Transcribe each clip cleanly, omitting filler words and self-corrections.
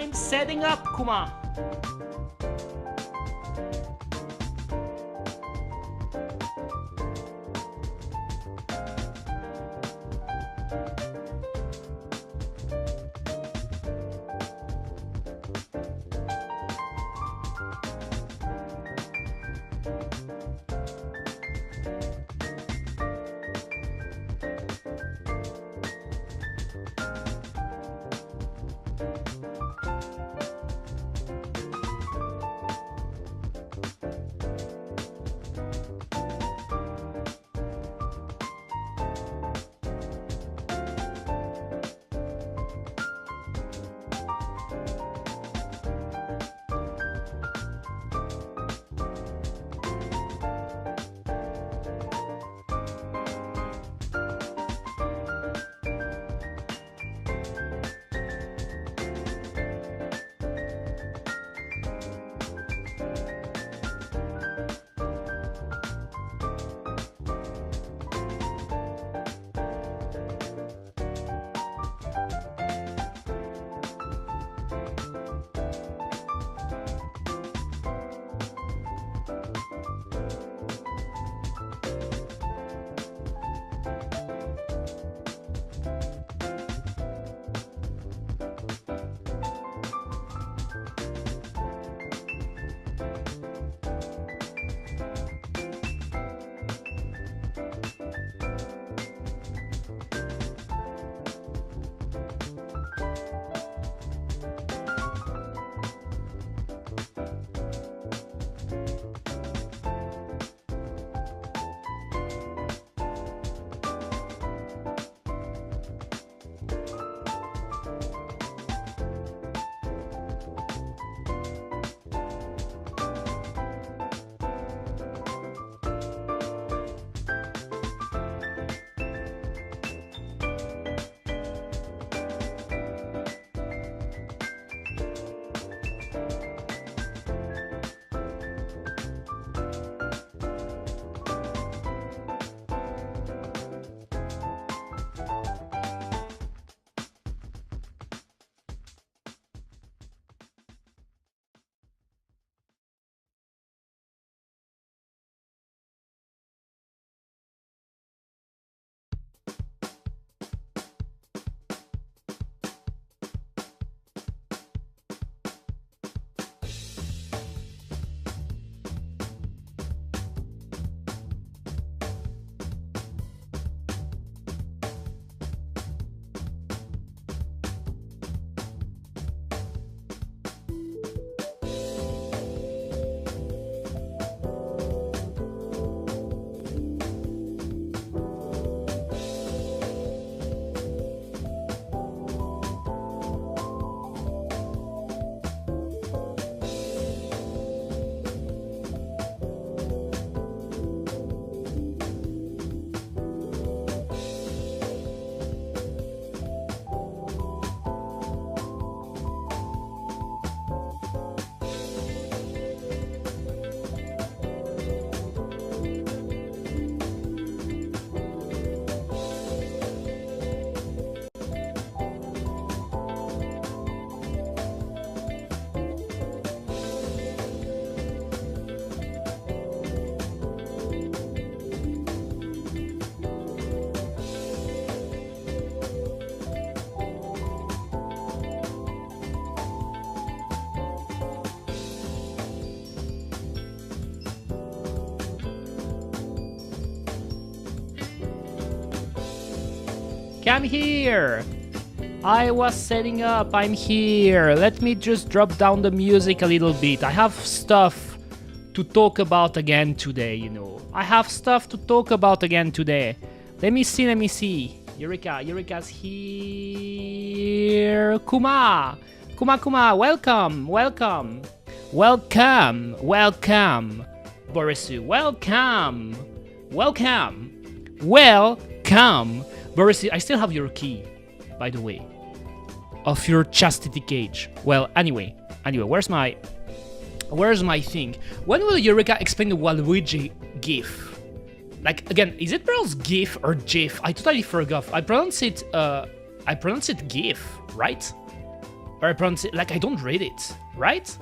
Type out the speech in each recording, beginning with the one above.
I'm setting up, kuma. Come here. I was setting up. I'm here. Let me just drop down the music a little bit. I have stuff to talk about again today, you know. I have stuff to talk about again today. Let me see. Eureka's here. Kuma, welcome. Borisu, welcome. Borisu, I still have your key, by the way, of your chastity cage. Well, anyway, where's my thing? When will Eureka explain the Waluigi GIF? Like, again, is it pronounced GIF or GIF? I totally forgot. I pronounce it GIF, right? Or I pronounce it, like, I don't read it, right?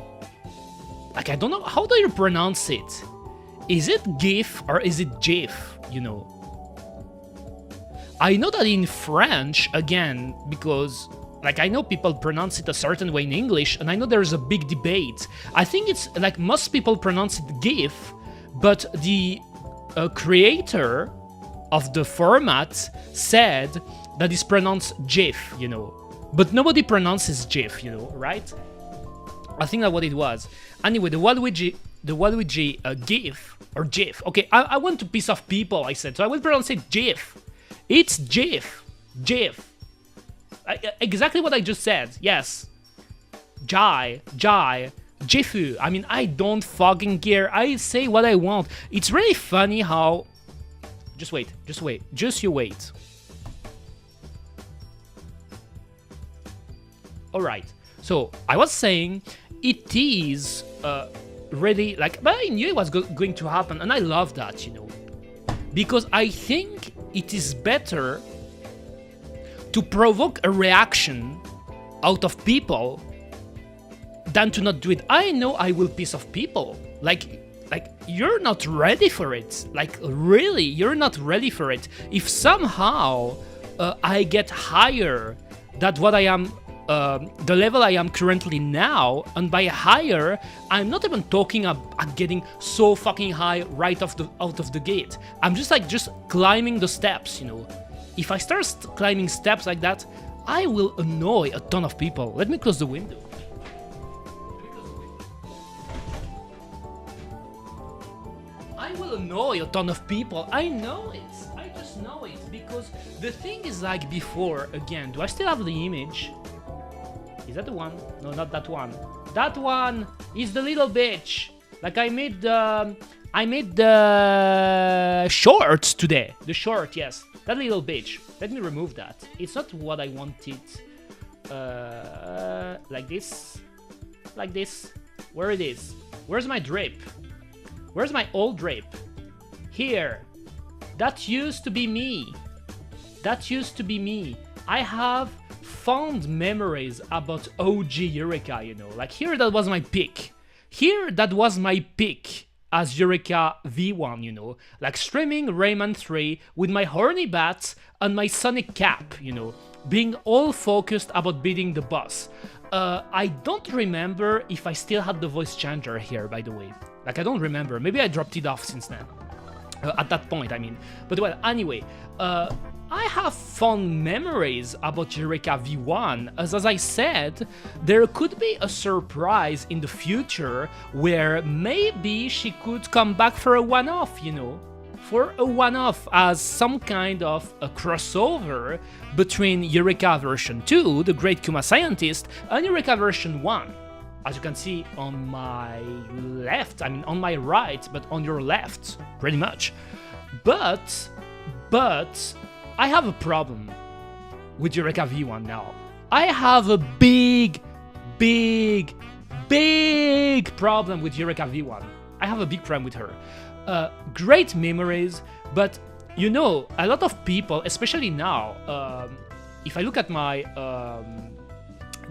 Like, I don't know, how do you pronounce it? Is it GIF or is it GIF, you know? I know that in French, again, because, like, I know people pronounce it a certain way in English, and I know there's a big debate. I think it's, like, most people pronounce it GIF, but the creator of the format said that it's pronounced GIF, you know. But nobody pronounces GIF, you know, right? I think that's what it was. Anyway, the Waluigi GIF, or GIF. Okay, I want to piss off people, I said, so I will pronounce it GIF. It's GIF. Exactly what I just said, yes. Jifu. I mean, I don't fucking care. I say what I want. It's really funny how... Just wait. Just you wait. Alright, so I was saying it is really, like, but I knew it was going to happen, and I love that, you know, because I think it is better to provoke a reaction out of people than to not do it. I know I will piss off people, like you're not ready for it, like, really, you're not ready for it. If somehow I get higher than what I am, the level I am currently now, and by higher, I'm not even talking about getting so fucking high right out of the gate. I'm just climbing the steps, you know. If I start climbing steps like that, I will annoy a ton of people. Let me close the window. I will annoy a ton of people. I know it. I just know it, because the thing is, like before, again, do I still have the image? Is that the one? No, not that one. That one is the little bitch. Like, I made the shorts today. The short, yes. That little bitch. Let me remove that. It's not what I wanted. Like this. Like this. Where it is? Where's my drape? Where's my old drape? Here. That used to be me. That used to be me. I have fond memories about OG Eureka, you know. Like, here, that was my pick. Here, that was my pick as Eureka V1, you know. Like, streaming Rayman 3 with my horny bats and my Sonic cap, you know. Being all focused about beating the boss. I don't remember if I still had the voice changer here, by the way. Like, I don't remember. Maybe I dropped it off since then. At that point, I mean. But, well, anyway. I have fond memories about Eureka V1, as I said, there could be a surprise in the future where maybe she could come back for a one-off, you know, for a one-off as some kind of a crossover between Eureka version 2, the Great Kuma Scientist, and Eureka version 1. As you can see on my left, I mean on my right, but on your left, pretty much. But I have a problem with Eureka V1 now. I have a big problem with Eureka V1. I have a big problem with her. Great memories, but you know, a lot of people, especially now, if I look at my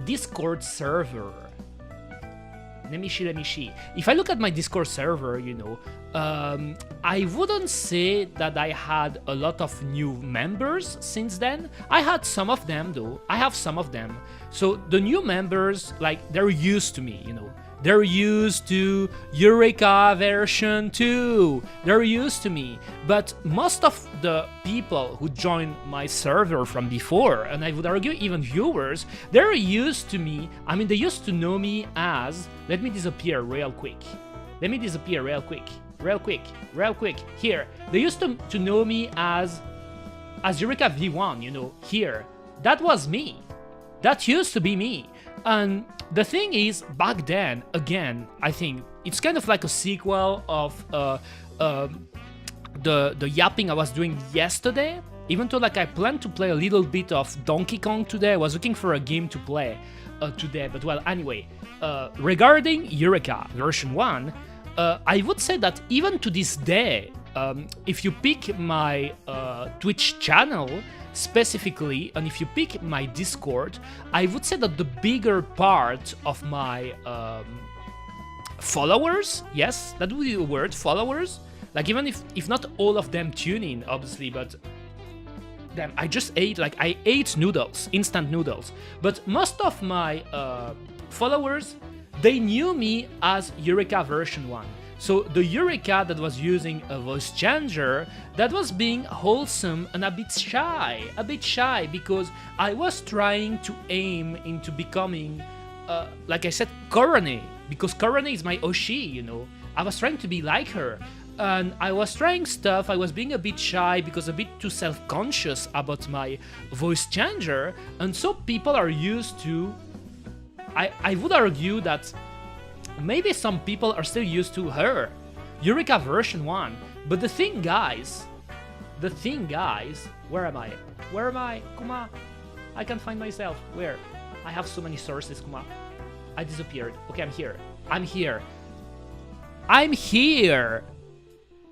Discord server, let me see. If I look at my Discord server, you know, I wouldn't say that I had a lot of new members since then. I had some of them, though. I have some of them. So the new members, like, they're used to me, you know. They're used to Eureka version 2. They're used to me. But most of the people who join my server from before, and I would argue even viewers, they're used to me. I mean, they used to know me as, let me disappear real quick. Let me disappear real quick. Real quick. Here. They used to know me as Eureka V1, you know, here. That was me. That used to be me. And the thing is, back then, again, I think it's kind of like a sequel of the yapping I was doing yesterday. Even though like I planned to play a little bit of Donkey Kong today, I was looking for a game to play today. But well, anyway, regarding Eureka version 1, I would say that even to this day, if you pick my Twitch channel specifically, and if you pick my Discord, I would say that the bigger part of my followers, yes, that would be the word, followers, like even if not all of them tune in, obviously, but damn, I just ate, like I ate noodles, instant noodles, but most of my followers, they knew me as Eureka version 1. So the Eureka that was using a voice changer, that was being wholesome and a bit shy because I was trying to aim into becoming, like I said, Korone, because Korone is my Oshi, you know. I was trying to be like her, and I was trying stuff, I was being a bit shy because a bit too self-conscious about my voice changer, and so people are used to, I would argue that maybe some people are still used to her, Eureka version 1. But the thing, guys, where am I? Kuma, I can't find myself. Where? I have so many sources, Kuma. I disappeared. Okay, I'm here.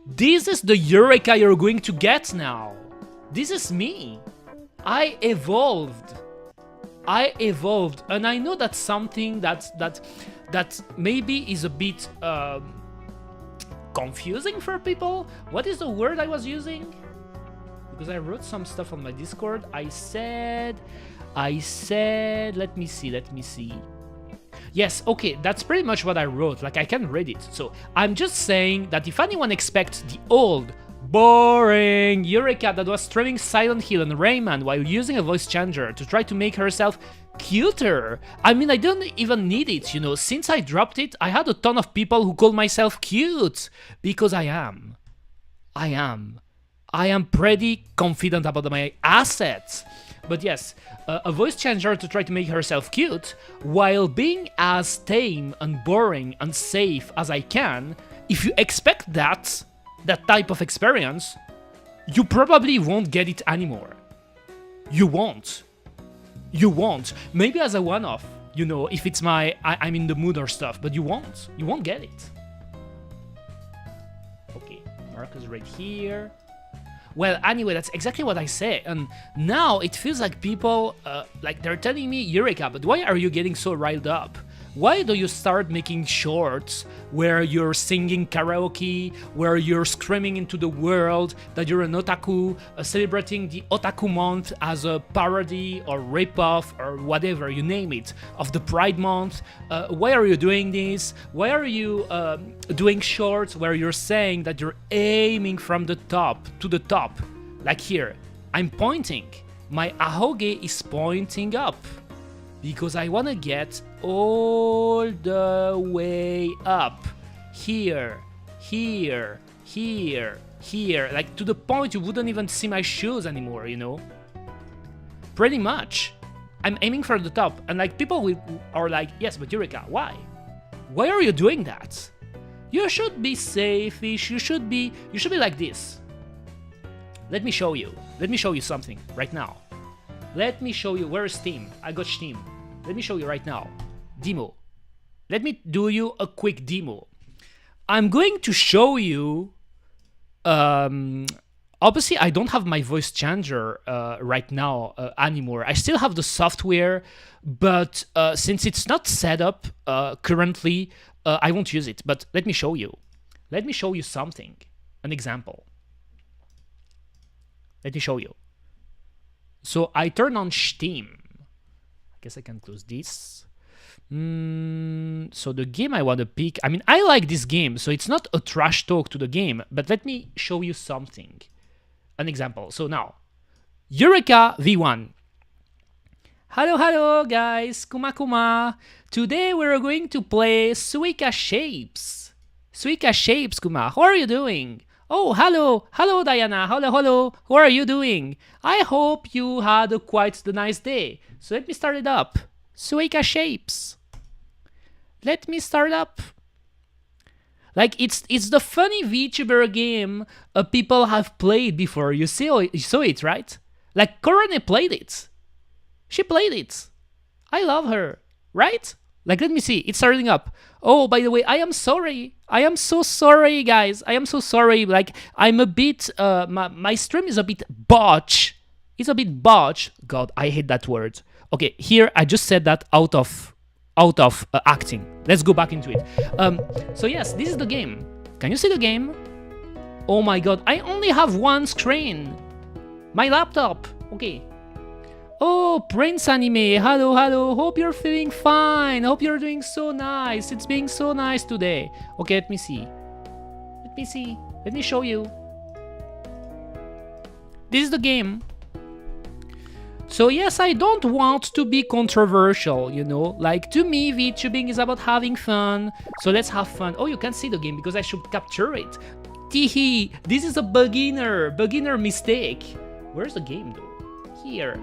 This is the Eureka you're going to get now. This is me. I evolved, and I know that's something that maybe is a bit confusing for people. What is the word I was using? Because I wrote some stuff on my Discord. I said, let me see. Yes, okay, that's pretty much what I wrote. Like, I can read it. So I'm just saying that if anyone expects the old, boring Eureka that was streaming Silent Hill and Rayman while using a voice changer to try to make herself cuter, I mean, I don't even need it, you know. Since I dropped it, I had a ton of people who call myself cute, because I am pretty confident about my assets. But yes, a voice changer to try to make herself cute while being as tame and boring and safe as I can. If you expect that type of experience, you probably won't get it anymore. You won't. Maybe as a one-off, you know, if it's I'm in the mood or stuff, but you won't get it. Okay, Marcus right here. Well, anyway, that's exactly what I say, and now it feels like people, like they're telling me, Eureka, but why are you getting so riled up? Why do you start making shorts where you're singing karaoke, where you're screaming into the world that you're an otaku, celebrating the otaku month as a parody or rip-off or whatever, you name it, of the Pride month? Why are you doing this? Why are you doing shorts where you're saying that you're aiming from the top to the top? Like here, I'm pointing. My ahoge is pointing up, because I want to get all the way up, here, like to the point you wouldn't even see my shoes anymore, you know? Pretty much. I'm aiming for the top, and like people are like, yes, but Eureka, why? Why are you doing that? You should be safe-ish, you should be like this. Let me show you something right now. Let me show you, where is Steam? I got Steam. Let me show you right now. Demo. Let me do you a quick demo. I'm going to show you, obviously I don't have my voice changer right now anymore. I still have the software, but since it's not set up currently, I won't use it. But let me show you. Let me show you something, an example. Let me show you. So I turn on Steam. I guess I can close this. So the game I want to pick, I mean, I like this game, so it's not a trash talk to the game, but let me show you something. An example. So now, Eureka V1. Hello, guys. Kuma. Today we're going to play Suica Shapes. Suica Shapes, Kuma. How are you doing? Oh, hello, Diana. Hello. How are you doing? I hope you had quite the nice day. So let me start it up. Suica Shapes. Let me start up. Like it's the funny VTuber game people have played before. You saw it, right? Like Korone played it. She played it. I love her, right? Like, let me see. It's starting up. Oh, by the way, I am sorry. I am so sorry, guys. I am so sorry. Like, I'm a bit, my stream is a bit botch. It's a bit botch. God, I hate that word. Okay, here, I just said that out of acting. Let's go back into it. So yes, this is the game. Can you see the game? Oh my God, I only have one screen. My laptop. Okay. Oh, Prince Anime, hello, hope you're feeling fine, hope you're doing so nice, it's being so nice today. Okay, let me see, let me show you. This is the game. So yes, I don't want to be controversial, you know, like to me, VTubing is about having fun, so let's have fun. Oh, you can see the game because I should capture it. Teehee, this is a beginner mistake. Where's the game though? Here,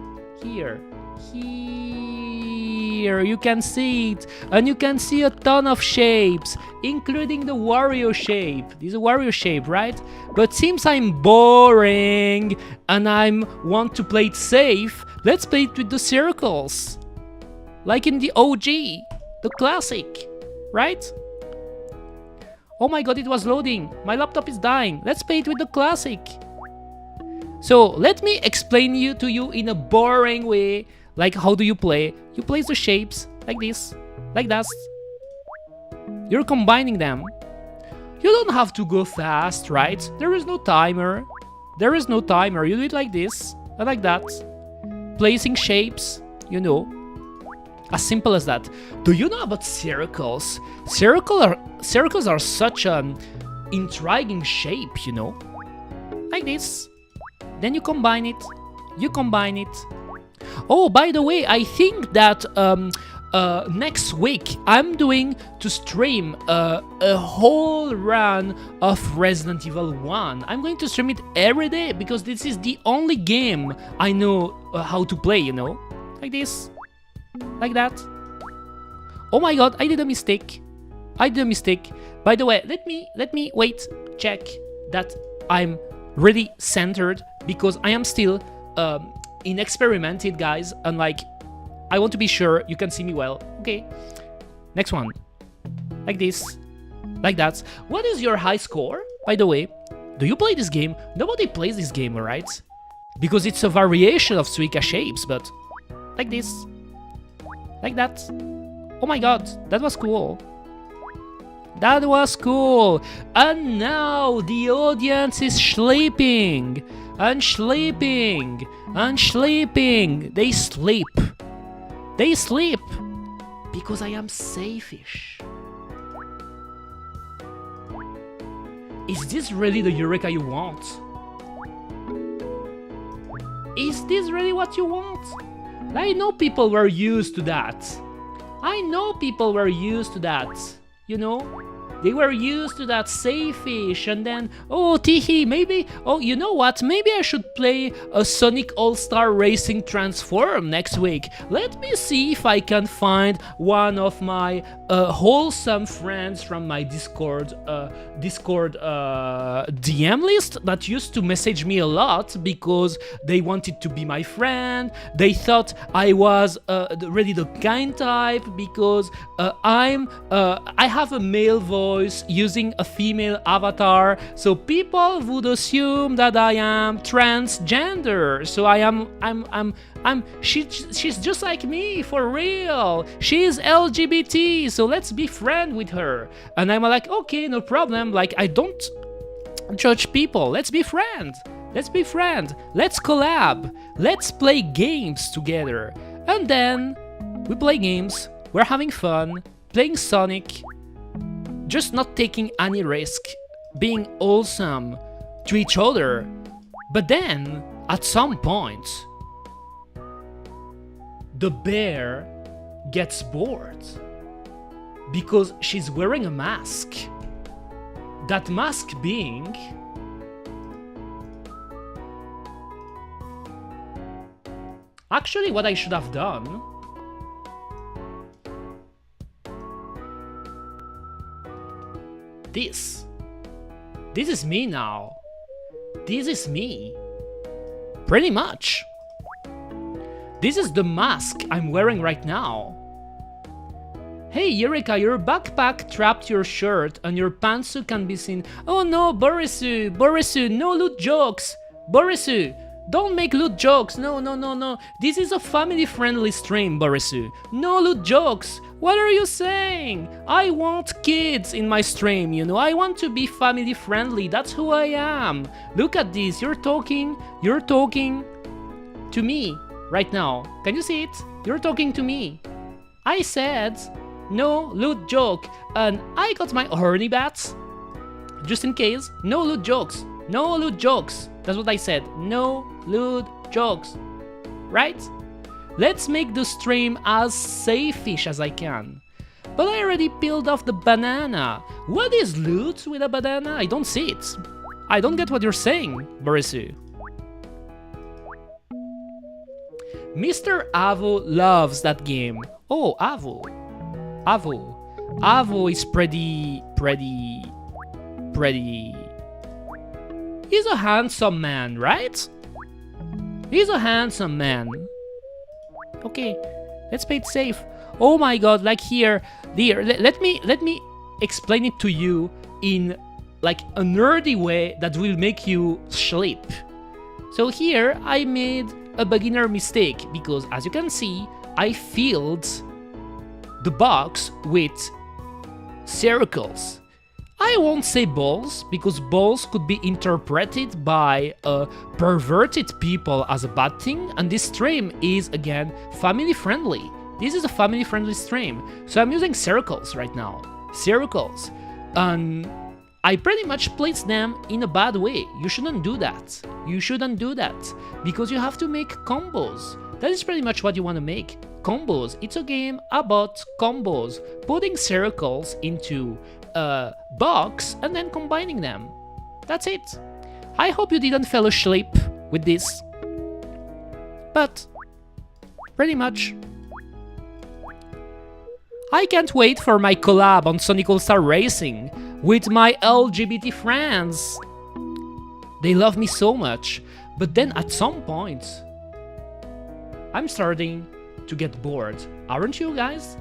you can see it, and you can see a ton of shapes, including the Wario shape. This is a Wario shape, right? But since I'm boring and I want to play it safe, let's play it with the circles, like in the OG, the classic, right? Oh my God, it was loading. My laptop is dying. Let's play it with the classic. So let me explain to you in a boring way, like how do you play? You place the shapes like this, like that. You're combining them. You don't have to go fast, right? There is no timer. You do it like this and like that. Placing shapes, you know, as simple as that. Do you know about circles? Circles are such an intriguing shape, you know, like this. Then you combine it. Oh, by the way, I think that next week I'm doing to stream a whole run of Resident Evil 1. I'm going to stream it every day because this is the only game I know how to play, you know? Like this. Like that. Oh my God, I did a mistake. By the way, let me wait, check that I'm really centered because I am still inexperimented, guys, and like I want to be sure you can see me well. Okay, next one, like this, like that. What is your high score, by the way? Do you play this game? Nobody plays this game, right? Because it's a variation of Suica Shapes, but like this, like that. Oh my God, that was cool. And now the audience is sleeping. They sleep because I am safe-ish. Is this really the Eureka you want? Is this really what you want? I know people were used to that. You know? They were used to that safe-ish, and then, oh, teehee, maybe, oh, you know what, maybe I should play a Sonic All-Star Racing Transform next week. Let me see if I can find one of my wholesome friends from my Discord DM list that used to message me a lot because they wanted to be my friend. They thought I was really the kind type because I have a male voice using a female avatar, so people would assume that I am transgender. So she's just like me, for real. She's LGBT, so let's be friends with her. And I'm like, okay, no problem. Like, I don't judge people. Let's be friends. Let's collab. Let's play games together. And then we play games we're having fun, playing Sonic, just not taking any risk, being awesome to each other. But then, at some point, the bear gets bored because she's wearing a mask. That mask being actually what I should have done this is me now. This is me. Pretty much. This is the mask I'm wearing right now. Hey Eureka, your backpack trapped your shirt and your pantsuit can be seen. Oh no, Borisu, no loot jokes. Borisu, don't make loot jokes. No. This is a family-friendly stream, Borisu. No loot jokes. What are you saying? I want kids in my stream, you know. I want to be family-friendly. That's who I am. Look at this. You're talking to me right now. Can you see it? You're talking to me. I said no loot joke, and I got my horny bats just in case. No loot jokes. No loot jokes. That's what I said. No loot jokes. Right? Let's make the stream as safe-ish as I can. But I already peeled off the banana. What is loot with a banana? I don't see it. I don't get what you're saying, Borisu. Mr. Avo loves that game. Oh, Avo. Avo is pretty... He's a handsome man, right? He's a handsome man. Okay, let's play it safe. Oh my god, like here, let me explain it to you in like a nerdy way that will make you sleep. So here I made a beginner mistake because as you can see, I filled the box with circles. I won't say balls, because balls could be interpreted by perverted people as a bad thing, and this stream is, again, family-friendly. This is a family-friendly stream, so I'm using circles right now. Circles. And I pretty much placed them in a bad way. You shouldn't do that. You shouldn't do that, because you have to make combos. That is pretty much what you want to make. Combos. It's a game about combos. Putting circles into a box and then combining them. That's it. I hope you didn't fall asleep with this. But pretty much. I can't wait for my collab on Sonic All-Star Racing with my LGBT friends. They love me so much. But then at some point, I'm starting to get bored. Aren't you guys?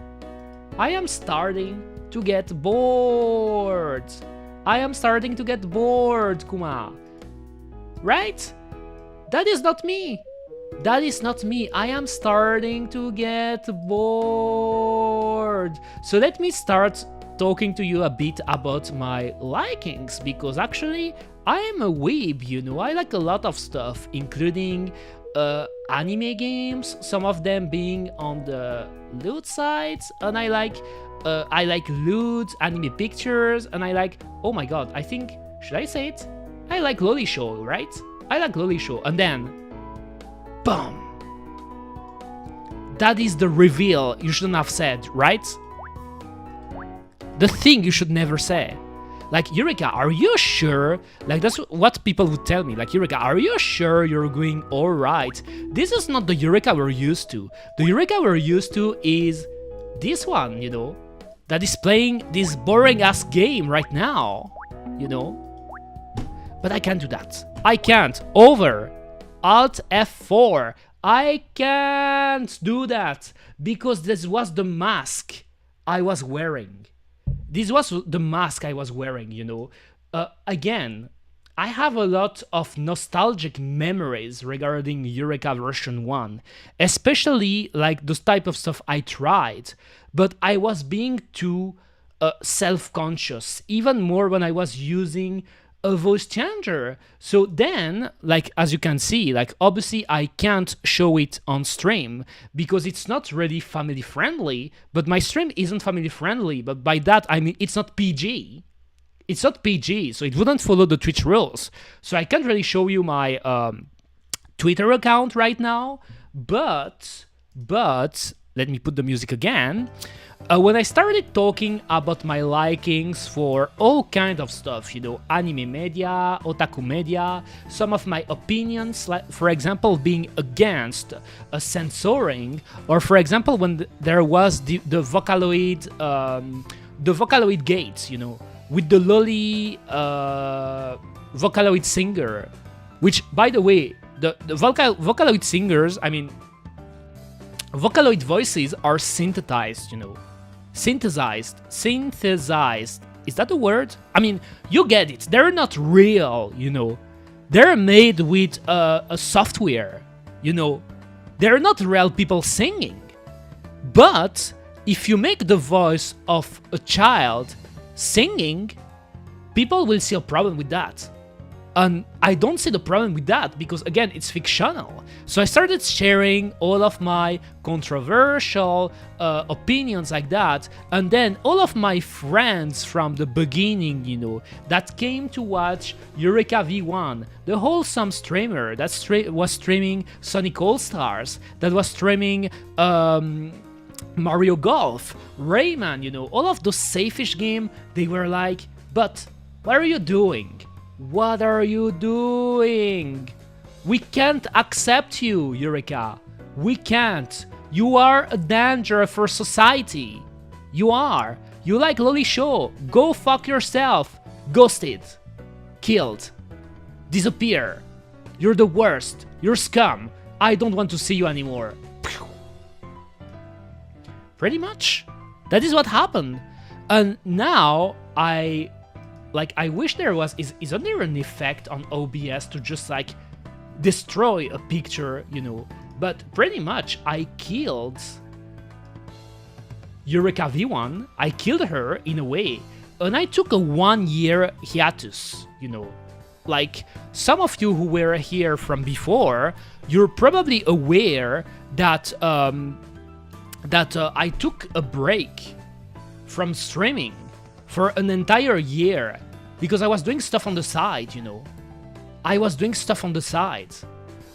I am starting to get bored. I am starting to get bored, Kuma. Right? That is not me. That is not me. I am starting to get bored. So let me start talking to you a bit about my likings, because actually I am a weeb, you know. I like a lot of stuff, including anime games, some of them being on the loot sites, and I like loot, anime pictures, and I like, oh my god, I think, should I say it? I like loli show, right? I like loli show, and then, boom! That is the reveal you shouldn't have said, right? The thing you should never say. Like, Eureka, are you sure? Like, that's what people would tell me. Like, Eureka, are you sure you're going alright? This is not the Eureka we're used to. The Eureka we're used to is this one, you know? That is playing this boring-ass game right now, you know? But I can't do that. I can't. Over. Alt F4. I can't do that. Because this was the mask I was wearing. This was the mask I was wearing, you know. Again, I have a lot of nostalgic memories regarding Eureka version 1, especially like those type of stuff I tried, but I was being too self-conscious, even more when I was using a voice changer. So then, like, as you can see, like, obviously I can't show it on stream because it's not really family friendly, but my stream isn't family friendly. But by that, I mean, it's not PG. It's not PG, so it wouldn't follow the Twitch rules. So I can't really show you my Twitter account right now, but let me put the music again. When I started talking about my likings for all kind of stuff, you know, anime media, otaku media, some of my opinions, like for example, being against censoring, or for example, when there was the Vocaloid gates, you know, with the lolly Vocaloid singer, which, by the way, the Vocaloid singers, I mean, Vocaloid voices are synthesized, you know. Synthesized. Is that a word? I mean, you get it. They're not real, you know. They're made with a software, you know. They're not real people singing. But if you make the voice of a child singing, people will see a problem with that. And I don't see the problem with that because, again, it's fictional. So I started sharing all of my controversial opinions like that. And then all of my friends from the beginning, you know, that came to watch Eureka V1, the wholesome streamer that was streaming Sonic All-Stars, that was streaming Mario Golf, Rayman, you know, all of those safe-ish games, they were like, but what are you doing? What are you doing? We can't accept you, Eureka. We can't. You are a danger for society. You are. You like lolly show. Go fuck yourself. Ghosted. Killed. Disappear. You're the worst. You're scum. I don't want to see you anymore. Pretty much. That is what happened. And now I wish there was, isn't there an effect on OBS to just like destroy a picture, you know? But pretty much I killed Eureka V1, I killed her in a way, and I took a 1-year hiatus, you know? Like, some of you who were here from before, you're probably aware that, I took a break from streaming for an entire year because I was doing stuff on the side, you know. I was doing stuff on the side.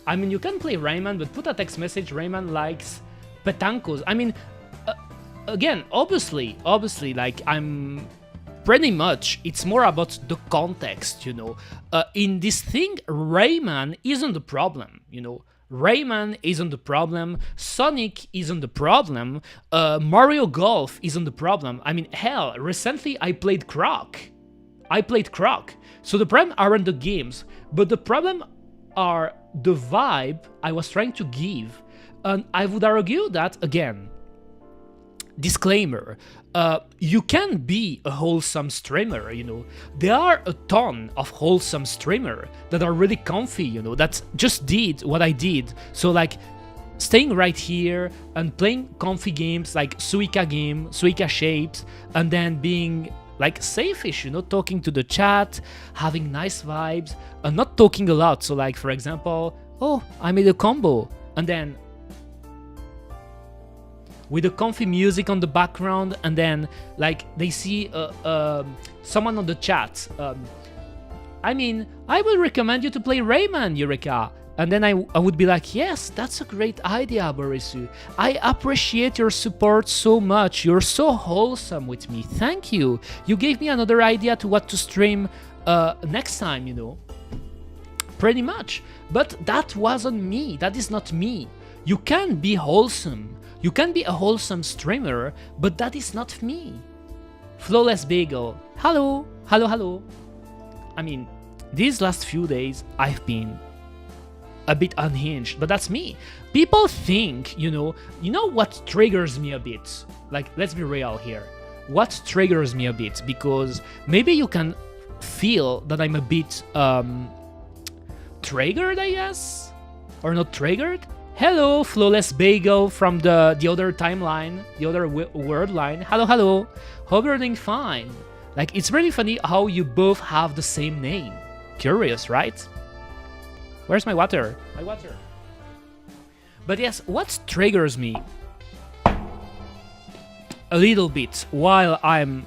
I mean, you can play Rayman, but put a text message, Rayman likes petankos. I mean, again, obviously, like, I'm pretty much, it's more about the context, you know. In this thing, Rayman isn't the problem, you know. Rayman isn't the problem, Sonic isn't the problem, Mario Golf isn't the problem. I mean, hell, recently I played Croc. So the problem aren't the games, but the problem are the vibe I was trying to give. And I would argue that, again, disclaimer, you can be a wholesome streamer, you know. There are a ton of wholesome streamers that are really comfy, you know, that just did what I did. So like staying right here and playing comfy games like Suika Shapes, and then being like safe-ish, you know, talking to the chat, having nice vibes, and not talking a lot. So like, for example, oh, I made a combo, and then with the comfy music on the background, and then like they see someone on the chat. I mean, I would recommend you to play Rayman, Eureka. And then I would be like, yes, that's a great idea, Borisu. I appreciate your support so much. You're so wholesome with me. Thank you. You gave me another idea to what to stream next time, you know. Pretty much. But that wasn't me. That is not me. You can be wholesome. You can be a wholesome streamer, but that is not me. Flawless Bagel. Hello. Hello, hello. I mean, these last few days, I've been a bit unhinged, but that's me. People think, you know what triggers me a bit? Like, let's be real here. What triggers me a bit? Because maybe you can feel that I'm a bit triggered, I guess? Or not triggered? Hello, Flawless Bagel from the other timeline, the other world line. Hello, hello. Hope you're doing fine. Like, it's really funny how you both have the same name. Curious, right? Where's my water? My water. But yes, what triggers me a little bit while I'm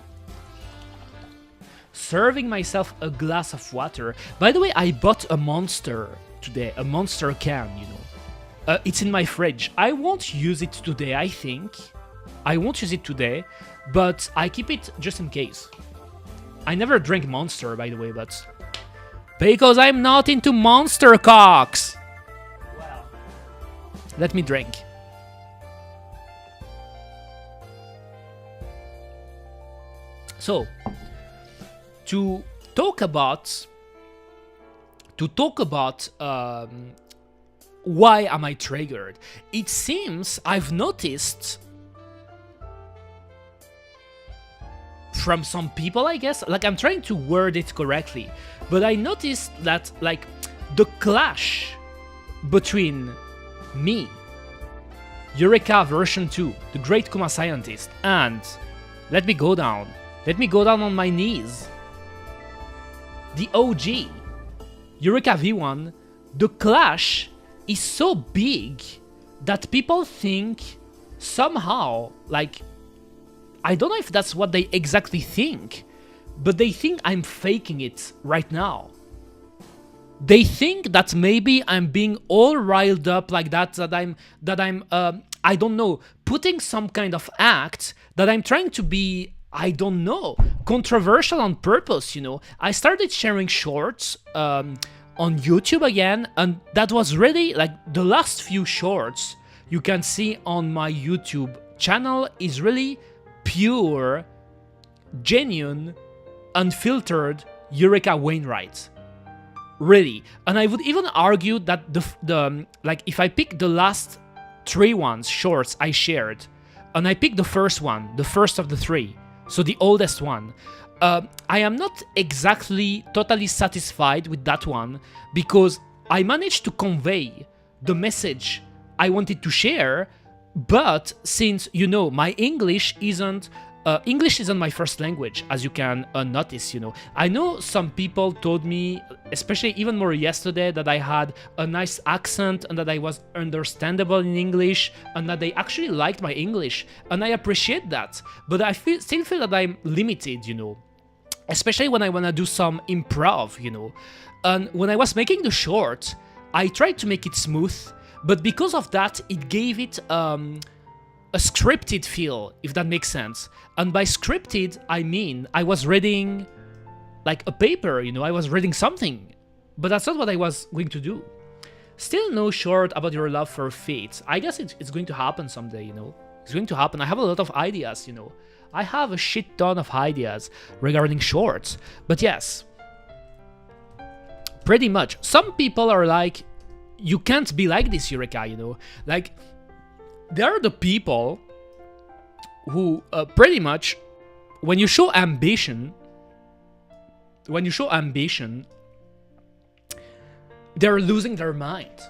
serving myself a glass of water. By the way, I bought a Monster today, a Monster can, you know. It's in my fridge. I won't use it today, I think. I won't use it today, but I keep it just in case. I never drink Monster, by the way, but... because I'm not into Monster cocks! Well, let me drink. So, to talk about why am I triggered? It seems I've noticed from some people, I guess, like I'm trying to word it correctly, but I noticed that like the clash between me, Eureka version 2, the great Kuma scientist, and let me go down on my knees, the OG, Eureka V1, the clash is so big that people think somehow, like, I don't know if that's what they exactly think, but they think I'm faking it right now. They think that maybe I'm being all riled up like that, that I'm I don't know, putting some kind of act, that I'm trying to be, I don't know, controversial on purpose, you know. I started sharing shorts on YouTube again, and that was really, like, the last few shorts you can see on my YouTube channel is really pure, genuine, unfiltered Eureka Wainwright. Really. And I would even argue that the like, if I pick the last 3 shorts I shared, and I pick the first one, the first of the 3, so the oldest one, I am not exactly totally satisfied with that one, because I managed to convey the message I wanted to share, but since, you know, my English isn't my first language, as you can notice, you know. I know some people told me, especially even more yesterday, that I had a nice accent and that I was understandable in English and that they actually liked my English, and I appreciate that. But I still feel that I'm limited, you know, especially when I want to do some improv, you know. And when I was making the short, I tried to make it smooth, but because of that, it gave it a scripted feel, if that makes sense. And by scripted, I mean I was reading like a paper, you know, I was reading something, but that's not what I was going to do. Still no short about your love for feet. I guess it's going to happen someday, you know. It's going to happen. I have a lot of ideas, you know. I have a shit ton of ideas regarding shorts. But yes, pretty much. Some people are like, you can't be like this, Eureka, you know. Like, there are the people who pretty much, when you show ambition, they're losing their mind.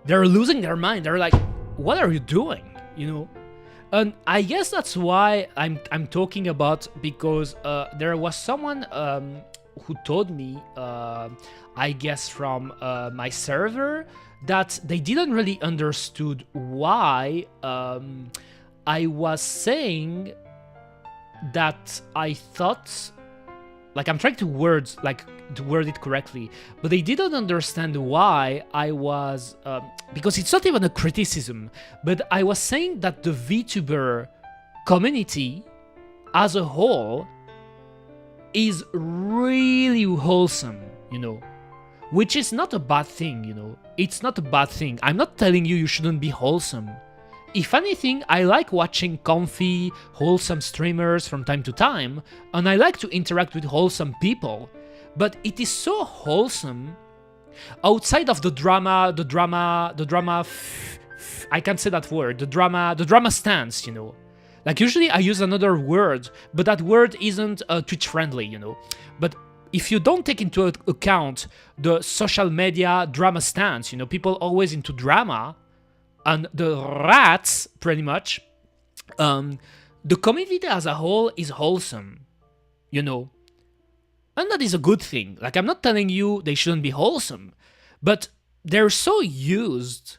They're losing their mind. They're like, what are you doing? You know? And I guess that's why I'm talking about, because there was someone who told me, I guess from my server, that they didn't really understood why I was saying that I thought, like, I'm trying to word it correctly, but they didn't understand why I was, because it's not even a criticism, but I was saying that the VTuber community as a whole is really wholesome, you know, which is not a bad thing, you know. It's not a bad thing. I'm not telling you shouldn't be wholesome. If anything, I like watching comfy, wholesome streamers from time to time, and I like to interact with wholesome people, but it is so wholesome outside of the drama, I can't say that word, the drama stance, you know. Like, usually I use another word, but that word isn't Twitch friendly, you know. But if you don't take into account the social media drama stance, you know, people always into drama, and the rats, pretty much, the community as a whole is wholesome, you know. And that is a good thing. Like, I'm not telling you they shouldn't be wholesome, but they're so used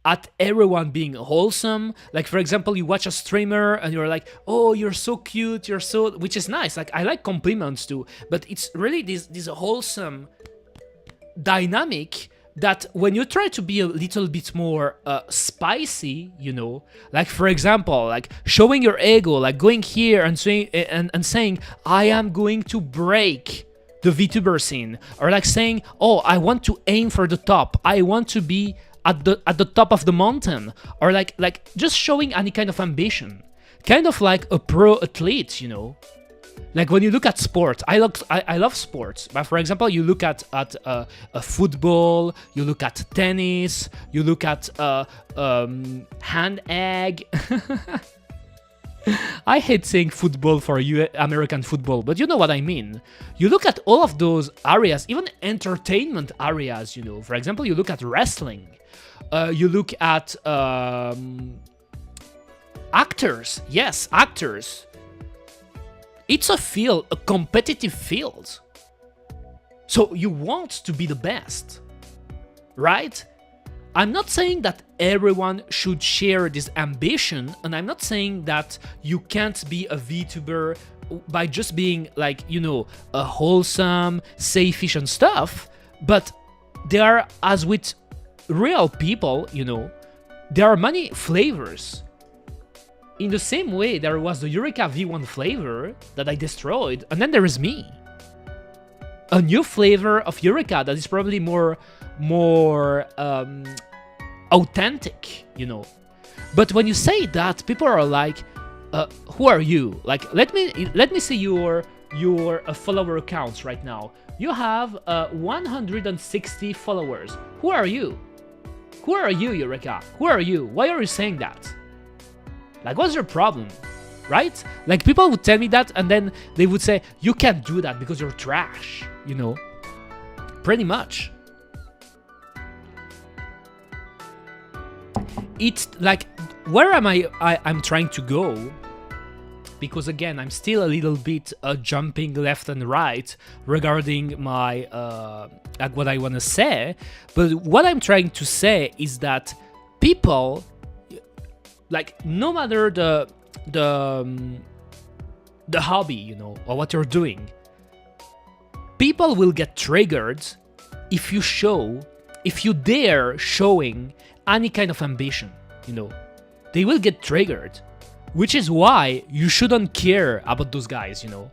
at everyone being wholesome. Like, for example, you watch a streamer and you're like, oh, you're so cute, you're so, which is nice. Like, I like compliments too, but it's really this wholesome dynamic that when you try to be a little bit more spicy, you know, like, for example, like showing your ego, like going here and saying, I am going to break the VTuber scene, or like saying, oh, I want to aim for the top, I want to be at the top of the mountain, or like just showing any kind of ambition, kind of like a pro athlete, you know. Like when you look at sports, I love sports, but for example, you look at football, you look at tennis, you look at hand egg. I hate saying football for American football, but you know what I mean. You look at all of those areas, even entertainment areas, you know. For example, you look at wrestling, you look at actors. Yes, actors. It's a field, a competitive field. So you want to be the best, right? I'm not saying that everyone should share this ambition, and I'm not saying that you can't be a VTuber by just being like, you know, a wholesome, safe-ish and stuff, but there are, as with real people, you know, there are many flavors. In the same way, there was the Eureka V1 flavor that I destroyed, and then there is me. A new flavor of Eureka that is probably more authentic, you know. But when you say that, people are like, who are you? Like, let me see your follower accounts right now. You have 160 followers. Who are you? Who are you, Eureka? Who are you? Why are you saying that? Like, what's your problem, right? Like, people would tell me that, and then they would say, you can't do that because you're trash, you know? Pretty much. It's like, where am I'm trying to go? Because again, I'm still a little bit jumping left and right regarding my, like what I want to say. But what I'm trying to say is that people, like, no matter the hobby, you know, or what you're doing, people will get triggered if you dare showing any kind of ambition, you know. They will get triggered, which is why you shouldn't care about those guys, you know.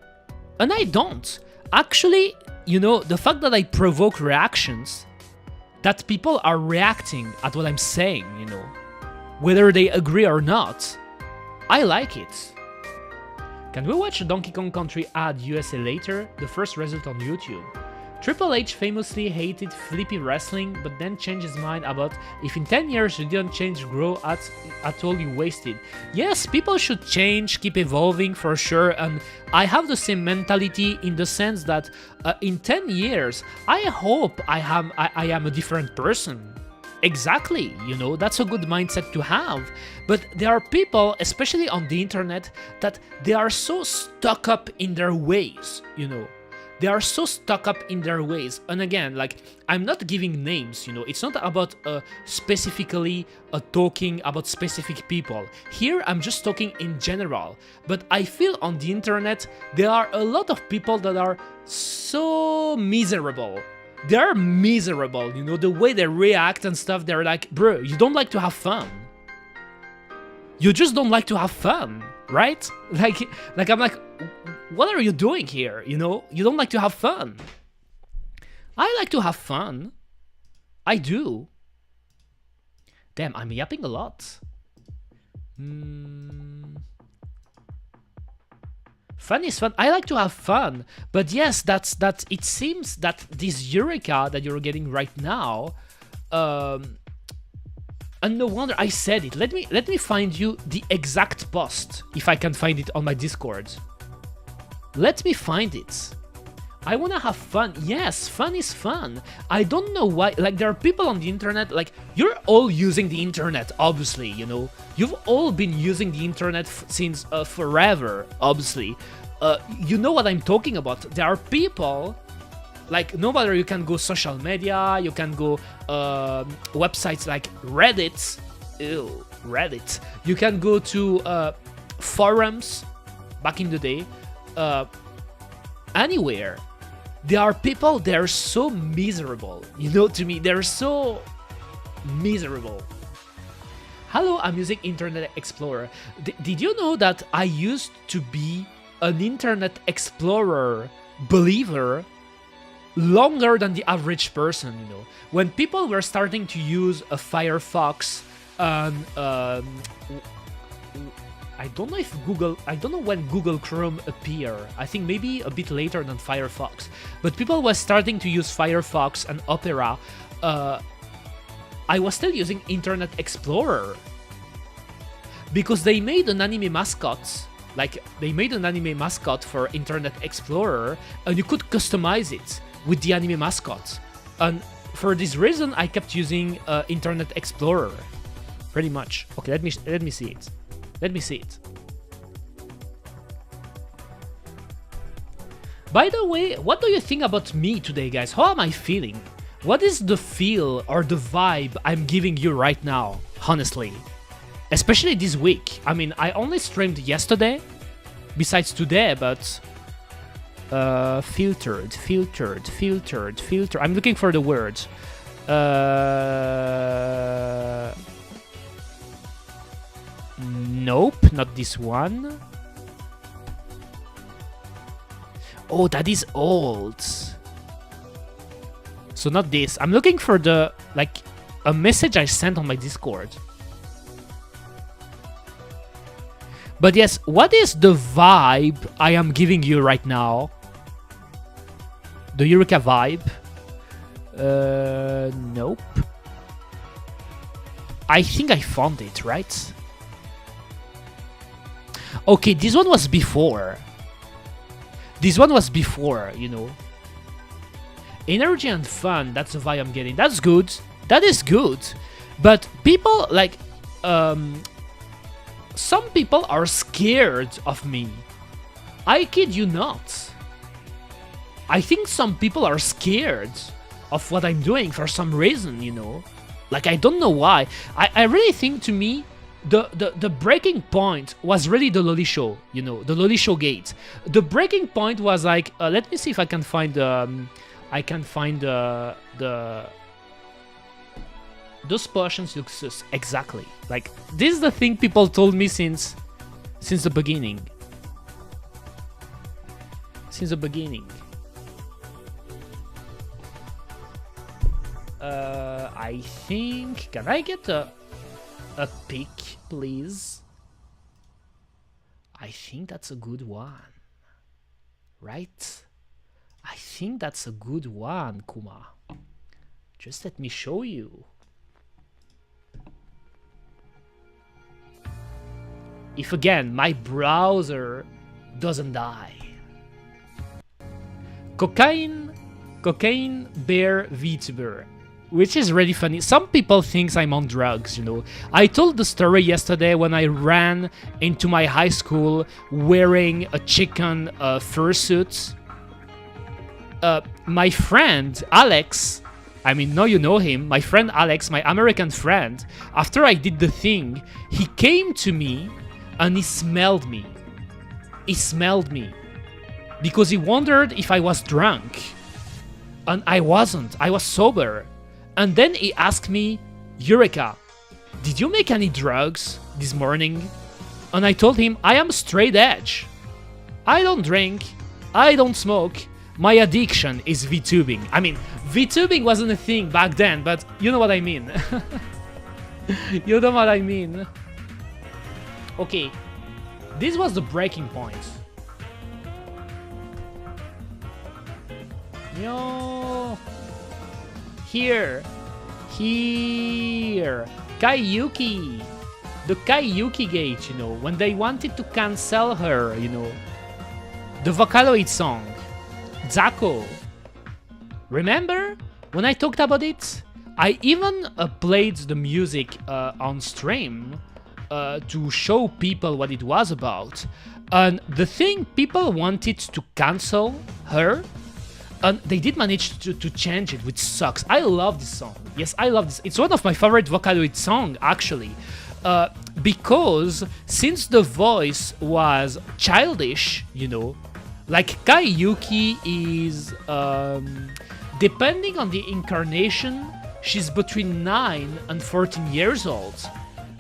And I don't. Actually, you know, the fact that I provoke reactions, that people are reacting at what I'm saying, you know, whether they agree or not, I like it. Can we watch a Donkey Kong Country ad USA later? The first result on YouTube. Triple H famously hated flippy wrestling, but then changed his mind about if in 10 years you didn't change, grow at all, you wasted. Yes, people should change, keep evolving for sure, and I have the same mentality in the sense that in 10 years, I hope I am a different person. Exactly, you know, that's a good mindset to have. But there are people, especially on the internet, that they are so stuck up in their ways, you know. They are so stuck up in their ways. And again, like, I'm not giving names, you know. It's not about specifically talking about specific people. Here, I'm just talking in general. But I feel on the internet, there are a lot of people that are so miserable. They are miserable, you know, the way they react and stuff. They're like, bro, you don't like to have fun. You just don't like to have fun, right? Like I'm like, what are you doing here? You know, you don't like to have fun. I like to have fun. I do. Damn, I'm yapping a lot. Fun is fun. I like to have fun. But yes, that's it seems that this Eureka that you're getting right now, and no wonder I said it. Let me find you the exact post, if I can find it on my Discord. Let me find it. I wanna have fun. Yes, fun is fun. I don't know why, like, there are people on the internet, like, you're all using the internet, obviously, you know? You've all been using the internet since forever, obviously. You know what I'm talking about. There are people, like, no matter, you can go social media, you can go websites like Reddit. Ew, Reddit. You can go to forums back in the day. Anywhere. There are people, they're so miserable. You know, to me, they're so miserable. Hello, I'm using Internet Explorer. Did you know that I used to be an Internet Explorer believer longer than the average person, you know? When people were starting to use a Firefox and I don't know when Google Chrome appeared. I think maybe a bit later than Firefox. But people were starting to use Firefox and Opera. I was still using Internet Explorer. Because they made an anime mascot. Like, they made an anime mascot for Internet Explorer, and you could customize it with the anime mascot. And for this reason, I kept using Internet Explorer. Pretty much. Okay, let me see it. Let me see it. By the way, what do you think about me today, guys? How am I feeling? What is the feel or the vibe I'm giving you right now, honestly? Especially this week. I mean, I only streamed yesterday, besides today, but... filtered. I'm looking for the word. Nope, not this one. Oh, that is old. So not this. I'm looking for the, like, a message I sent on my Discord. But yes, what is the vibe I am giving you right now? The Eureka vibe? Nope. I think I found it, right? Okay, this one was before. This one was before, you know. Energy and fun, that's the vibe I'm getting. That's good. That is good. But people, like... some people are scared of me. I kid you not. I think some people are scared of what I'm doing for some reason, you know. Like, I don't know why. I really think, to me, the breaking point was really the Loli show, you know, the Loli show gate. The breaking point was like, let me see if I can find those potions look sus, exactly. Like, this is the thing people told me since the beginning. Since the beginning. I think, can I get a pick, please? I think that's a good one. Right? I think that's a good one, Kuma. Just let me show you. If again, my browser doesn't die. Cocaine Bear VTuber. Which is really funny. Some people think I'm on drugs, you know. I told the story yesterday when I ran into my high school wearing a chicken fursuit. My friend, Alex, I mean, now you know him, my friend Alex, my American friend, after I did the thing, he came to me and he smelled me. He smelled me. Because he wondered if I was drunk. And I wasn't. I was sober. And then he asked me, Eureka, did you make any drugs this morning? And I told him, I am straight edge. I don't drink. I don't smoke. My addiction is VTubing. I mean, VTubing wasn't a thing back then, but you know what I mean. You know what I mean. Okay, this was the breaking point. Yo, here, Kaiyuki, the Kaiyuki gate, you know, when they wanted to cancel her, you know, the Vocaloid song, Zaco. Remember when I talked about it? I even played the music on stream to show people what it was about. And the thing, people wanted to cancel her, and they did manage to change it, which sucks. I love this song. Yes, I love this. It's one of my favorite Vocaloid songs, actually. Because since the voice was childish, you know, like Kai Yuki is, depending on the incarnation, she's between 9 and 14 years old.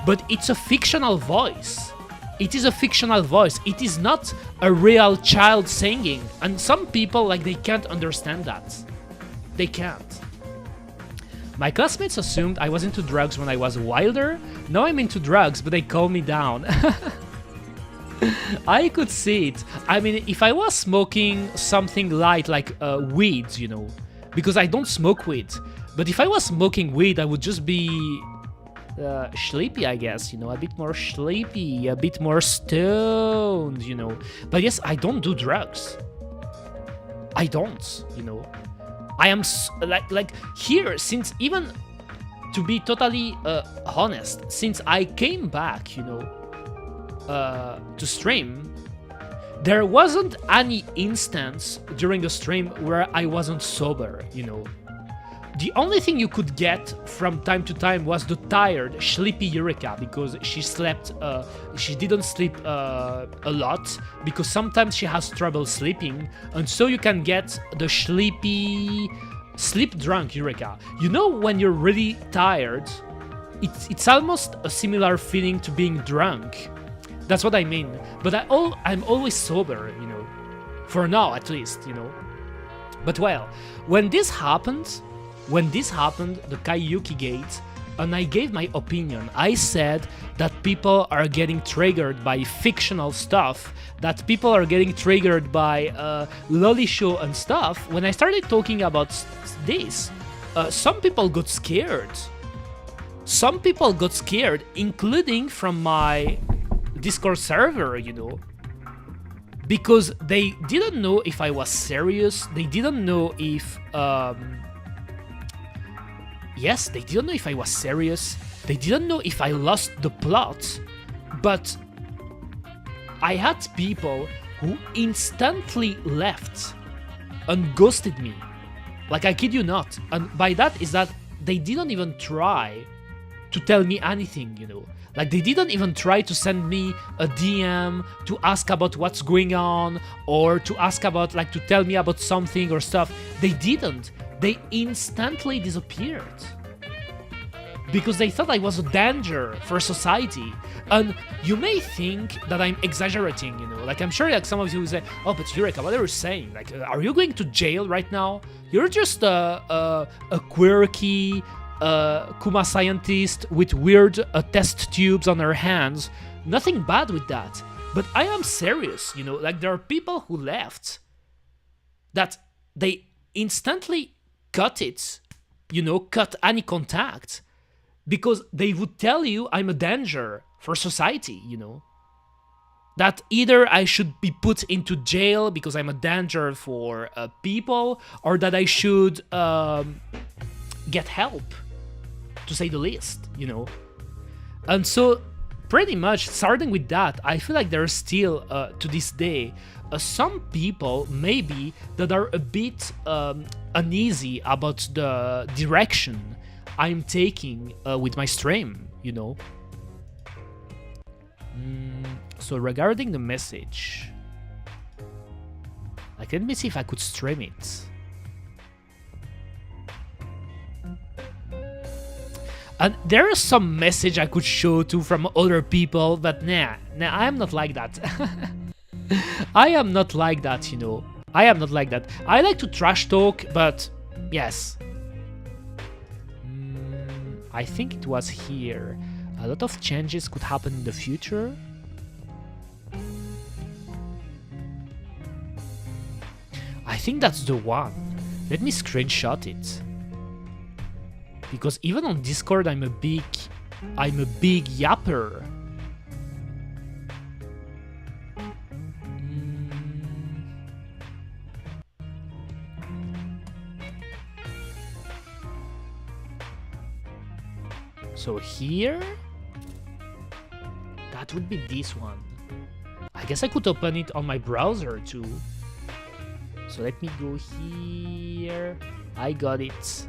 But it's a fictional voice. It is a fictional voice. It is not a real child singing. And some people, like, they can't understand that. They can't. My classmates assumed I was into drugs when I was wilder. Now I'm into drugs, but they calm me down. I could see it. I mean, if I was smoking something light like weed, you know, because I don't smoke weed. But if I was smoking weed, I would just be sleepy, I guess, you know, a bit more sleepy, a bit more stoned, you know. But yes, I don't do drugs. I don't, you know. I am like here, since even to be totally honest, since I came back, you know, to stream, there wasn't any instance during the stream where I wasn't sober, you know. The only thing you could get from time to time was the tired, sleepy Eureka, because she slept, she didn't sleep a lot, because sometimes she has trouble sleeping, and so you can get the sleepy, sleep-drunk Eureka. You know, when you're really tired, it's almost a similar feeling to being drunk. That's what I mean. But I'm always sober, you know, for now at least, you know. But well, when this happened, the Kaiyuki Gate, and I gave my opinion. I said that people are getting triggered by fictional stuff, that people are getting triggered by lolly show and stuff. When I started talking about this, some people got scared. Some people got scared, including from my Discord server, you know. Because they didn't know if I was serious, they didn't know if... Yes, they didn't know if I was serious, they didn't know if I lost the plot, but I had people who instantly left and ghosted me. Like, I kid you not. And by that is that they didn't even try to tell me anything, you know. Like, they didn't even try to send me a DM to ask about what's going on, or to ask about, like, to tell me about something or stuff. They didn't. They instantly disappeared. Because they thought I was a danger for society. And you may think that I'm exaggerating, you know. Like, I'm sure, like, some of you will say, oh, but Eureka, what are you saying? Like, are you going to jail right now? You're just a quirky kuma scientist with weird test tubes on her hands. Nothing bad with that. But I am serious, you know. Like, there are people who left that they instantly cut it, you know, cut any contact, because they would tell you I'm a danger for society, you know. That either I should be put into jail because I'm a danger for people, or that I should get help, to say the least, you know. And so, pretty much, starting with that, I feel like there are still, to this day, some people, maybe, that are a bit uneasy about the direction I'm taking with my stream, you know. So regarding the message, like, let me see if I could stream it. And there is some message I could show to from other people, but nah, I am not like that. I am not like that, you know. I am not like that. I like to trash talk, but yes. I think it was here. A lot of changes could happen in the future. I think that's the one. Let me screenshot it. Because even on Discord, I'm a big yapper. So here, that would be this one. I guess I could open it on my browser too. So let me go here. I got it.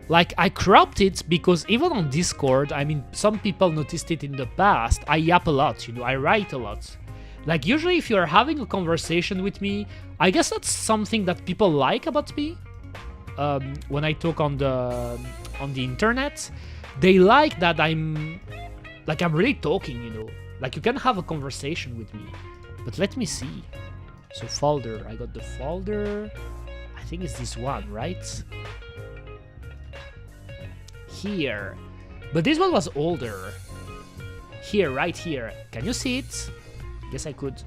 Like, I cropped it because even on Discord, I mean, some people noticed it in the past. I yap a lot, you know, I write a lot. Like, usually if you're having a conversation with me, I guess that's something that people like about me. When I talk on the internet, they like that I'm really talking, you know. Like, you can have a conversation with me. But let me see. So folder, I got the folder. I think it's this one, right? Here. But this one was older. Here, right here. Can you see it? Guess I could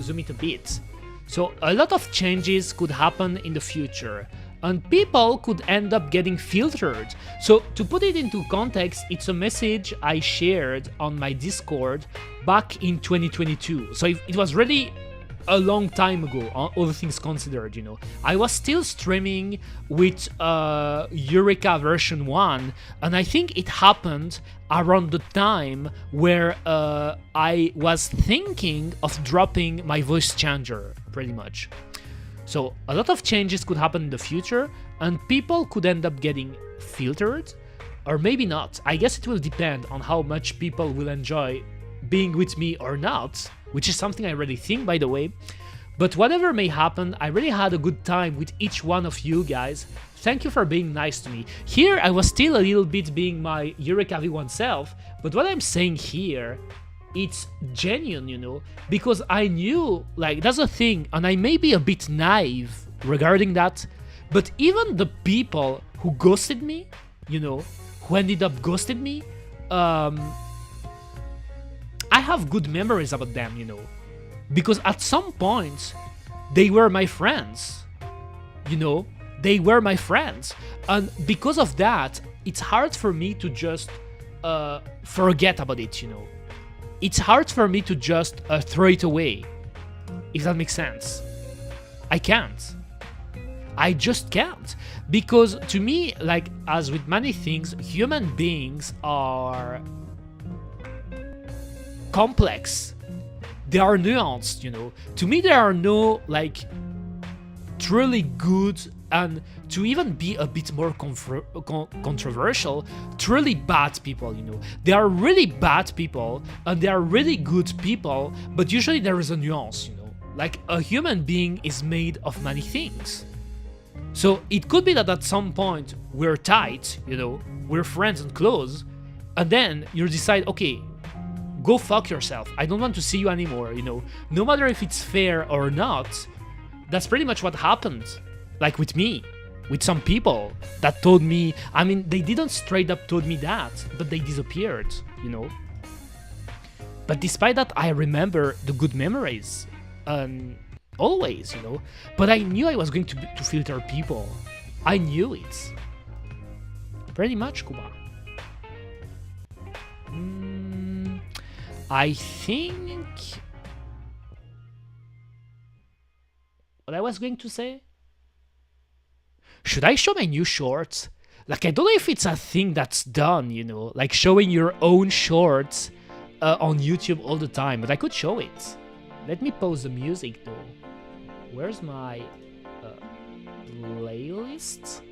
zoom it a bit. So a lot of changes could happen in the future, and people could end up getting filtered. So to put it into context, it's a message I shared on my Discord back in 2022. So it was really a long time ago, all things considered, you know. I was still streaming with Eureka version 1, and I think it happened around the time where I was thinking of dropping my voice changer, pretty much. So a lot of changes could happen in the future, and people could end up getting filtered, or maybe not. I guess it will depend on how much people will enjoy being with me or not, which is something I really think, by the way. But whatever may happen, I really had a good time with each one of you guys. Thank you for being nice to me. Here, I was still a little bit being my Eureka V1 self, but what I'm saying here, it's genuine, you know, because I knew, like, that's a thing, and I may be a bit naive regarding that, but even the people who ghosted me, you know, who ended up ghosting me, I have good memories about them, you know, because at some point they were my friends, you know, they were my friends, and because of that, it's hard for me to just forget about it, you know. It's hard for me to just throw it away, if that makes sense. I can't. I just can't, because to me, like, as with many things, human beings are complex. They are nuanced, you know. To me, there are no, like, truly good, and to even be a bit more controversial, truly bad people, you know. There are really bad people, and there are really good people, but usually there is a nuance, you know. Like, a human being is made of many things. So it could be that at some point we're tight, you know, we're friends and close, and then you decide, okay, go fuck yourself. I don't want to see you anymore, you know. No matter if it's fair or not, that's pretty much what happened. Like with me, with some people that told me, I mean, they didn't straight up told me that, but they disappeared, you know. But despite that, I remember the good memories, always, you know. But I knew I was going to filter people. I knew it. Pretty much, Kuma. I think what I was going to say? Should I show my new shorts? Like, I don't know if it's a thing that's done, you know, like showing your own shorts on YouTube all the time, but I could show it. Let me pause the music though. Where's my playlist?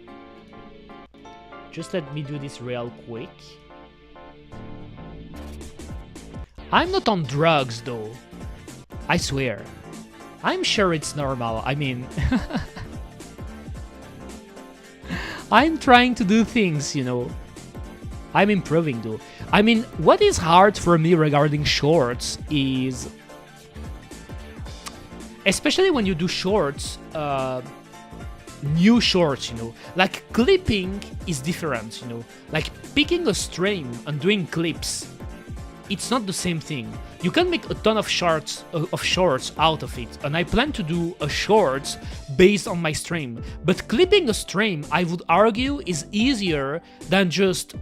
Just let me do this real quick. I'm not on drugs though, I swear. I'm sure it's normal, I mean... I'm trying to do things, you know. I'm improving though. I mean, what is hard for me regarding shorts is... especially when you do shorts, new shorts, you know. Like, clipping is different, you know. Like, picking a stream and doing clips, it's not the same thing. You can make a ton of shorts out of it, and I plan to do a shorts based on my stream. But clipping a stream, I would argue, is easier than just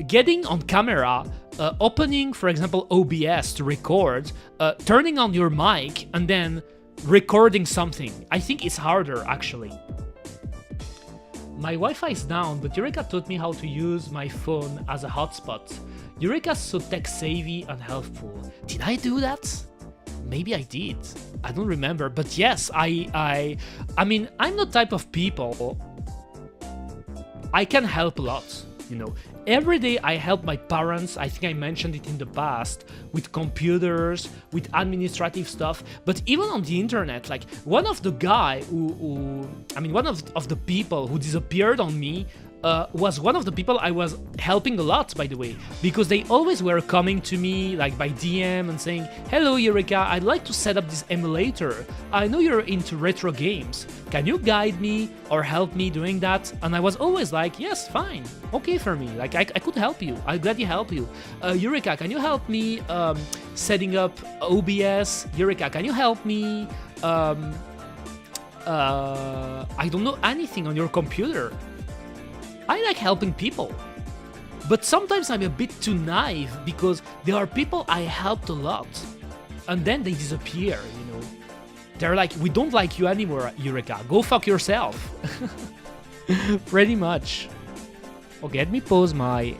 getting on camera, opening, for example, OBS to record, turning on your mic, and then recording something. I think it's harder, actually. My Wi-Fi is down, but Eureka taught me how to use my phone as a hotspot. Eureka's so tech-savvy and helpful. Did I do that? Maybe I did. I don't remember, but yes, I mean, I'm the type of people I can help a lot, you know. Every day I help my parents, I think I mentioned it in the past, with computers, with administrative stuff, but even on the internet, like one of the people who disappeared on me was one of the people I was helping a lot, by the way, because they always were coming to me like by DM and saying, "Hello Eureka, I'd like to set up this emulator. I know you're into retro games. Can you guide me or help me doing that?" And I was always like, "Yes, fine, okay for me. Like I could help you. I'll gladly help you. Eureka, can you help me setting up OBS? Eureka, can you help me? I don't know anything on your computer." I like helping people, but sometimes I'm a bit too naive because there are people I helped a lot and then they disappear, you know. They're like, "We don't like you anymore, Eureka, go fuck yourself." Pretty much. Okay, let me pause my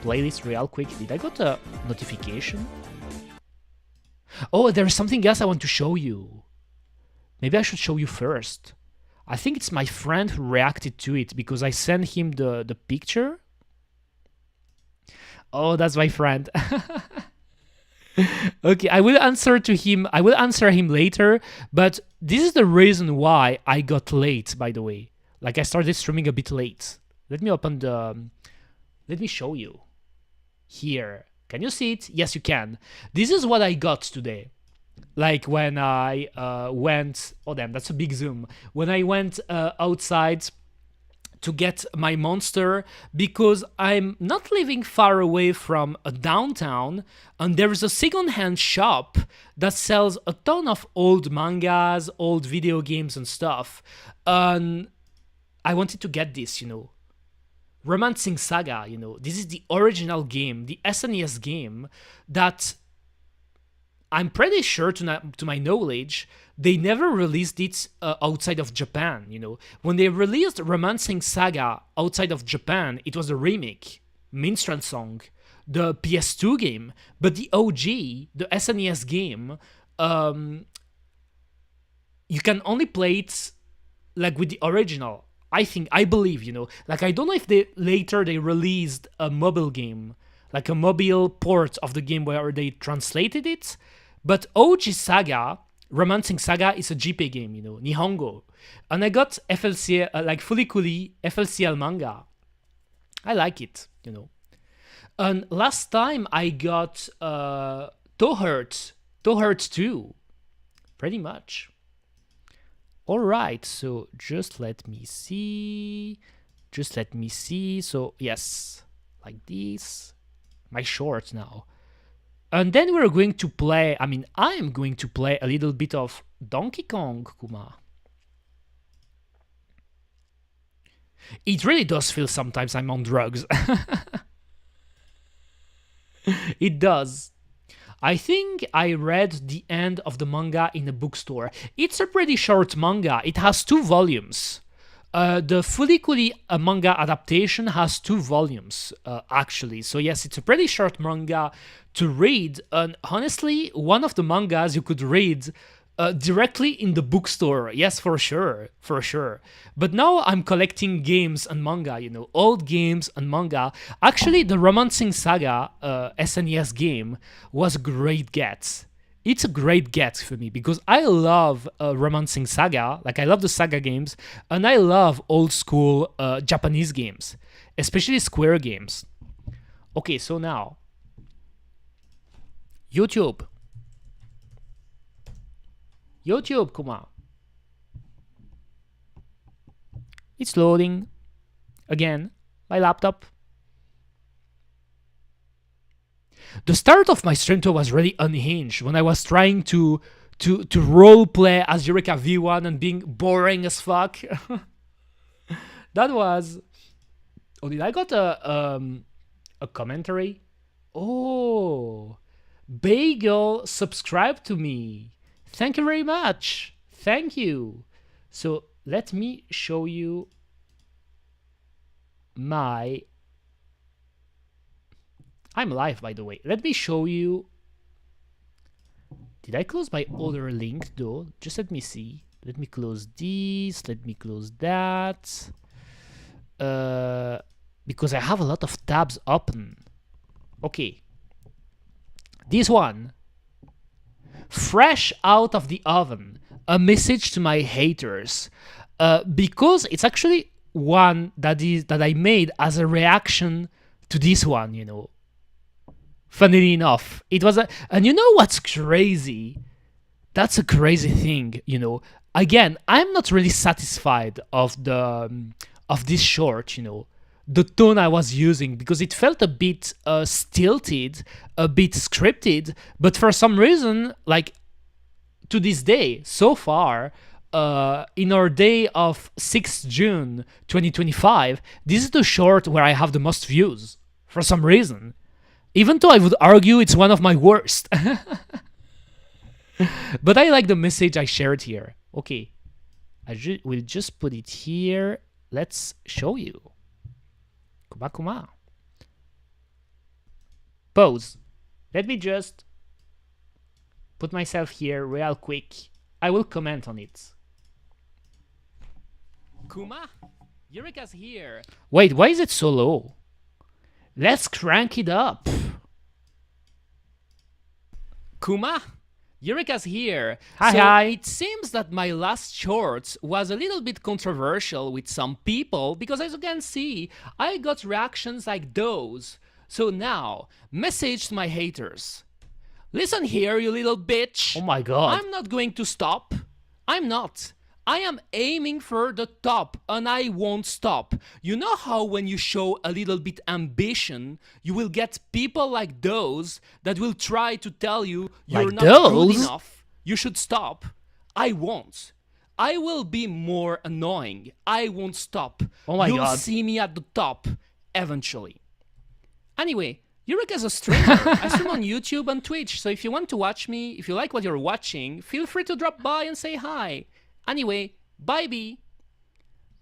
playlist real quick. Did I got a notification? Oh, there's something else I want to show you. Maybe I should show you first. I think it's my friend who reacted to it because I sent him the picture. Oh, that's my friend. Okay, I will answer to him. I will answer him later, but this is the reason why I got late, by the way. Like I started streaming a bit late. Let me open let me show you. Here. Can you see it? Yes, you can. This is what I got today. Like when I went, oh damn, that's a big zoom. When I went outside to get my monster, because I'm not living far away from a downtown, and there is a second-hand shop that sells a ton of old mangas, old video games and stuff. And I wanted to get this, you know. Romancing Saga, you know. This is the original game, the SNES game that I'm pretty sure, to my knowledge, they never released it outside of Japan, you know. When they released Romancing Saga outside of Japan, it was a remake, Minstrel Song, the PS2 game, but the OG, the SNES game, you can only play it like with the original. I believe, you know. Like, I don't know if they released a mobile game, like a mobile port of the game where they translated it. But OG Saga, Romancing Saga, is a JP game, you know, Nihongo. And I got FLCL, like Fulikuli FLCL manga. I like it, you know. And last time I got ToS 2, pretty much. Alright, so just let me see. So, yes, like this. My shorts now. And then we're going to play, I'm going to play a little bit of Donkey Kong, Kuma. It really does feel sometimes I'm on drugs. It does. I think I read the end of the manga in a bookstore. It's a pretty short manga. It has 2 volumes. The Fulikuli manga adaptation has 2 volumes, actually. So yes, it's a pretty short manga to read. And honestly, one of the mangas you could read directly in the bookstore. Yes, for sure. But now I'm collecting games and manga, you know, old games and manga. Actually, the Romancing Saga SNES game was a great get. It's a great get for me because I love Romancing Saga, like I love the Saga games, and I love old school Japanese games, especially Square games. Okay, so now, YouTube, Kuma. It's loading. Again, my laptop. The start of my stream tour was really unhinged when I was trying to role play as Eureka V1 and being boring as fuck. That was. Oh, did I got a commentary? Oh, Bagel subscribed to me. Thank you very much. Thank you. So let me show you my... I'm live, by the way. Let me show you... Did I close my other link, though? Just let me see. Let me close this. Let me close that. Because I have a lot of tabs open. Okay. This one. Fresh out of the oven. A message to my haters. Because it's actually one that I made as a reaction to this one, you know. Funnily enough, it was and you know what's crazy? That's a crazy thing, you know. Again, I'm not really satisfied of this short, you know, the tone I was using, because it felt a bit stilted, a bit scripted. But for some reason, like to this day, so far, in our day of 6th June 2025, this is the short where I have the most views for some reason. Even though I would argue it's one of my worst. But I like the message I shared here. Okay, I will just put it here. Let's show you. Kuma kuma. Pause. Let me just put myself here real quick. I will comment on it. Kuma, Eureka's here. Wait, why is it so low? Let's crank it up. Kuma, Eureka's here. Hi. It seems that my last short was a little bit controversial with some people, because as you can see, I got reactions like those. So now, message to my haters. Listen here, you little bitch. Oh my god. I'm not going to stop. I'm not. I am aiming for the top, and I won't stop. You know how when you show a little bit ambition, you will get people like those that will try to tell you you're like not good enough, you should stop. I won't. I will be more annoying. I won't stop. Oh my god. You'll see me at the top, eventually. Anyway, Eureka's a streamer. I stream on YouTube and Twitch, so if you want to watch me, if you like what you're watching, feel free to drop by and say hi. Anyway, bye B.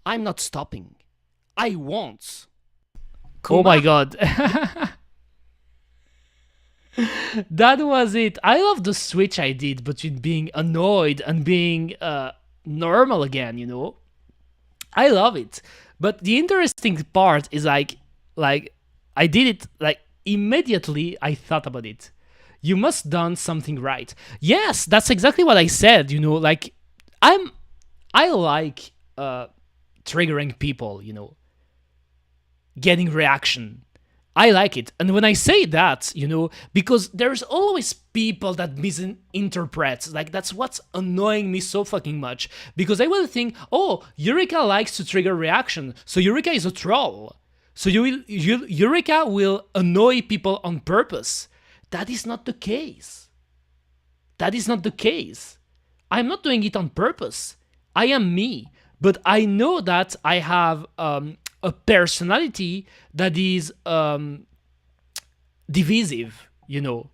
I'm not stopping. I won't. Kuma. Oh my god. That was it. I love the switch I did between being annoyed and being normal again, you know? I love it. But the interesting part is like I did it like immediately I thought about it. You must done something right. Yes, that's exactly what I said, you know, like I like triggering people, you know, getting reaction. I like it. And when I say that, you know, because there's always people that misinterpret, like that's what's annoying me so fucking much, because I will think, oh, Eureka likes to trigger reaction, so Eureka is a troll. So Eureka will annoy people on purpose. That is not the case. That is not the case. I'm not doing it on purpose. I am me, but I know that I have a personality that is divisive, you know.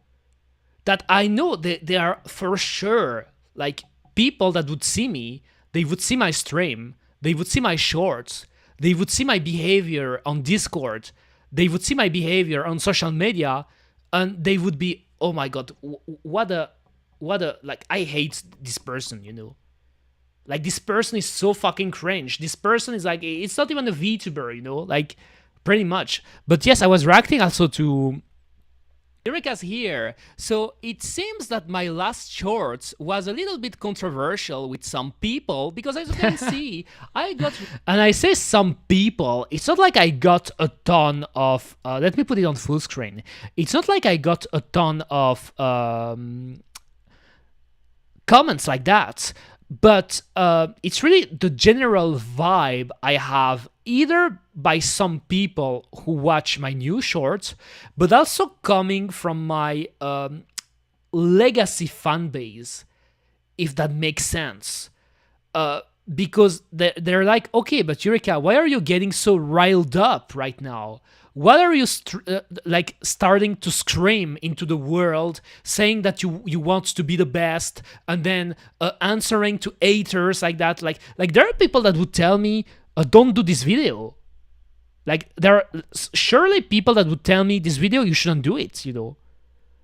That I know that they are for sure like people that would see me, they would see my stream, they would see my shorts, they would see my behavior on Discord, they would see my behavior on social media, and they would be, oh my god, what a, like, I hate this person, you know? Like, this person is so fucking cringe. This person is like, it's not even a VTuber, you know? Like, pretty much. But yes, I was reacting also to... Eureka's here. So it seems that my last short was a little bit controversial with some people, because as you can see, I got... And I say some people, it's not like I got a ton of... let me put it on full screen. It's not like I got a ton of... comments like that, but it's really the general vibe I have, either by some people who watch my new shorts, but also coming from my legacy fan base, if that makes sense. Because they're like, okay, but Eureka, why are you getting so riled up right now? What are you like starting to scream into the world, saying that you want to be the best, and then answering to haters like that? Like there are people that would tell me, don't do this video. Like there are surely people that would tell me, this video you shouldn't do it, you know,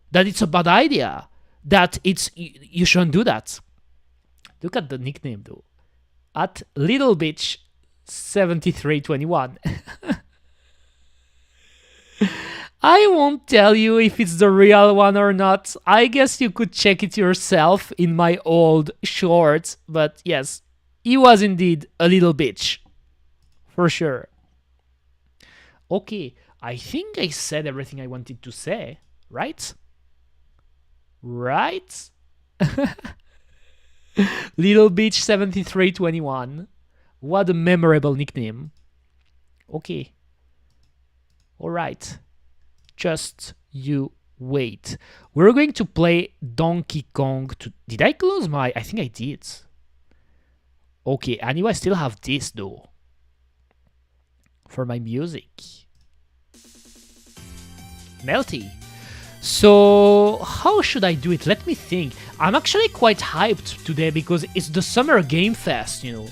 that it's a bad idea, that you shouldn't do that. Look at the nickname though, at Little Bitch 7321. I won't tell you if it's the real one or not. I guess you could check it yourself in my old shorts. But yes, he was indeed a little bitch. For sure. Okay, I think I said everything I wanted to say, right? Right? Little Bitch 7321. What a memorable nickname. Okay. Alright. Just you wait. We're going to play Donkey Kong. Did I close my... I think I did. Okay, anyway, I still have this though. For my music. Melty. So, how should I do it? Let me think. I'm actually quite hyped today because it's the Summer Game Fest, you know.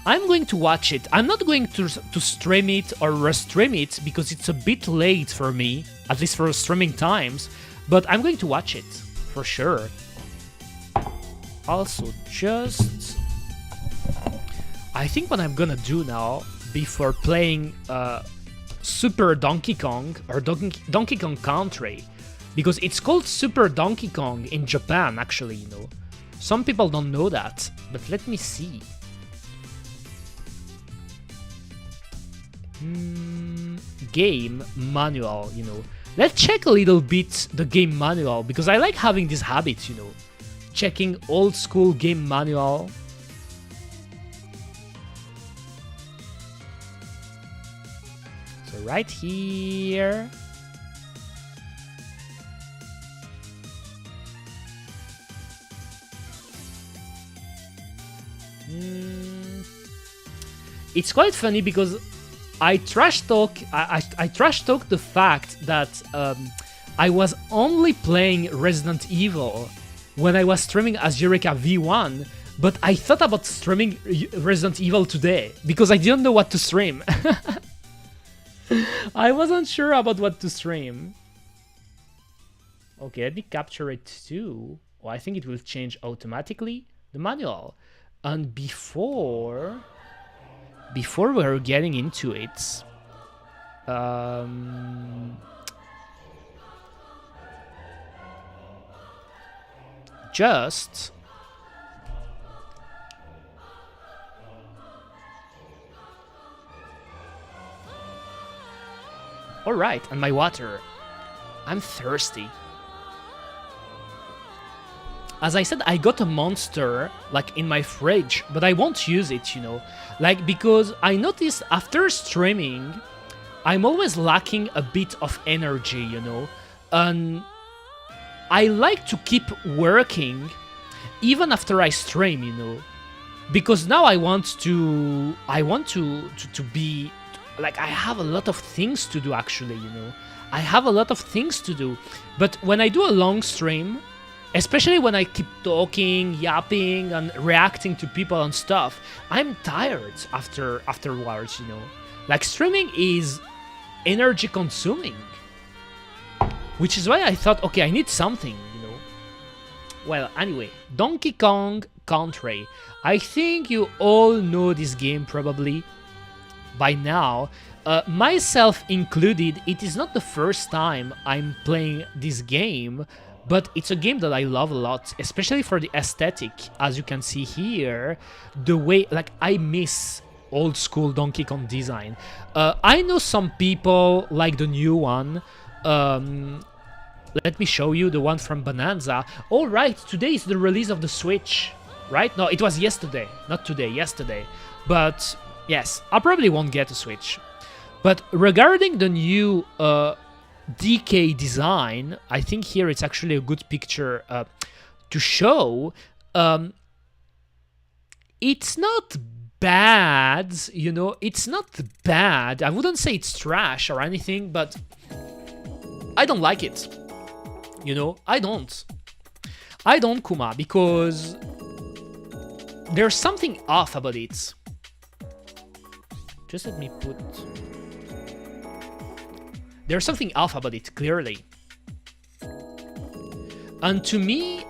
I'm going to watch it. I'm not going to stream it or restream it because it's a bit late for me, at least for streaming times, but I'm going to watch it, for sure. Also, just... I think what I'm gonna do now, before playing Super Donkey Kong, or Donkey Kong Country, because it's called Super Donkey Kong in Japan, actually, you know. Some people don't know that, but let me see. Game manual, you know. Let's check a little bit the game manual, because I like having this habit, you know. Checking old school game manual. So right here. It's quite funny because I trash talk the fact that I was only playing Resident Evil when I was streaming as Eureka V1, but I thought about streaming Resident Evil today because I didn't know what to stream. I wasn't sure about what to stream. Okay, let me capture it too. Oh, I think it will change automatically the manual. And before we're getting into it, just all right, and my water. I'm thirsty. As I said, I got a monster, like, in my fridge, but I won't use it, you know? Like, because I noticed after streaming, I'm always lacking a bit of energy, you know? And I like to keep working even after I stream, you know? Because now I want to be... Like, I have a lot of things to do, actually, you know? I have a lot of things to do. But when I do a long stream... Especially when I keep talking, yapping, and reacting to people and stuff, I'm tired afterwards, you know. Like, streaming is energy consuming. Which is why I thought, okay, I need something, you know. Well, anyway, Donkey Kong Country. I think you all know this game probably by now. Myself included, it is not the first time I'm playing this game. But it's a game that I love a lot, especially for the aesthetic. As you can see here, the way, like, I miss old school Donkey Kong design. I know some people like the new one. Let me show you the one from Bonanza. All right, today is the release of the Switch, right? No, it was yesterday, not today, yesterday. But yes, I probably won't get a Switch. But regarding the new DK design, I think here it's actually a good picture to show. It's not bad, you know, it's not bad. I wouldn't say it's trash or anything, but I don't like it. You know, I don't, Kuma, because there's something off about it. Just let me put... There's something off about it, clearly. And to me,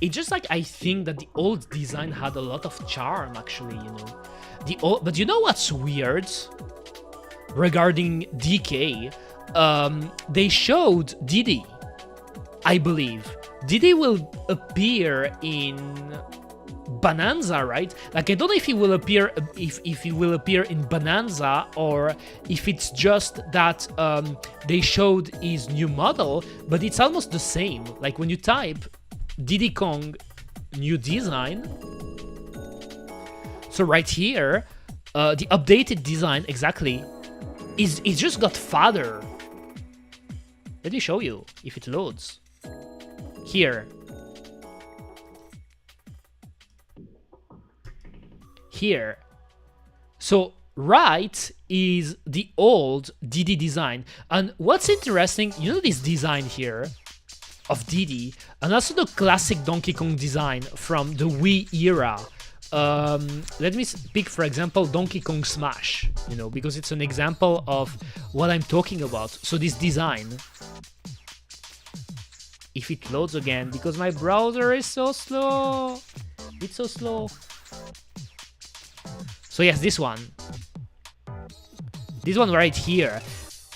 it's just like, I think that the old design had a lot of charm, actually, you know. But you know what's weird? Regarding DK, they showed Didi, I believe. Didi will appear in Bonanza, right? Like, I don't know if he will appear if he will appear in Bonanza, or if it's just that they showed his new model, but it's almost the same. Like, when you type Diddy Kong new design, so right here, the updated design exactly is it just got fatter. Let me show you if it loads. Here. Here. So right is the old Didi design. And what's interesting, you know this design here of Didi, and also the classic Donkey Kong design from the Wii era. Let me pick, for example, Donkey Kong Smash, you know, because it's an example of what I'm talking about. So this design, if it loads again, because my browser is so slow, it's so slow. So yes, this one right here,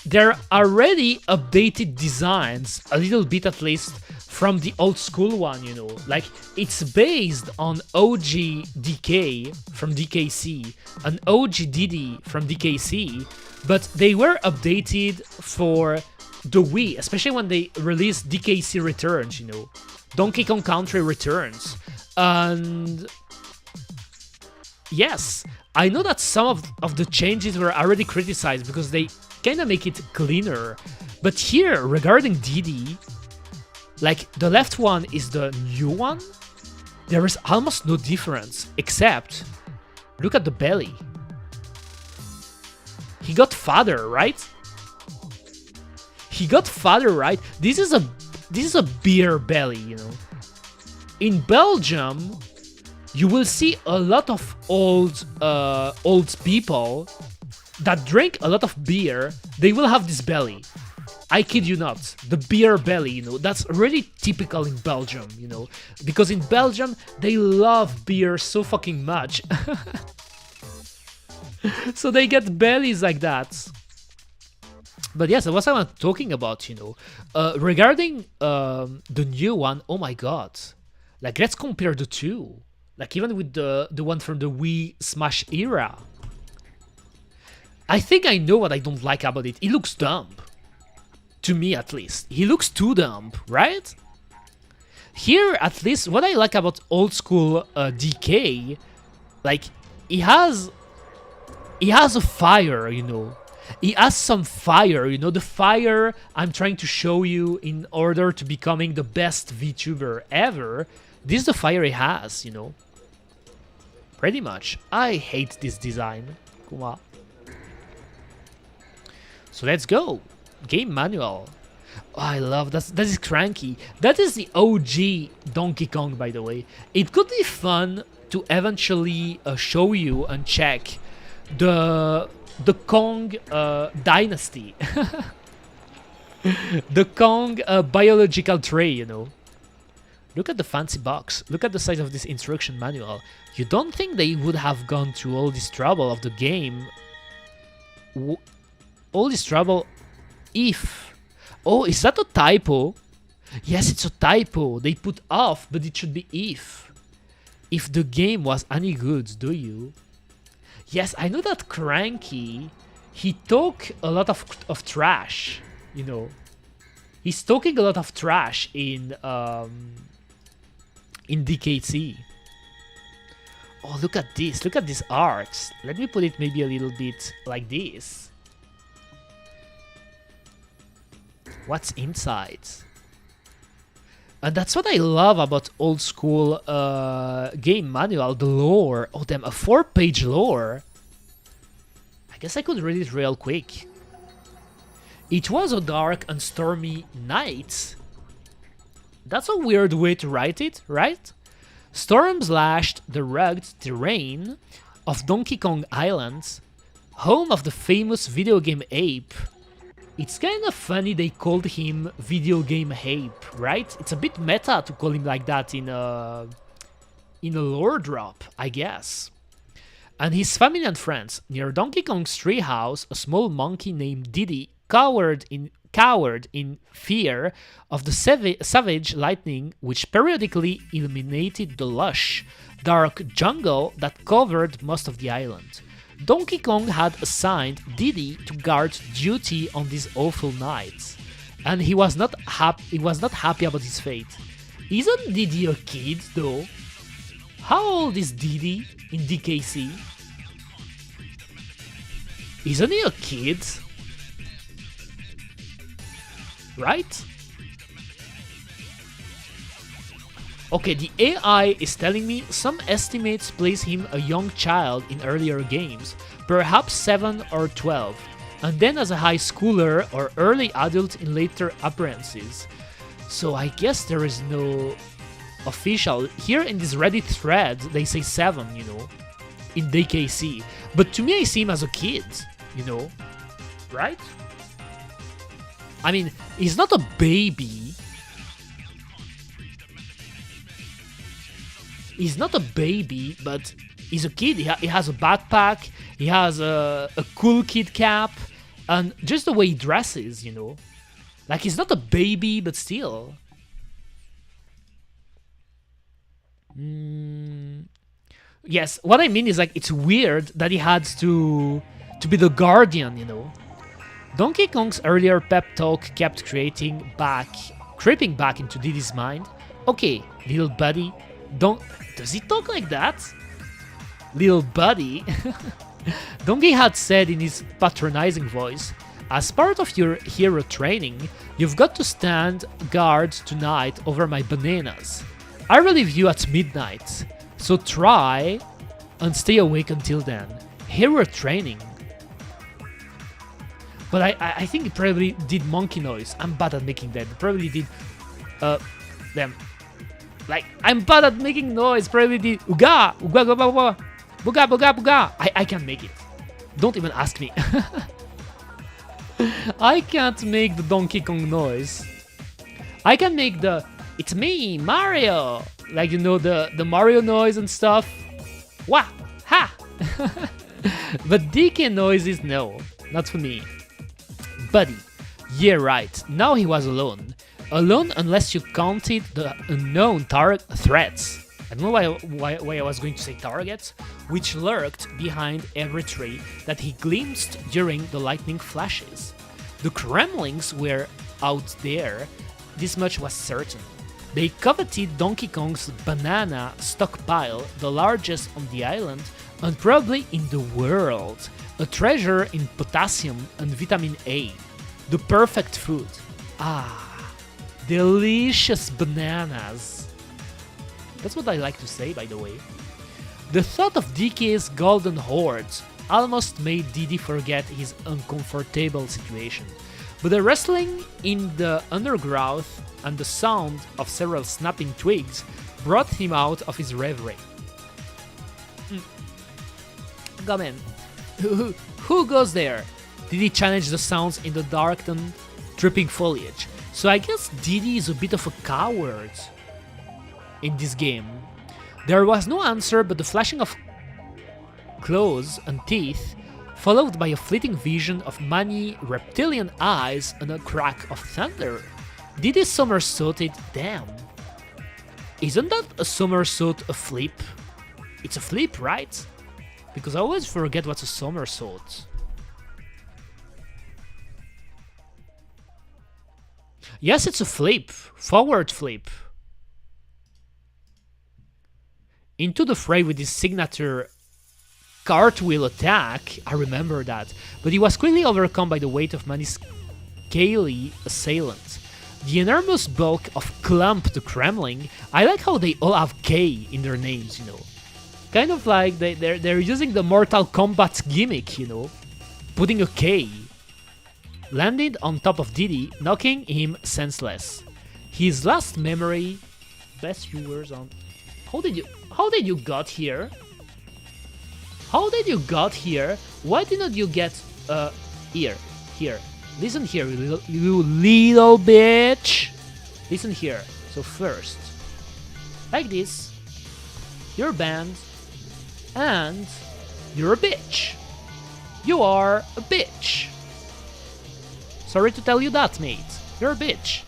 there are already updated designs, a little bit at least, from the old school one, you know. Like, it's based on OG DK from DKC, and OG Didi from DKC, but they were updated for the Wii, especially when they released DKC Returns, you know, Donkey Kong Country Returns. And yes, I know that some of the changes were already criticized because they kind of make it cleaner, but here, regarding Didi, like, the left one is the new one, there is almost no difference, except look at the belly. He got fatter, right? He got fatter, right? This is a beer belly, you know. In Belgium, you will see a lot of old people that drink a lot of beer. They will have this belly. I kid you not, the beer belly, you know, that's really typical in Belgium, you know, because in Belgium, they love beer so fucking much. So they get bellies like that. But yes, that's what I'm talking about, you know. Regarding the new one, oh my god. Like, let's compare the two. Like, even with the one from the Wii Smash era. I think I know what I don't like about it. It looks dumb. To me, at least. He looks too dumb, right? Here, at least, what I like about old school DK, like, he has a fire, you know. He has some fire, you know, the fire I'm trying to show you in order to becoming the best VTuber ever. This is the fire he has, you know. Pretty much. I hate this design, Kuma. So let's go. Game manual. Oh, I love that. That is cranky. That is the OG Donkey Kong, by the way. It could be fun to eventually show you and check the Kong dynasty. The Kong biological tray, you know. Look at the fancy box. Look at the size of this instruction manual. You don't think they would have gone through all this trouble of the game? All this trouble if... Oh, is that a typo? Yes, it's a typo. They put off, but it should be if. If the game was any good, do you? Yes, I know that Cranky, he talk a lot of trash, you know. He's talking a lot of trash in DKC. Oh, look at this. Look at this art. Let me put it maybe a little bit like this. What's inside? And that's what I love about old school game manual, the lore. Oh damn, a 4-page lore. I guess I could read it real quick. It was a dark and stormy night. That's a weird way to write it, right? Storms lashed the rugged terrain of Donkey Kong Island, home of the famous video game ape. It's kind of funny they called him video game ape, right? It's a bit meta to call him like that in a lore drop, I guess. And his family and friends. Near Donkey Kong's treehouse, a small monkey named Diddy cowered in fear of the savage lightning which periodically illuminated the lush, dark jungle that covered most of the island. Donkey Kong had assigned Diddy to guard duty on these awful nights, and he was not happy about his fate. Isn't Diddy a kid though? How old is Diddy in DKC? Isn't he a kid? Right? Okay, the AI is telling me some estimates place him a young child in earlier games, perhaps 7 or 12, and then as a high schooler or early adult in later appearances. So I guess there is no official. Here in this Reddit thread, they say 7, you know, in DKC. But to me, I see him as a kid, you know, right? I mean, he's not a baby. He's not a baby, but he's a kid. He has a backpack, he has a cool kid cap, and just the way he dresses, you know. Like, he's not a baby, but still. Yes, what I mean is, like, it's weird that he had to be the guardian, you know. Donkey Kong's earlier pep talk kept creeping back into Diddy's mind. Okay, little buddy, does he talk like that? Little buddy. Donkey had said in his patronizing voice, as part of your hero training, you've got to stand guard tonight over my bananas. I relieve you at midnight, so try and stay awake until then. Hero training. But I think it probably did monkey noise. I'm bad at making that. It probably did them. Like, I'm bad at making noise. Probably did uga, uga, uga, uga, buga, buga, buga. I can't make it. Don't even ask me. I can't make the Donkey Kong noise. I can make the "It's me, Mario," like, you know, the Mario noise and stuff. Wah, ha. But DK noises, no, not for me. Buddy, yeah, right. Now he was alone. Alone unless you counted the unknown threats. I don't know why I was going to say targets, which lurked behind every tree that he glimpsed during the lightning flashes. The Kremlings were out there, this much was certain. They coveted Donkey Kong's banana stockpile, the largest on the island and probably in the world. A treasure in potassium and vitamin A. The perfect food. Ah, delicious bananas. That's what I like to say, by the way. The thought of DK's golden hoards almost made Diddy forget his uncomfortable situation. But the rustling in the undergrowth and the sound of several snapping twigs brought him out of his reverie. Come in. Who goes there? Diddy challenged the sounds in the darkened, dripping foliage. So I guess Diddy is a bit of a coward in this game. There was no answer but the flashing of claws and teeth, followed by a fleeting vision of many reptilian eyes and a crack of thunder. Diddy somersaulted. Damn. Isn't that a somersault a flip? It's a flip, right? Because I always forget what's a somersault. Yes, it's a flip. Forward flip. Into the fray with his signature cartwheel attack. I remember that. But he was quickly overcome by the weight of many scaly assailants. The enormous bulk of Clump the Kremlin. I like how they all have K in their names, you know. Kind of like they're using the Mortal Kombat gimmick, you know. Putting a K. Landed on top of Diddy, knocking him senseless. His last memory... Best viewers on... How did you got here? How did you got here? Why didn't you get... Here. Listen here, you little bitch. Listen here. So first, like this, you're banned, and you're a bitch. You are a bitch. Sorry to tell you that, mate. You're a bitch.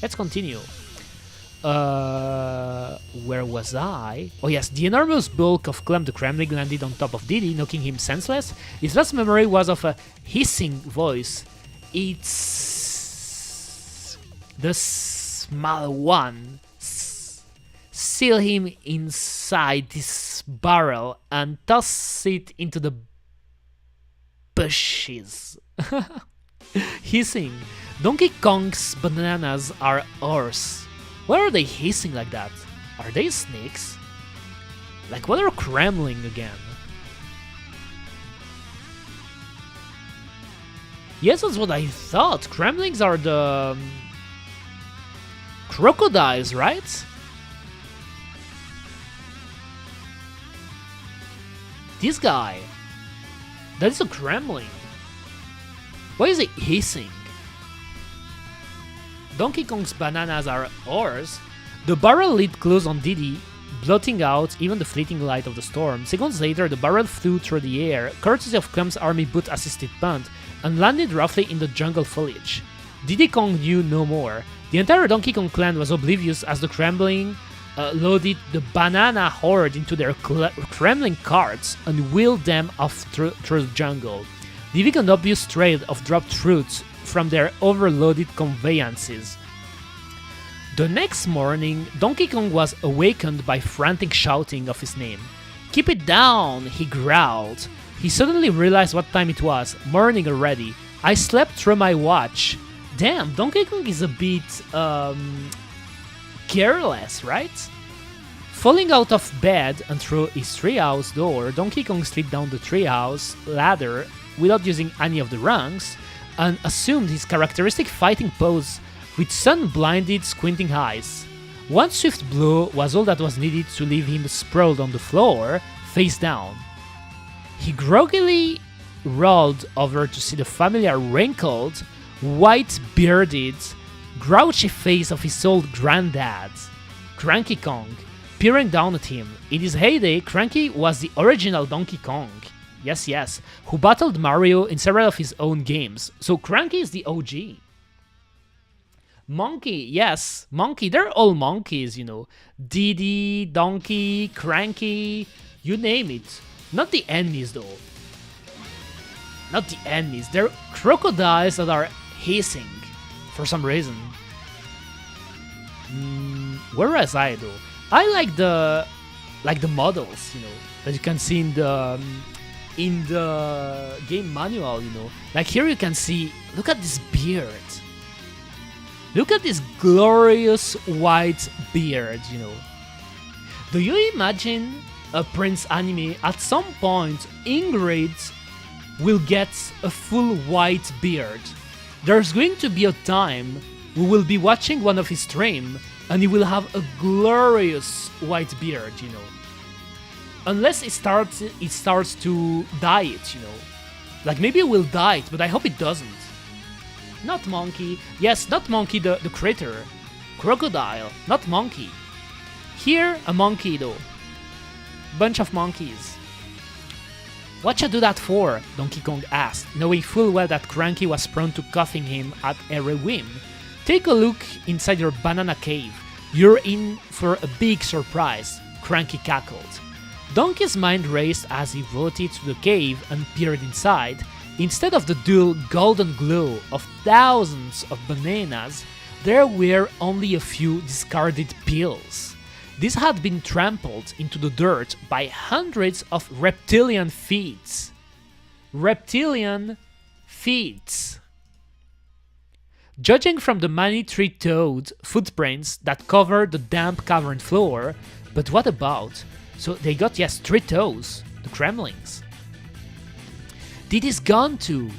Let's continue. Where was I? Oh yes, the enormous bulk of Clem the Kremlin landed on top of Diddy, knocking him senseless. His last memory was of a hissing voice. It's the small one. Seal him inside this barrel and toss it into the bushes. Hissing. Donkey Kong's bananas are ours. Why are they hissing like that? Are they snakes? Like what are Kremlin again? Yes, that's what I thought. Kremlings are the... crocodiles, right? This guy. That is a Kremlin. Why is it hissing? Donkey Kong's bananas are ours. The barrel lid closed on Diddy, blotting out even the fleeting light of the storm. Seconds later, the barrel flew through the air, courtesy of Clem's army boot-assisted punt, and landed roughly in the jungle foliage. Diddy Kong knew no more. The entire Donkey Kong clan was oblivious as the Kremlin loaded the banana horde into their Kremlin carts and wheeled them off through the jungle, leaving an obvious trail of dropped fruits from their overloaded conveyances. The next morning, Donkey Kong was awakened by frantic shouting of his name. "Keep it down," he growled. He suddenly realized what time it was. Morning already. I slept through my watch. Damn, Donkey Kong is a bit, careless, right? Falling out of bed and through his treehouse door, Donkey Kong slid down the treehouse ladder without using any of the rungs, and assumed his characteristic fighting pose with sun-blinded, squinting eyes. One swift blow was all that was needed to leave him sprawled on the floor, face down. He groggily rolled over to see the familiar wrinkled, white-bearded, grouchy face of his old granddad, Cranky Kong, peering down at him. In his heyday, Cranky was the original Donkey Kong. Yes, who battled Mario in several of his own games. So Cranky is the OG. Monkey, yes, Monkey, they're all monkeys, you know. Diddy, Donkey, Cranky, you name it. Not the enemies though. Not the enemies, they're crocodiles that are hissing for some reason. Where was I though? I like the models, you know, that you can see in the game manual, you know. Like here you can see, look at this beard. Look at this glorious white beard, you know. Do you imagine a Prince anime at some point Ingrid will get a full white beard? There's going to be a time we will be watching one of his stream and he will have a glorious white beard, you know. Unless it starts to dye it, you know. Like maybe it will dye it, but I hope it doesn't. Not Monkey. Yes, not Monkey the critter. Crocodile, not Monkey. Here, a monkey though. Bunch of monkeys. What you do that for? Donkey Kong asked, knowing full well that Cranky was prone to cuffing him at every whim. Take a look inside your banana cave. You're in for a big surprise, Cranky cackled. Donkey's mind raced as he floated to the cave and peered inside. Instead of the dull golden glow of thousands of bananas, there were only a few discarded peels. These had been trampled into the dirt by hundreds of reptilian feet. Reptilian feet. Judging from the many tree-toed footprints that cover the damp cavern floor, but what about? So they got, yes, 3 toes, the Kremlings. Didi's gone too,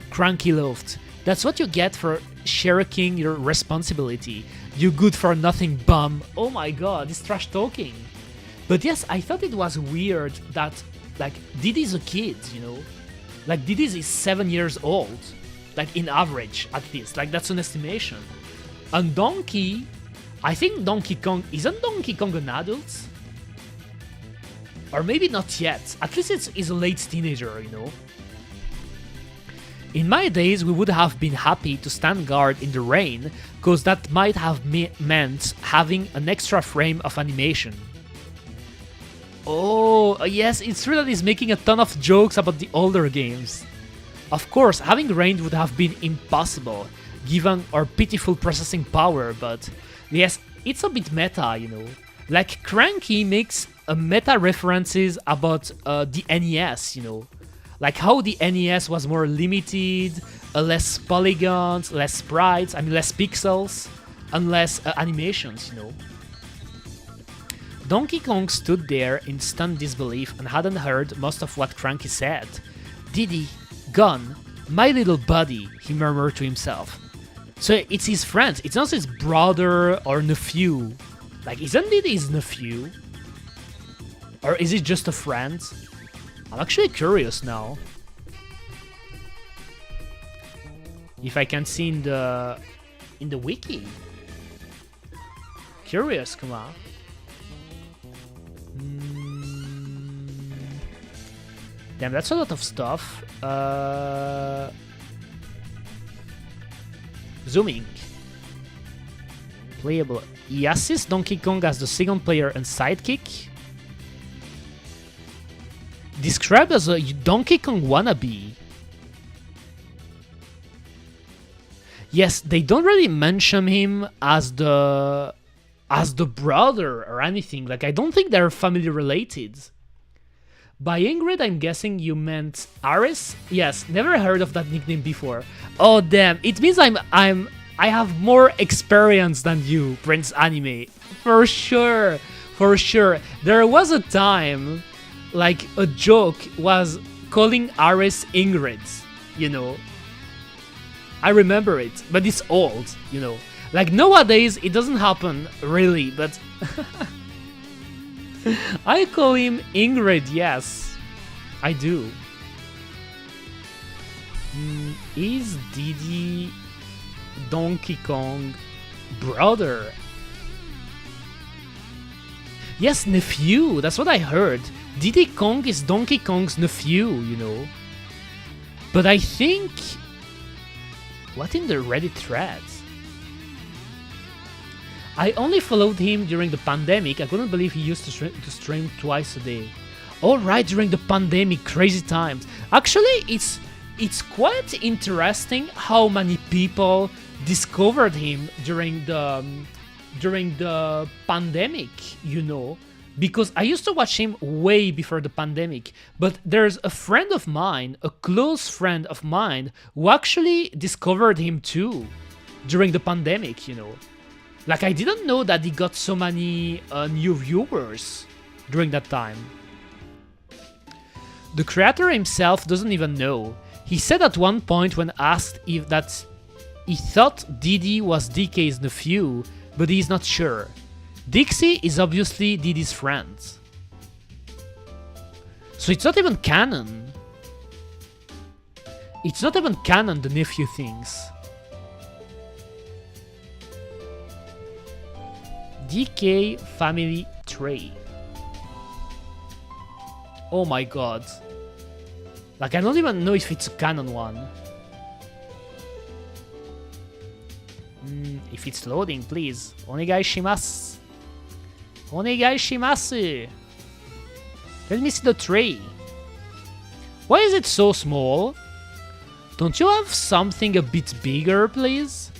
Cranky laughed. That's what you get for shirking your responsibility, you good-for-nothing bum. Oh my god, it's trash talking. But yes, I thought it was weird that, like, Didi's a kid, you know? Like, Didi is 7 years old. Like, in average, at least. Like, that's an estimation. And Donkey... I think Donkey Kong... Isn't Donkey Kong an adult? Or maybe not yet. At least he's a late teenager, you know? In my days, we would have been happy to stand guard in the rain, cause that might have meant having an extra frame of animation. Oh, yes, it's true that he's making a ton of jokes about the older games. Of course, having rain would have been impossible, given our pitiful processing power, but yes, it's a bit meta, you know. Like, Cranky makes a meta references about the NES, you know. Like how the NES was more limited, less polygons, less sprites, I mean less pixels, and less animations, you know. Donkey Kong stood there in stunned disbelief and hadn't heard most of what Cranky said. Didi, gone, my little buddy, he murmured to himself. So it's his friend, it's not his brother or nephew. Like, isn't Didi his nephew? Or is it just a friend? I'm actually curious now. If I can see in the wiki. Curious, come on. Damn, that's a lot of stuff. Zooming. Playable. He assists Donkey Kong as the second player and sidekick. Described as a Donkey Kong wannabe. Yes, they don't really mention him as the brother or anything. Like, I don't think they're family related. By Ingrid, I'm guessing you meant Aris? Yes, never heard of that nickname before. Oh damn, it means I have more experience than you, Prince Anime. For sure, for sure. There was a time, like, a joke was calling Aris Ingrid, you know. I remember it, but it's old, you know. Like, nowadays, it doesn't happen, really, but... I call him Ingrid, yes. I do. Is Didi Donkey Kong brother? Yes, nephew, that's what I heard. Diddy Kong is Donkey Kong's nephew, you know. But I think... What in the Reddit threads? I only followed him during the pandemic. I couldn't believe he used to stream twice a day. Alright, during the pandemic, crazy times. Actually, it's quite interesting how many people discovered him during the pandemic, you know. Because I used to watch him way before the pandemic, but there's a friend of mine, a close friend of mine, who actually discovered him too during the pandemic, you know. Like, I didn't know that he got so many new viewers during that time. The creator himself doesn't even know. He said at one point when asked if that he thought Didi was DK's nephew, but he's not sure. Dixie is obviously Didi's friend. So it's not even canon. It's not even canon, the nephew things. DK family tree. Oh my god. Like, I don't even know if it's a canon one. If it's loading, please. Onegai shimasu. Onegai shimasu. Let me see the tree. Why is it so small? Don't you have something a bit bigger, please?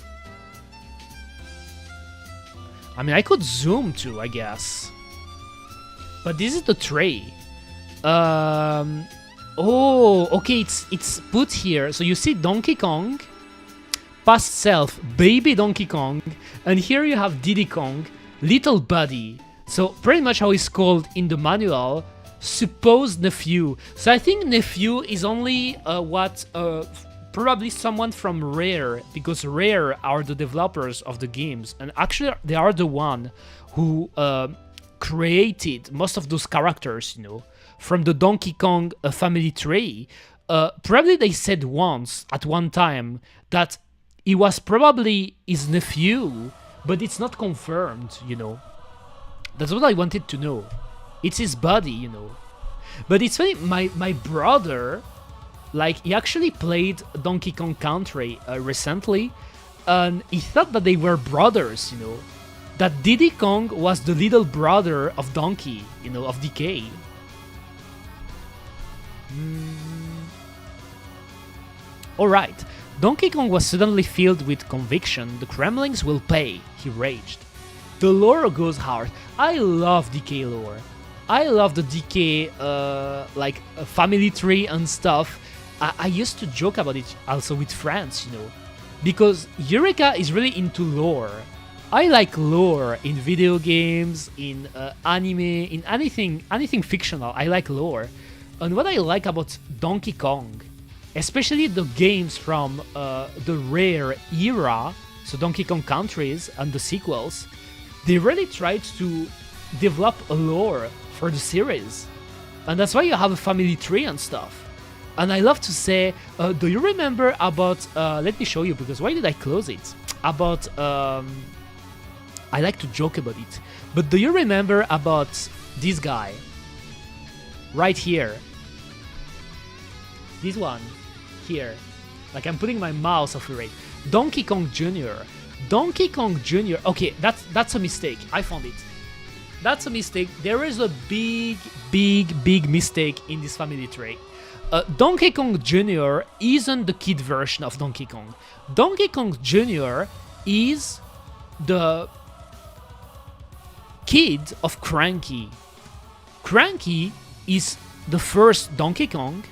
I mean, I could zoom too, I guess. But this is the tray. Oh, okay, it's put here. So you see Donkey Kong, past self, baby Donkey Kong, and here you have Diddy Kong, little buddy. So pretty much how he's called in the manual, supposed nephew. So I think nephew is only probably someone from Rare, because Rare are the developers of the games, and actually they are the one who created most of those characters, you know, from the Donkey Kong family tree. Probably they said once, at one time, that he was probably his nephew, but it's not confirmed, you know. That's what I wanted to know. It's his buddy, you know. But it's funny, my brother, like, he actually played Donkey Kong Country recently, and he thought that they were brothers, you know. That Diddy Kong was the little brother of Donkey, you know, of DK. Alright, Donkey Kong was suddenly filled with conviction. The Kremlings will pay, he raged. The lore goes hard. I love DK lore. I love the DK, family tree and stuff. I used to joke about it also with friends, you know, because Eureka is really into lore. I like lore in video games, in anime, in anything fictional. I like lore. And what I like about Donkey Kong, especially the games from the Rare era, so Donkey Kong Countries and the sequels, they really tried to develop a lore for the series. And that's why you have a family tree and stuff. And I love to say, do you remember about, let me show you, because why did I close it? About, I like to joke about it, but do you remember about this guy? Right here. This one. Here. Like, I'm putting my mouse over it. Donkey Kong Jr. Donkey Kong Jr. Okay, that's a mistake. I found it. That's a mistake. There is a big mistake in this family tree. Donkey Kong Jr. isn't the kid version of Donkey Kong. Donkey Kong Jr. is the kid of Cranky. Cranky is the first Donkey Kong.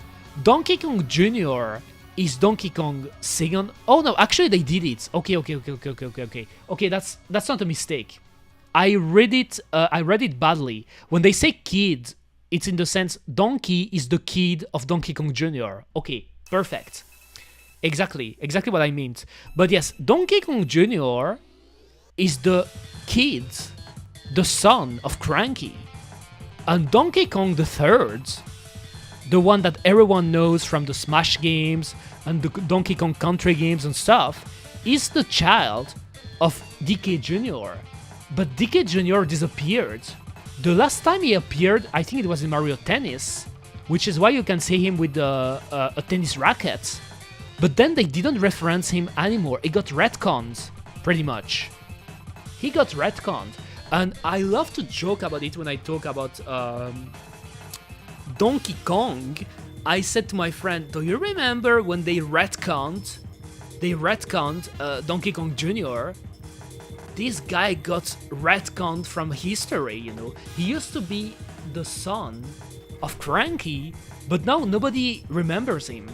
Donkey Kong Jr. is Donkey Kong second. Oh no, actually they did it. Okay. Okay, that's not a mistake. I read it badly. When they say kid, it's in the sense Donkey is the kid of Donkey Kong Jr. Okay, perfect. Exactly what I meant. But yes, Donkey Kong Jr. is the kid, the son of Cranky. And Donkey Kong the third, the one that everyone knows from the Smash games and the Donkey Kong Country games and stuff, is the child of DK Jr. But DK Jr. disappeared. The last time he appeared, I think it was in Mario Tennis, which is why you can see him with a tennis racket. But then they didn't reference him anymore. He got retconned, pretty much. He got retconned. And I love to joke about it when I talk about Donkey Kong. I said to my friend, do you remember when they retconned Donkey Kong Jr.? This guy got retconned from history, you know. He used to be the son of Cranky, but now nobody remembers him.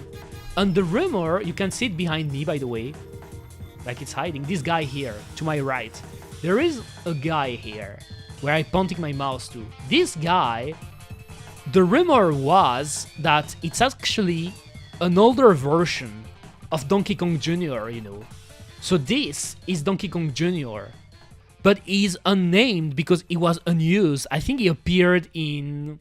And the rumor, you can see it behind me, by the way, like it's hiding, this guy here, to my right. There is a guy here, where I'm pointing my mouse to. This guy, the rumor was that it's actually an older version of Donkey Kong Jr., you know. So this is Donkey Kong Jr., but he's unnamed because he was unused. I think he appeared in...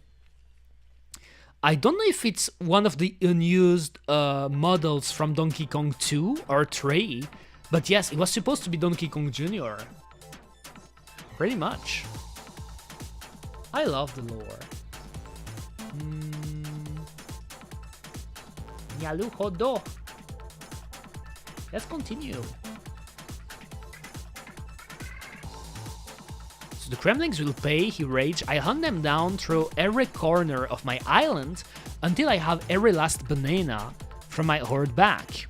I don't know if it's one of the unused models from Donkey Kong 2 or 3, but yes, it was supposed to be Donkey Kong Jr. Pretty much. I love the lore. Nyaluhodo. Let's continue. So the Kremlings will pay, he raged. I hunt them down through every corner of my island until I have every last banana from my horde back.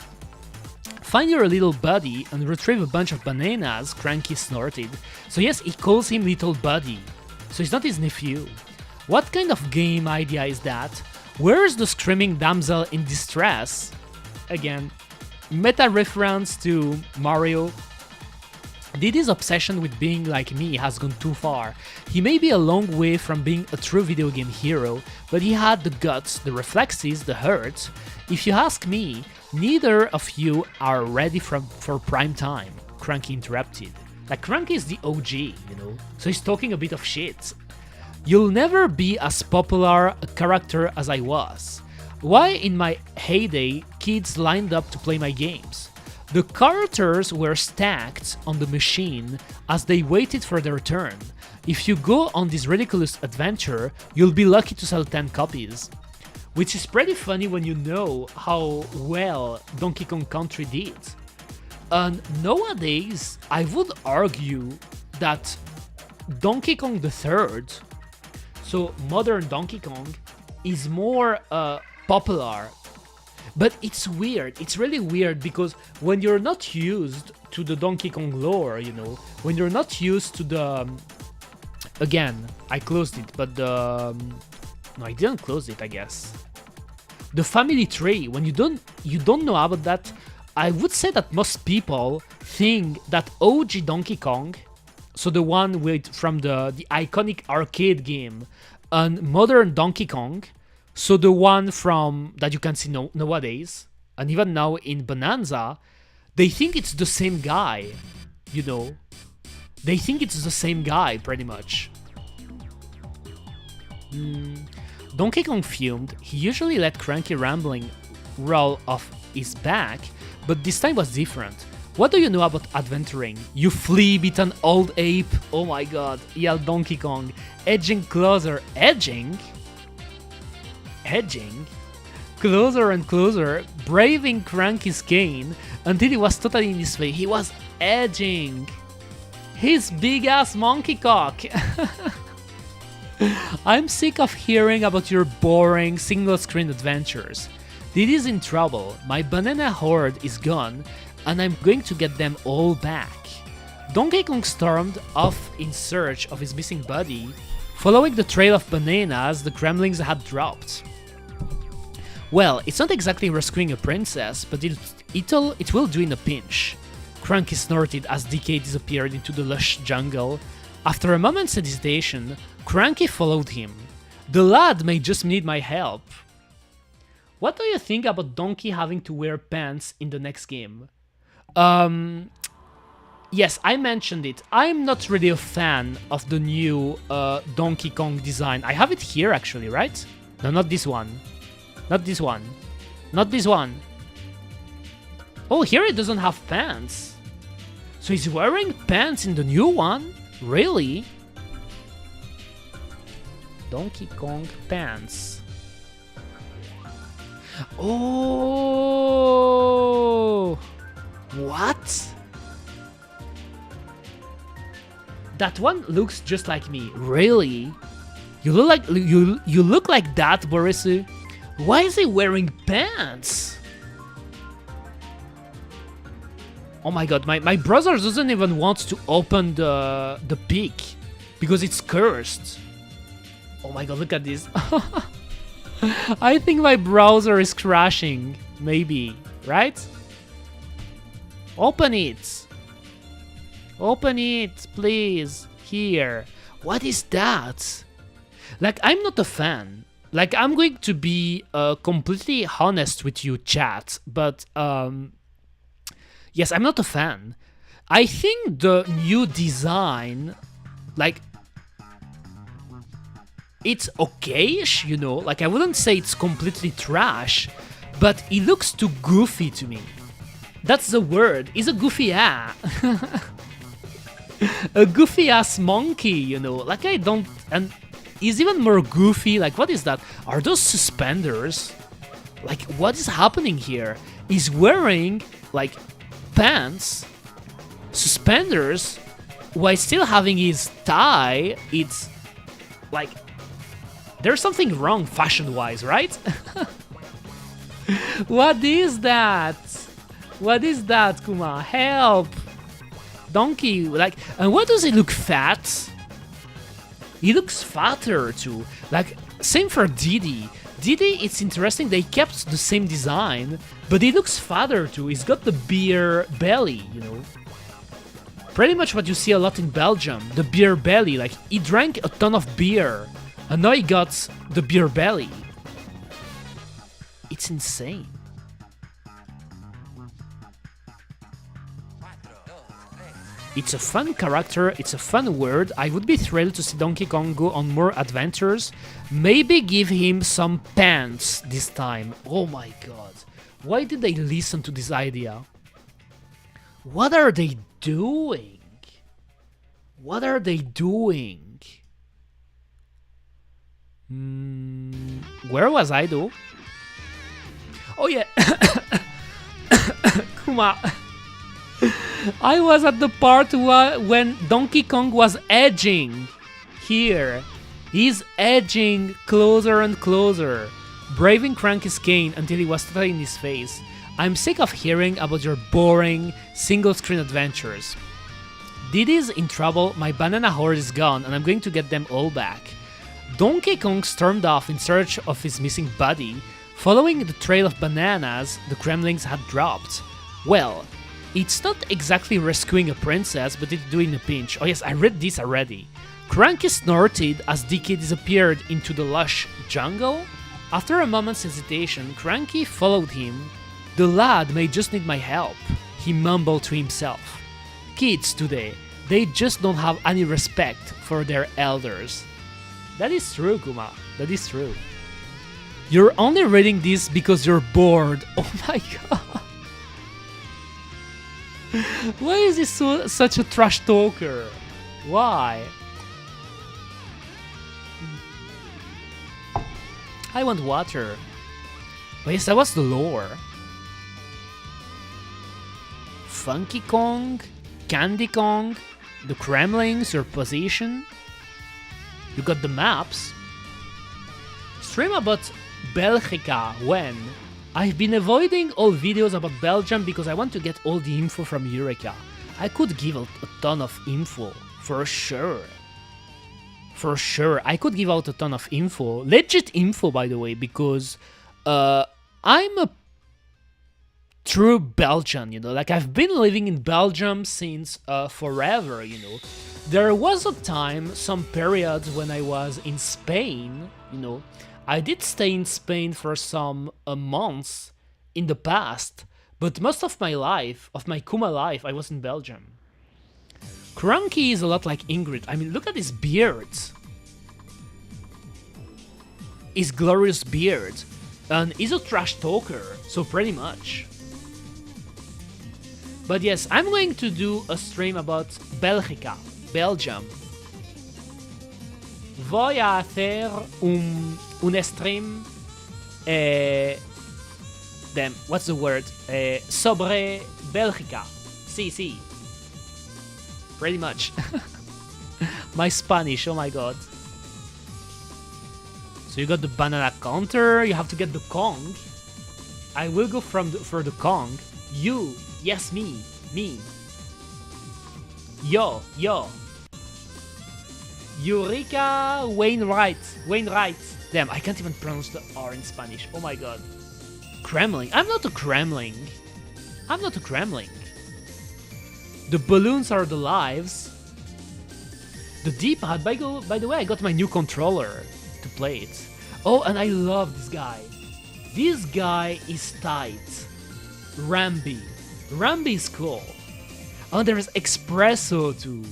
Find your little buddy and retrieve a bunch of bananas, Cranky snorted. So yes, he calls him little buddy. So he's not his nephew. What kind of game idea is that? Where's the screaming damsel in distress? Again, meta reference to Mario. Diddy's obsession with being like me has gone too far. He may be a long way from being a true video game hero, but he had the guts, the reflexes, the hurt. If you ask me, neither of you are ready for prime time, Cranky interrupted. Like, Cranky is the OG, you know, so he's talking a bit of shit. You'll never be as popular a character as I was. Why in my heyday kids lined up to play my games? The characters were stacked on the machine as they waited for their turn. If you go on this ridiculous adventure, you'll be lucky to sell 10 copies. Which is pretty funny when you know how well Donkey Kong Country did. And nowadays, I would argue that Donkey Kong the Third, so modern Donkey Kong, is more popular. But it's weird, it's really weird, because when you're not used to the Donkey Kong lore, you know, when you're not used to the... Again, I closed it, but the... No, I didn't close it, I guess. The family tree, when you don't know about that, I would say that most people think that OG Donkey Kong, so the one from the iconic arcade game, and modern Donkey Kong, so the one from that you can see nowadays, and even now in Bonanza, they think it's the same guy, you know. They think it's the same guy, pretty much. Donkey Kong fumed. He usually let Cranky rambling roll off his back, but this time was different. What do you know about adventuring? You flea-bitten old ape. Oh my god, yelled Donkey Kong, edging closer. Edging? Closer and closer, braving Cranky's cane until he was totally in his face. He was edging his big-ass monkey cock. I'm sick of hearing about your boring single-screen adventures. Diddy's in trouble, my banana horde is gone, and I'm going to get them all back. Donkey Kong stormed off in search of his missing buddy, following the trail of bananas the Gremlins had dropped. Well, it's not exactly rescuing a princess, but it will do in a pinch. Cranky snorted as DK disappeared into the lush jungle. After a moment's hesitation, Cranky followed him. The lad may just need my help. What do you think about Donkey having to wear pants in the next game? Yes, I mentioned it. I'm not really a fan of the new Donkey Kong design. I have it here actually, right? No, not this one. Not this one. Not this one. Oh, here it doesn't have pants. So he's wearing pants in the new one? Really? Donkey Kong pants. Oh! What? That one looks just like me. Really? You look like you look like that, Borisu. Why is he wearing pants? Oh my god, my brother doesn't even want to open the pic because it's cursed. Oh my god, look at this. I think my browser is crashing. Maybe, right? Open it. Open it, please. Here. What is that? Like, I'm not a fan. Like, I'm going to be completely honest with you, chat. But, yes, I'm not a fan. I think the new design, like, it's okay-ish, you know? Like, I wouldn't say it's completely trash, but it looks too goofy to me. That's the word. He's a goofy ass. A goofy ass monkey, you know? Like, I don't... And he's even more goofy. Like, what is that? Are those suspenders? Like, what is happening here? He's wearing, like, pants, suspenders, while still having his tie. It's, like... There's something wrong fashion-wise, right? What is that? What is that, Kuma? Help! Donkey, like, and why does he look fat? He looks fatter too. Like, same for Diddy. Diddy, it's interesting, they kept the same design, but he looks fatter too. He's got the beer belly, you know. Pretty much what you see a lot in Belgium, the beer belly. Like, he drank a ton of beer, and now he got the beer belly. It's insane. It's a fun character, it's a fun word. I would be thrilled to see Donkey Kong go on more adventures. Maybe give him some pants this time. Oh my god. Why did they listen to this idea? What are they doing? What are they doing? Where was I though? Oh yeah. Kuma. I was at the part when Donkey Kong was edging. Here. He's edging closer and closer, braving Cranky's cane until he was totally in his face. I'm sick of hearing about your boring, single-screen adventures. Diddy's in trouble, my banana horde is gone, and I'm going to get them all back. Donkey Kong stormed off in search of his missing buddy, following the trail of bananas the Kremlings had dropped. Well, it's not exactly rescuing a princess, but it's doing a pinch. Oh yes, I read this already. Cranky snorted as DK disappeared into the lush jungle. After a moment's hesitation, Cranky followed him. The lad may just need my help, he mumbled to himself. Kids today, they just don't have any respect for their elders. That is true, Kuma. That is true. You're only reading this because you're bored. Oh my god. Why is he such a trash talker? Why? I want water. But yes, that was the lore. Funky Kong, Candy Kong, the Kremlings, your position. You got the maps. Stream about Belgica when? I've been avoiding all videos about Belgium because I want to get all the info from Eureka. I could give out a ton of info, for sure. For sure, I could give out a ton of info. Legit info, by the way, because I'm a true Belgian, you know. Like, I've been living in Belgium since forever, you know. There was a time, some periods when I was in Spain, you know. I did stay in Spain for some months in the past, but most of my life, of my Kuma life, I was in Belgium. Cranky is a lot like Ingrid. I mean, look at his beard. His glorious beard. And he's a trash talker, so pretty much. But yes, I'm going to do a stream about Belgica, Belgium. Voy a hacer un stream damn, what's the word? Sobre Belgica. Sí. Pretty much. My Spanish, oh my god. So you got the banana counter, you have to get the Kong. I will go for the Kong. You, yes, me. Yo. Eureka, Wainwright. Damn, I can't even pronounce the R in Spanish. Oh my god. Kremling. I'm not a Kremling. The balloons are the lives. The D-pad, by the way, I got my new controller to play it. Oh, and I love this guy. This guy is tight. Rambi is cool. Oh, there is Espresso too.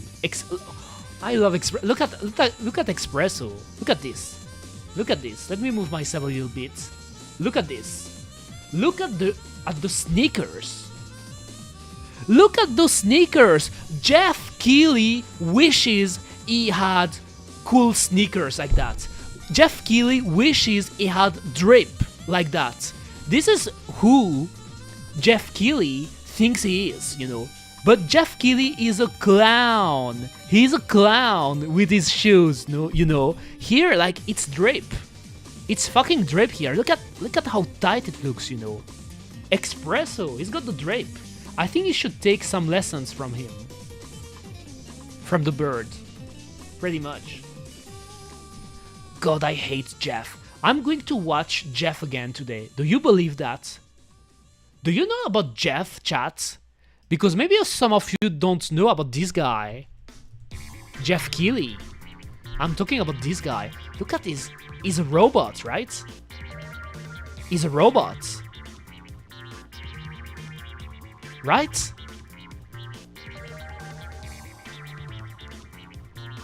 I love Espresso. Look at Espresso. Look at this. Let me move myself a little bit. Look at this. Look at the sneakers. Look at those sneakers. Jeff Keighley wishes he had cool sneakers like that. Jeff Keighley wishes he had drip like that. This is who Jeff Keighley thinks he is, you know. But Jeff Keighley is a clown. He's a clown with his shoes, you know. Here, like, it's drip. It's fucking drip here. Look at how tight it looks, you know. Espresso, he's got the drip. I think you should take some lessons from him. From the bird. Pretty much. God, I hate Jeff. I'm going to watch Jeff again today. Do you believe that? Do you know about Jeff, chat? Because maybe some of you don't know about this guy. Jeff Keighley. I'm talking about this guy. Look at this. He's a robot, right? He's a robot. Right?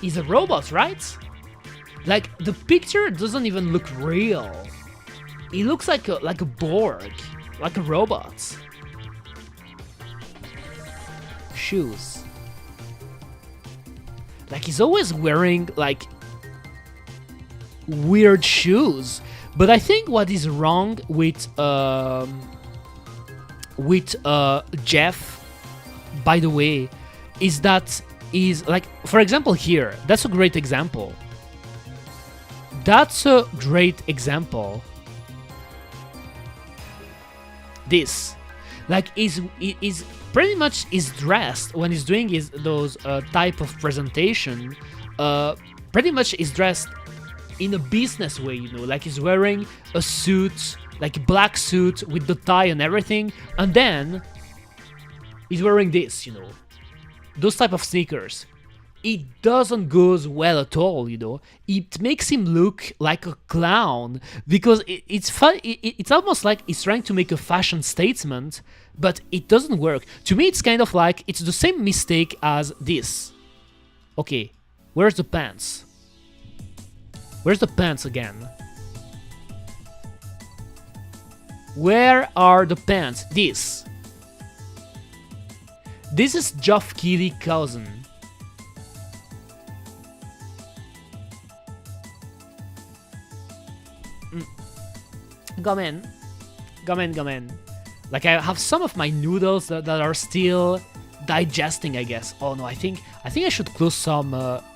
He's a robot, right? Like, the picture doesn't even look real. He looks like a Borg, like a robot. Shoes. Like, he's always wearing, like, weird shoes. But I think what is wrong with Jeff, by the way, is that he's, like, for example here, that's a great example. That's a great example. This. Like, is pretty much is dressed when he's doing those type of presentation. Pretty much is dressed in a business way, you know, like he's wearing a suit, like a black suit with the tie and everything, and then he's wearing this, you know, those type of sneakers. It doesn't go well at all, you know. It makes him look like a clown because it's fun. It's almost like he's trying to make a fashion statement, but it doesn't work. To me, it's kind of like it's the same mistake as this. Okay, where's the pants? Where's the pants again? Where are the pants? This. This is Geoff Keighley's cousin. Come in. Like, I have some of my noodles that are still digesting, I guess. Oh no, I think I should close some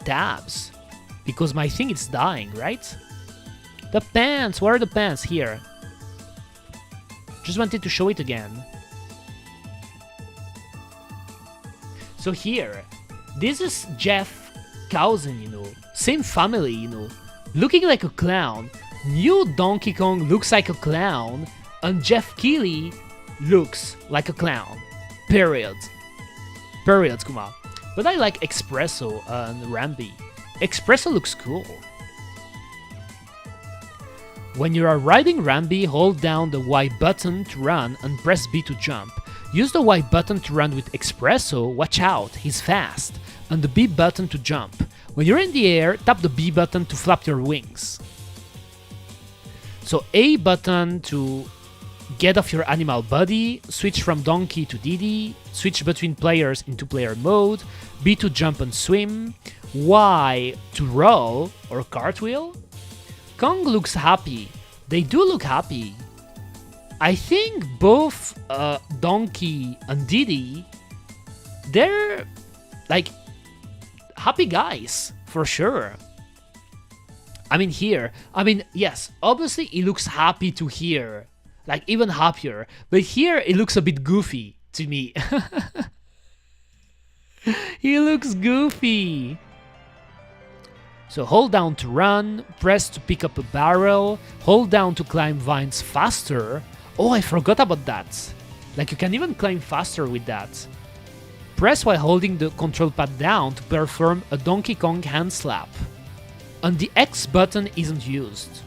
tabs because my thing is dying, right? The pants, where are the pants? Here. Just wanted to show it again. So here, this is Jeff cousin, you know, same family, you know, looking like a clown. New Donkey Kong looks like a clown, and Geoff Keighley looks like a clown. Period. Period, Kuma. But I like Espresso and Rambi. Espresso looks cool. When you are riding Rambi, hold down the Y button to run and press B to jump. Use the Y button to run with Espresso, watch out, he's fast, and the B button to jump. When you're in the air, tap the B button to flap your wings. So A button to get off your animal body, switch from Donkey to Diddy, switch between players in two-player mode, B to jump and swim, Y to roll or cartwheel. Kong looks happy. They do look happy. I think both Donkey and Diddy, they're like happy guys for sure. I mean here, yes, obviously he looks happy to here, like even happier, but here it looks a bit goofy to me. He looks goofy. So hold down to run, press to pick up a barrel, hold down to climb vines faster. Oh, I forgot about that. Like you can even climb faster with that. Press while holding the control pad down to perform a Donkey Kong hand slap. And the X button isn't used.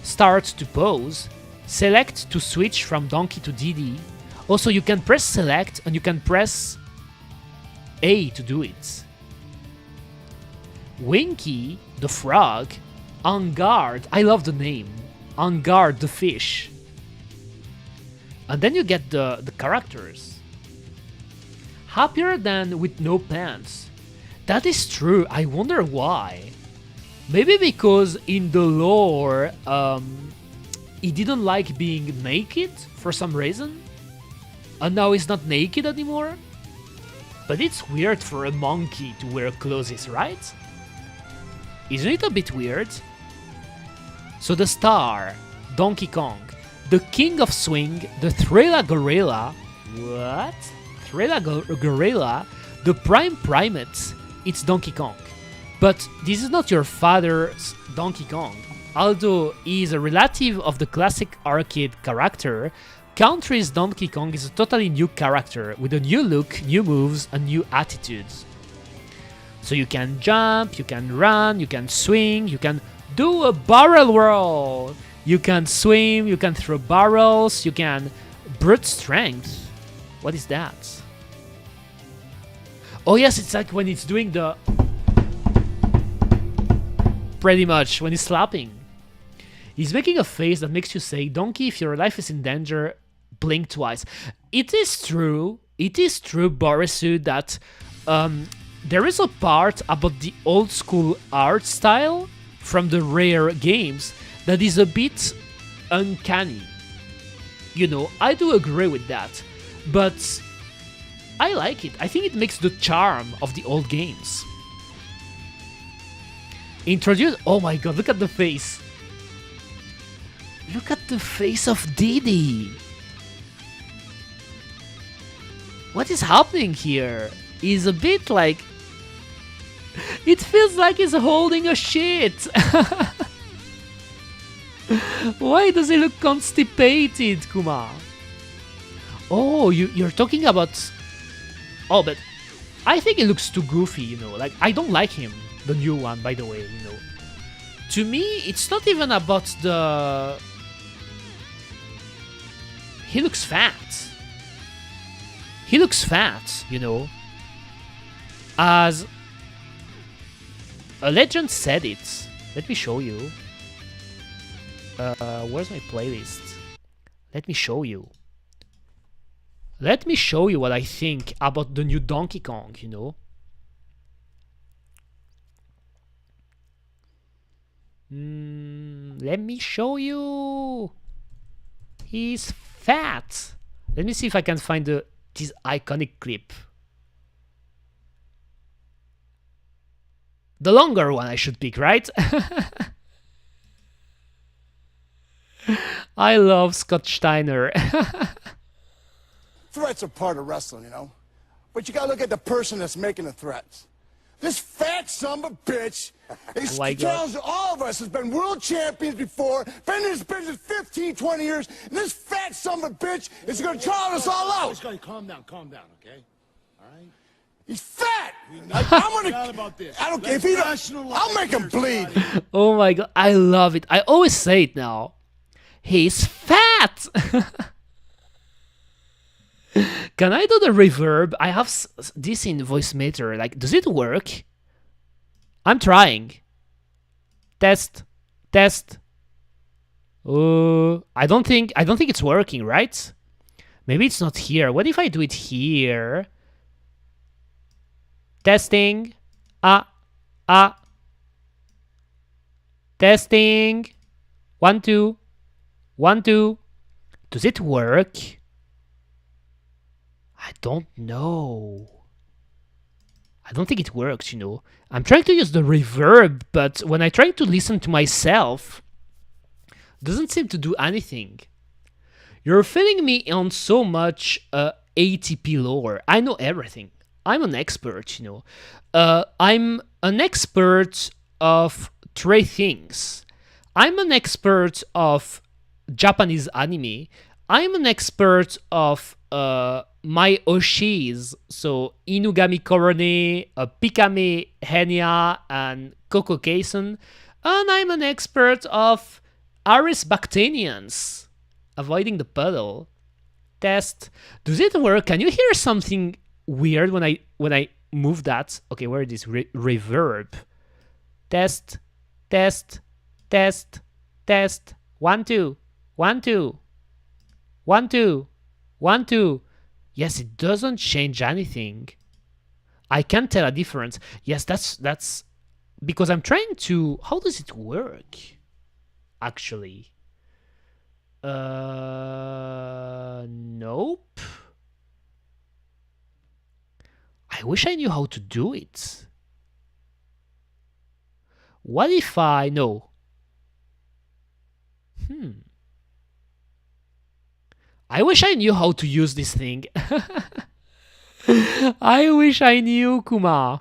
Start to pause, select to switch from Donkey to Diddy. Also, you can press select and you can press A to do it. Winky, the frog, On Guard, I love the name, On Guard, the fish. And then you get the characters. Happier than with no pants. That is true, I wonder why. Maybe because in the lore, he didn't like being naked for some reason. And now he's not naked anymore. But it's weird for a monkey to wear clothes, right? Isn't it a bit weird? So the star, Donkey Kong, the king of swing, the Thrilla Gorilla. What? Thrilla Gorilla, the prime primate, it's Donkey Kong. But this is not your father's Donkey Kong. Although he is a relative of the classic arcade character, Country's Donkey Kong is a totally new character with a new look, new moves, and new attitudes. So you can jump, you can run, you can swing, you can do a barrel roll, you can swim, you can throw barrels, you can brute strength. What is that? Oh yes, it's like when it's doing the... Pretty much, when he's slapping. He's making a face that makes you say, Donkey, if your life is in danger, blink twice. It is true, Borisu, that there is a part about the old school art style from the rare games that is a bit uncanny. You know, I do agree with that, but I like it. I think it makes the charm of the old games. Introduce... Oh my god, look at the face. Look at the face of Diddy. What is happening here? He's a bit like... It feels like he's holding a shit. Why does he look constipated, Kuma? Oh, you're talking about... Oh, but I think it looks too goofy, you know. Like, I don't like him. The new one, by the way, you know. To me, it's not even about the... He looks fat. He looks fat, you know. As a legend said it. Let me show you. Where's my playlist? Let me show you. Let me show you what I think about the new Donkey Kong, you know. Let me show you. He's fat. Let me see if I can find this iconic clip. The longer one I should pick, right? I love Scott Steiner. Threats are part of wrestling, you know. But you gotta look at the person that's making the threats. This fat son of a bitch, he's challenged all of us, has been world champions before, been in this business 15, 20 years, and this fat son of a bitch is gonna challenge us all out. Calm down, okay? All right? He's fat! I'm gonna... About this. I don't care if he don't... I'll make him bleed. Oh my god, I love it. I always say it now. He's fat! Can I do the reverb? I have this in voice meter. Like, does it work? I'm trying. Test. I don't think it's working, right? Maybe it's not here. What if I do it here? Testing. Testing. 1 2 1 2. Does it work? I don't know. I don't think it works, you know. I'm trying to use the reverb, but when I try to listen to myself, it doesn't seem to do anything. You're filling me on so much ATP lore. I know everything. I'm an expert, you know. I'm an expert of 3 things. I'm an expert of Japanese anime. I'm an expert of my oshis, so Inugami Korone, Pikame, Henya, and Koko Kaisen. And I'm an expert of Aris Bactanians. Avoiding the puddle. Test. Does it work? Can you hear something weird when I move that? Okay, where is this reverb? Test. 1 2 1 2 1 2 1 2. Yes, it doesn't change anything. I can't tell a difference. Yes, that's because I'm trying to... How does it work? Actually. Nope. I wish I knew how to do it. What if I... No. I wish I knew how to use this thing. I wish I knew, Kuma.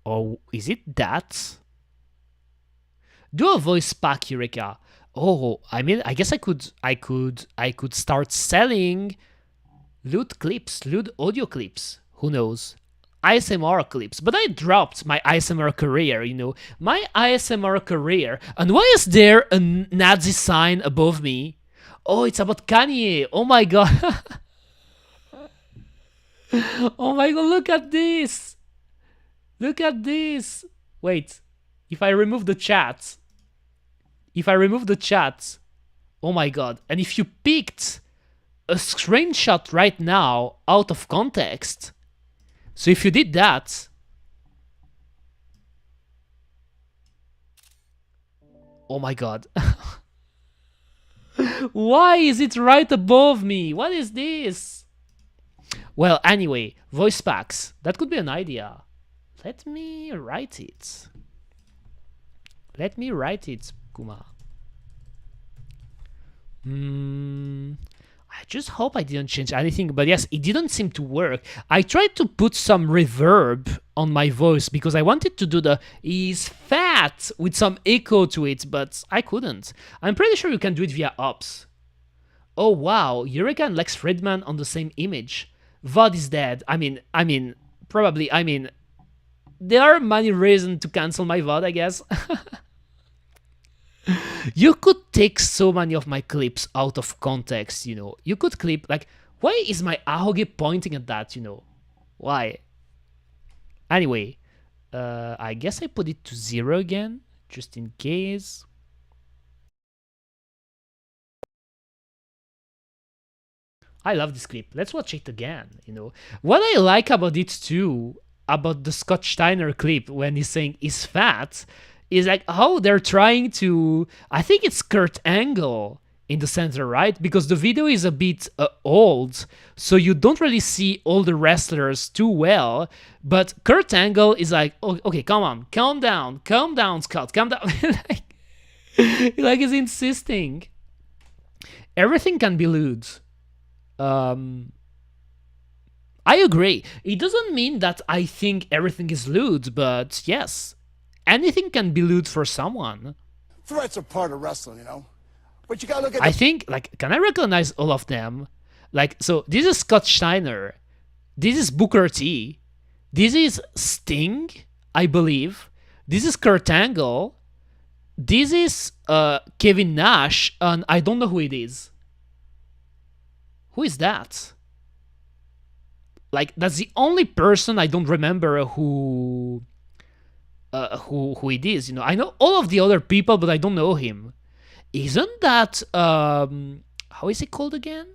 Oh, is it that? Do a voice pack, Eureka. Oh, I mean, I guess I could start selling lewd audio clips. Who knows? ASMR clips. But I dropped my ASMR career, you know. My ASMR career. And why is there a Nazi sign above me? Oh, it's about Kanye. Oh my god. Oh my god, look at this. Look at this. Wait. If I remove the chat. Oh my god. And if you picked a screenshot right now out of context. So if you did that. Oh my god. Why is it right above me? What is this? Well, anyway, voice packs. That could be an idea. Let me write it. Kuma. I just hope I didn't change anything, but yes, it didn't seem to work. I tried to put some reverb on my voice because I wanted to do the "he's fat" with some echo to it, but I couldn't. I'm pretty sure you can do it via ops. Oh wow, Eureka and Lex Fridman on the same image. VOD is dead. I mean, there are many reasons to cancel my VOD, I guess. You could take so many of my clips out of context, you know. You could clip, like, why is my ahoge pointing at that, you know? Why? Anyway, I guess I put it to 0 again, just in case. I love this clip. Let's watch it again, you know. What I like about it too, about the Scott Steiner clip when he's saying he's fat, is like how they're trying to, I think it's Kurt Angle in the center, right? Because the video is a bit old, so you don't really see all the wrestlers too well, but Kurt Angle is like, oh, okay, come on, calm down, Scott, calm down. like he's insisting. Everything can be lewd. I agree. It doesn't mean that I think everything is lewd, but yes, anything can be lewd for someone. Threats are part of wrestling, you know. But you gotta look at. I think, like, can I recognize all of them? Like, so this is Scott Steiner, this is Booker T, this is Sting, I believe. This is Kurt Angle. This is Kevin Nash, and I don't know who it is. Who is that? Like, that's the only person I don't remember who it is. You know, I know all of the other people, but I don't know him. Isn't that how is it called again?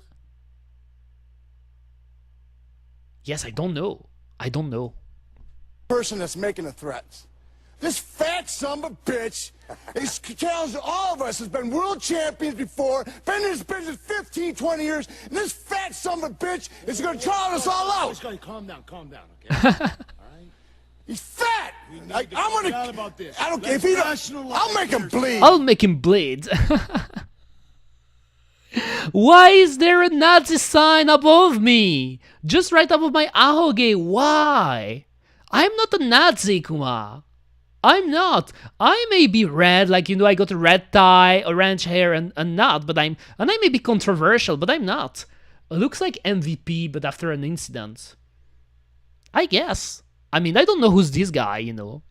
Yes, I don't know. Person that's making the threats. This fat son of a bitch is challenging all of us, has been world champions before, been in this business 15, 20 years, and this fat son of a bitch is going to try us all out. Just calm down, okay? All right? He's fat. I'm going to... about this. I don't care if he don't... I'll make him bleed. I'll make him bleed. Why is there a Nazi sign above me? Just right above my ahoge. Why? I'm not a Nazi, Kuma. I'm not. I may be red, like, you know, I got a red tie, orange hair, and not, but I may be controversial, but I'm not. It looks like MVP, but after an incident. I guess. I mean, I don't know who's this guy, you know.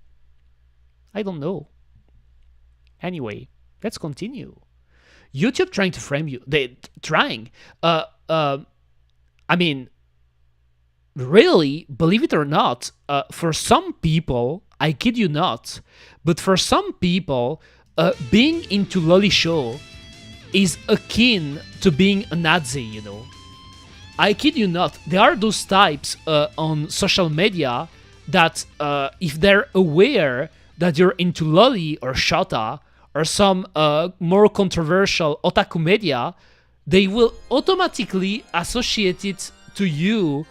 I don't know. Anyway, let's continue. YouTube trying to frame you. They trying. I mean, really, believe it or not, for some people, I kid you not, but for some people, being into lolly show is akin to being a Nazi, you know. I kid you not. There are those types on social media that if they're aware that you're into lolly or shota or some more controversial otaku media, they will automatically associate it to you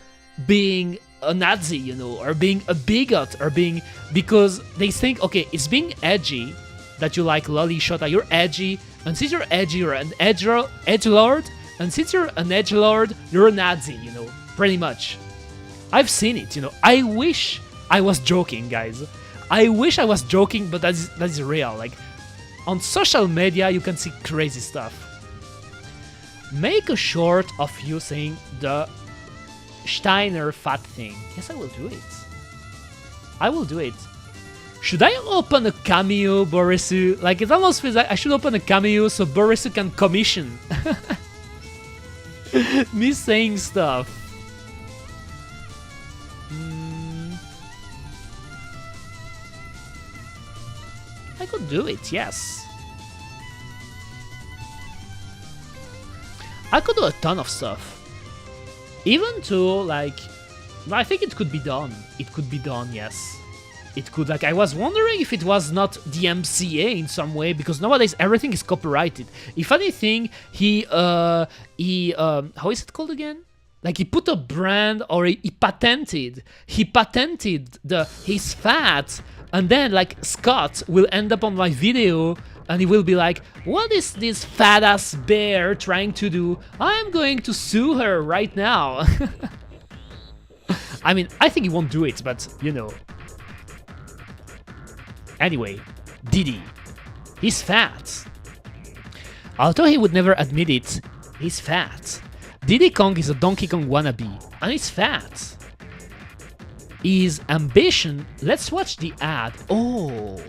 being a Nazi, you know, or being a bigot, or being, because they think, okay, it's being edgy that you like lolly shota, you're edgy, and since you're edgy, you're an edgelord, and since you're an edgelord, you're a Nazi, you know, pretty much. I've seen it, you know. I wish I was joking, guys. I wish I was joking, but that is real. Like, on social media you can see crazy stuff. Make a short of you saying the Steiner fat thing. Yes, I will do it. I will do it. Should I open a cameo, Borisu? Like, it almost feels like I should open a cameo so Borisu can commission me saying stuff. I could do it, yes. I could do a ton of stuff. Even to, like... I think it could be done. It could be done, yes. It could, like, I was wondering if it was not DMCA in some way, because nowadays everything is copyrighted. If anything, how is it called again? Like, he put a brand, or he patented his fat, and then, like, Scott will end up on my video, and he will be like, what is this fat-ass bear trying to do? I'm going to sue her right now. I mean, I think he won't do it, but, you know. Anyway, Diddy. He's fat. Although he would never admit it, he's fat. Diddy Kong is a Donkey Kong wannabe, and he's fat. His ambition... Let's watch the ad. Oh.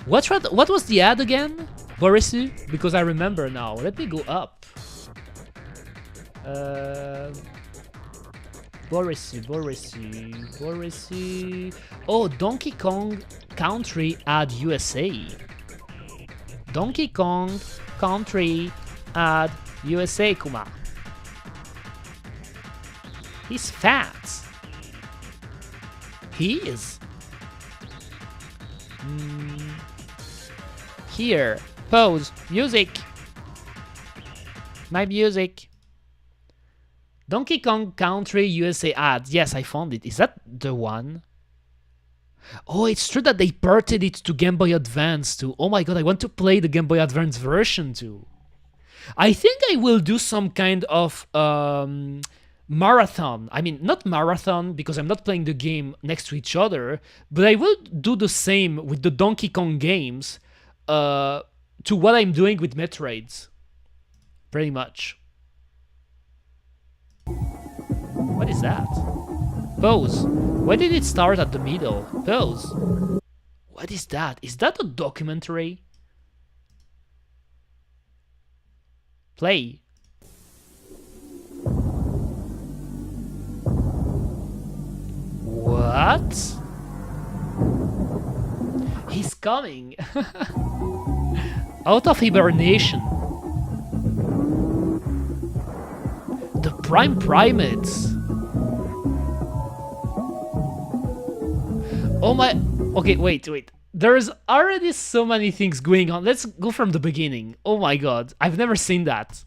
What was the ad again, Borisu? Because I remember now. Let me go up. Borisu. Oh, Donkey Kong Country ad USA. Donkey Kong Country ad USA, Kuma. He's fat. He is. Here, pause, music. My music. Donkey Kong Country USA ad. Yes, I found it. Is that the one? Oh, it's true that they ported it to Game Boy Advance too. Oh my god, I want to play the Game Boy Advance version too. I think I will do some kind of marathon. I mean, not marathon because I'm not playing the game next to each other, but I will do the same with the Donkey Kong games to what I'm doing with Metroids. Pretty much. What is that? Pause. Why did it start at the middle? Pause. What is that? Is that a documentary? Play. What? He's coming. Out of hibernation. The prime primates. Oh my... Okay, wait. There's already so many things going on. Let's go from the beginning. Oh my god, I've never seen that.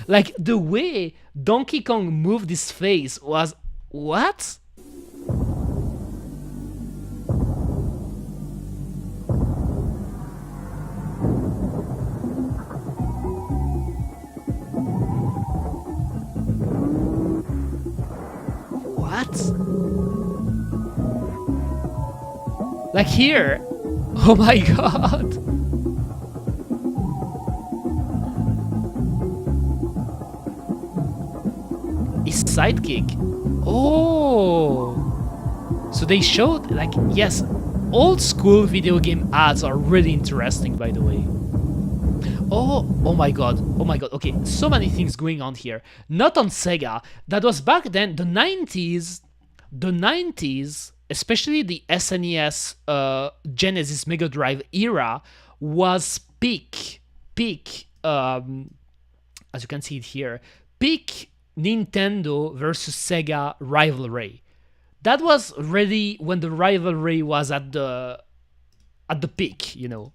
Like, the way Donkey Kong moved his face was... What? Like here. Oh my god. His sidekick. Oh. So they showed, like, yes, old school video game ads are really interesting, by the way. Oh my god. Okay, so many things going on here. Not on Sega. That was back then, the 90s, especially the SNES, Genesis, Mega Drive era, was peak, as you can see it here, peak Nintendo versus Sega rivalry. That was really when the rivalry was at the peak, you know.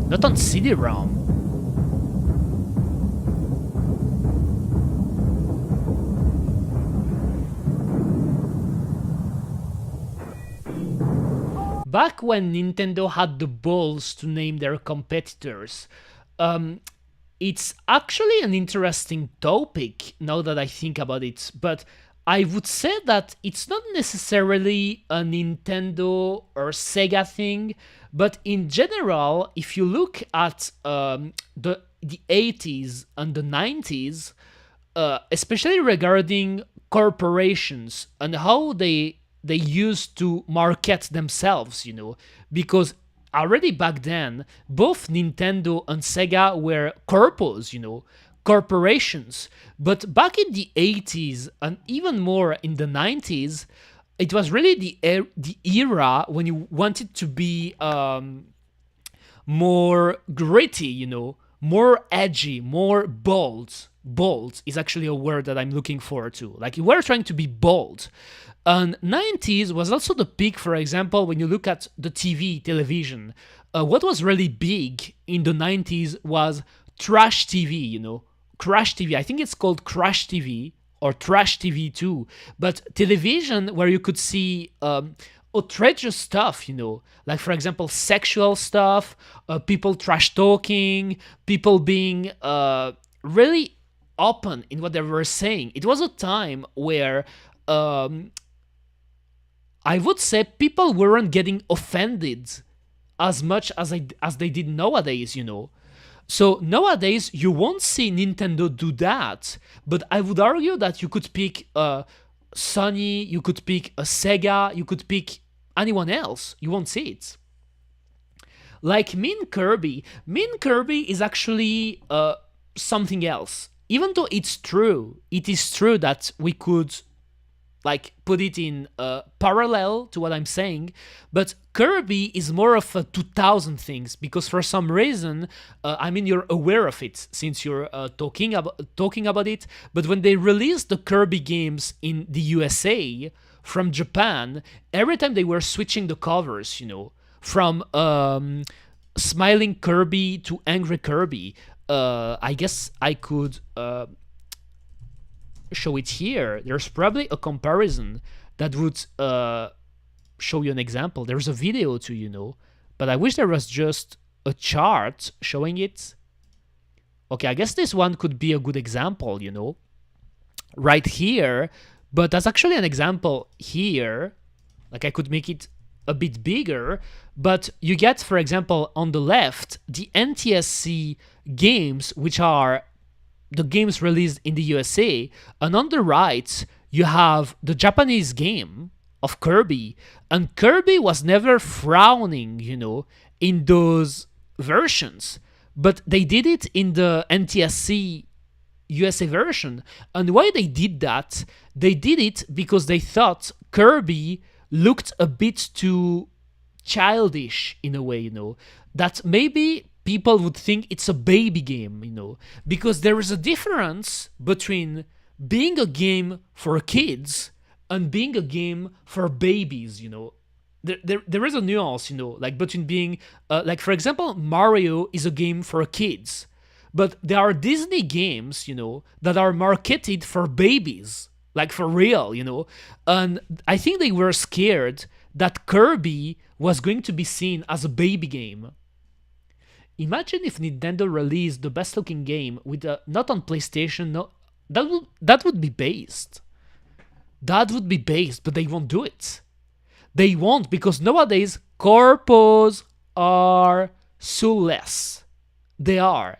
Not on CD-ROM. Back when Nintendo had the balls to name their competitors, it's actually an interesting topic now that I think about it, but I would say that it's not necessarily a Nintendo or Sega thing, but in general, if you look at the 80s and the 90s, especially regarding corporations and how they used to market themselves, because already back then, both Nintendo and Sega were corpos, corporations. But back in the 80s and even more in the 90s, it was really the era when you wanted to be more gritty, more edgy, more bold. Bold is actually a word that I'm looking forward to. Like, you were trying to be bold. And 90s was also the peak, for example, when you look at the television. What was really big in the 90s was trash TV, Crash TV. I think it's called Crash TV or Trash TV too. But television where you could see outrageous stuff, like, for example, sexual stuff, people trash talking, people being really open in what they were saying. It was a time where I would say people weren't getting offended as much as they did nowadays, So nowadays, you won't see Nintendo do that, but I would argue that you could pick Sony, you could pick a Sega, you could pick anyone else. You won't see it. Like Mean Kirby. Mean Kirby is actually something else. Even though it is true that we could put it in parallel to what I'm saying, but Kirby is more of a 2000 things, because for some reason, you're aware of it since you're talking about it, but when they released the Kirby games in the USA from Japan, every time they were switching the covers, from Smiling Kirby to Angry Kirby, I guess I could show it here. There's probably a comparison that would show you an example. There's a video too, but I wish there was just a chart showing it. Okay, I guess this one could be a good example, right here, but that's actually an example here. Like, I could make it a bit bigger, but you get, for example, on the left, the NTSC games, which are the games released in the USA, and on the right, you have the Japanese game of Kirby, and Kirby was never frowning, in those versions, but they did it in the NTSC USA version. And why they did that? They did it because they thought Kirby looked a bit too childish in a way, that maybe people would think it's a baby game, because there is a difference between being a game for kids and being a game for babies, There is a nuance, like between being, like, for example, Mario is a game for kids, but there are Disney games, that are marketed for babies, like for real, and I think they were scared that Kirby was going to be seen as a baby game. Imagine if Nintendo released the best looking game with not on PlayStation, no, that would be based. That would be based, but they won't do it. They won't, because nowadays corpos are soulless. They are.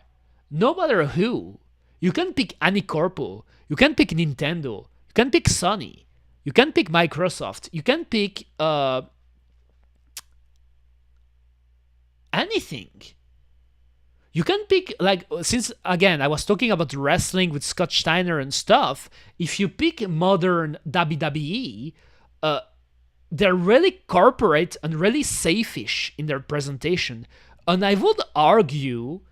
No matter who. You can pick any corpo. You can pick Nintendo. You can pick Sony. You can pick Microsoft. You can pick anything. You can pick, like, since, again, I was talking about wrestling with Scott Steiner and stuff, if you pick modern WWE, they're really corporate and really safe-ish in their presentation. And I would argue,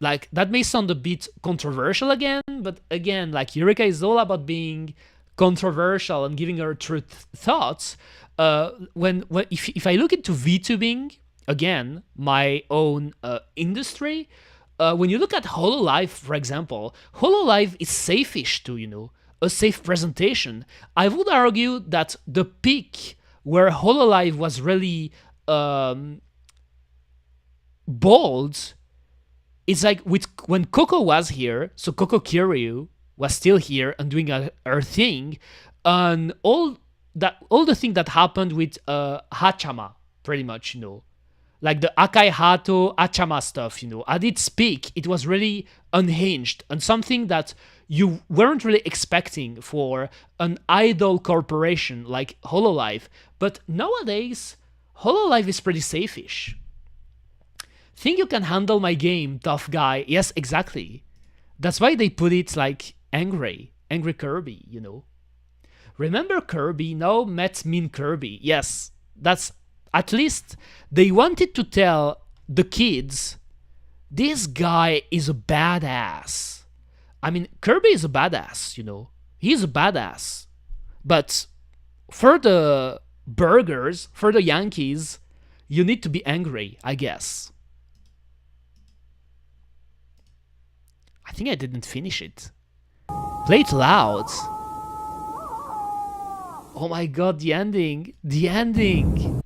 like, that may sound a bit controversial again, but again, like, Eureka is all about being controversial and giving our truth thoughts. If I look into VTubing, again, my own industry, when you look at HoloLive, for example, HoloLive is safe-ish too, a safe presentation. I would argue that the peak where HoloLive was really bold, it's like when Coco was here, so Coco Kiryu was still here and doing her thing, and all the thing that happened with Hachama, pretty much, like the Akai Hato Hachama stuff, at its peak, it was really unhinged and something that you weren't really expecting for an idol corporation like Hololive. But nowadays, Hololive is pretty safe-ish. Think you can handle my game, tough guy? Yes, exactly. That's why they put it like angry Kirby, Remember Kirby? Now Met mean Kirby. Yes, that's at least they wanted to tell the kids, this guy is a badass. I mean, Kirby is a badass, He's a badass. But for the burgers, for the Yankees, you need to be angry, I guess. I think I didn't finish it. Play it loud. Oh my god, the ending. The ending.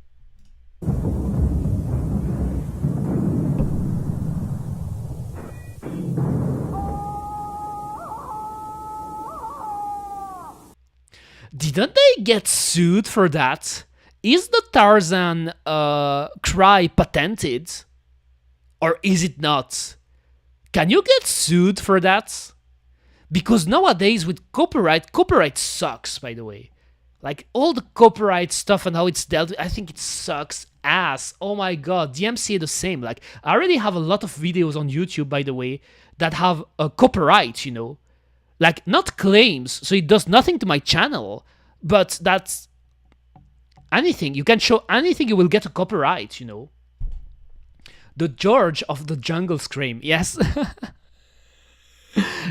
Didn't they get sued for that? Is the Tarzan cry patented? Or is it not? Can you get sued for that? Because nowadays with copyright sucks, by the way. Like all the copyright stuff and how it's dealt with, I think it sucks ass. Oh my god, DMCA the same. Like I already have a lot of videos on YouTube, by the way, that have a copyright, Like not claims, so it does nothing to my channel, but that's anything. You can show anything, you will get a copyright, The George of the Jungle Scream, yes.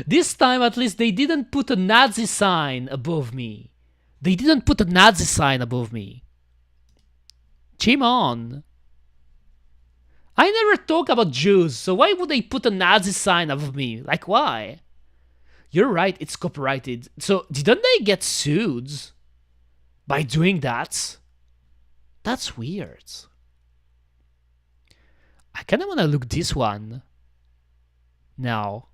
This time at least they didn't put a Nazi sign above me. They didn't put a Nazi sign above me. Chim on. I never talk about Jews, so why would they put a Nazi sign above me? Like, why? You're right, it's copyrighted. So, didn't they get sued by doing that? That's weird. I kind of want to look this one now.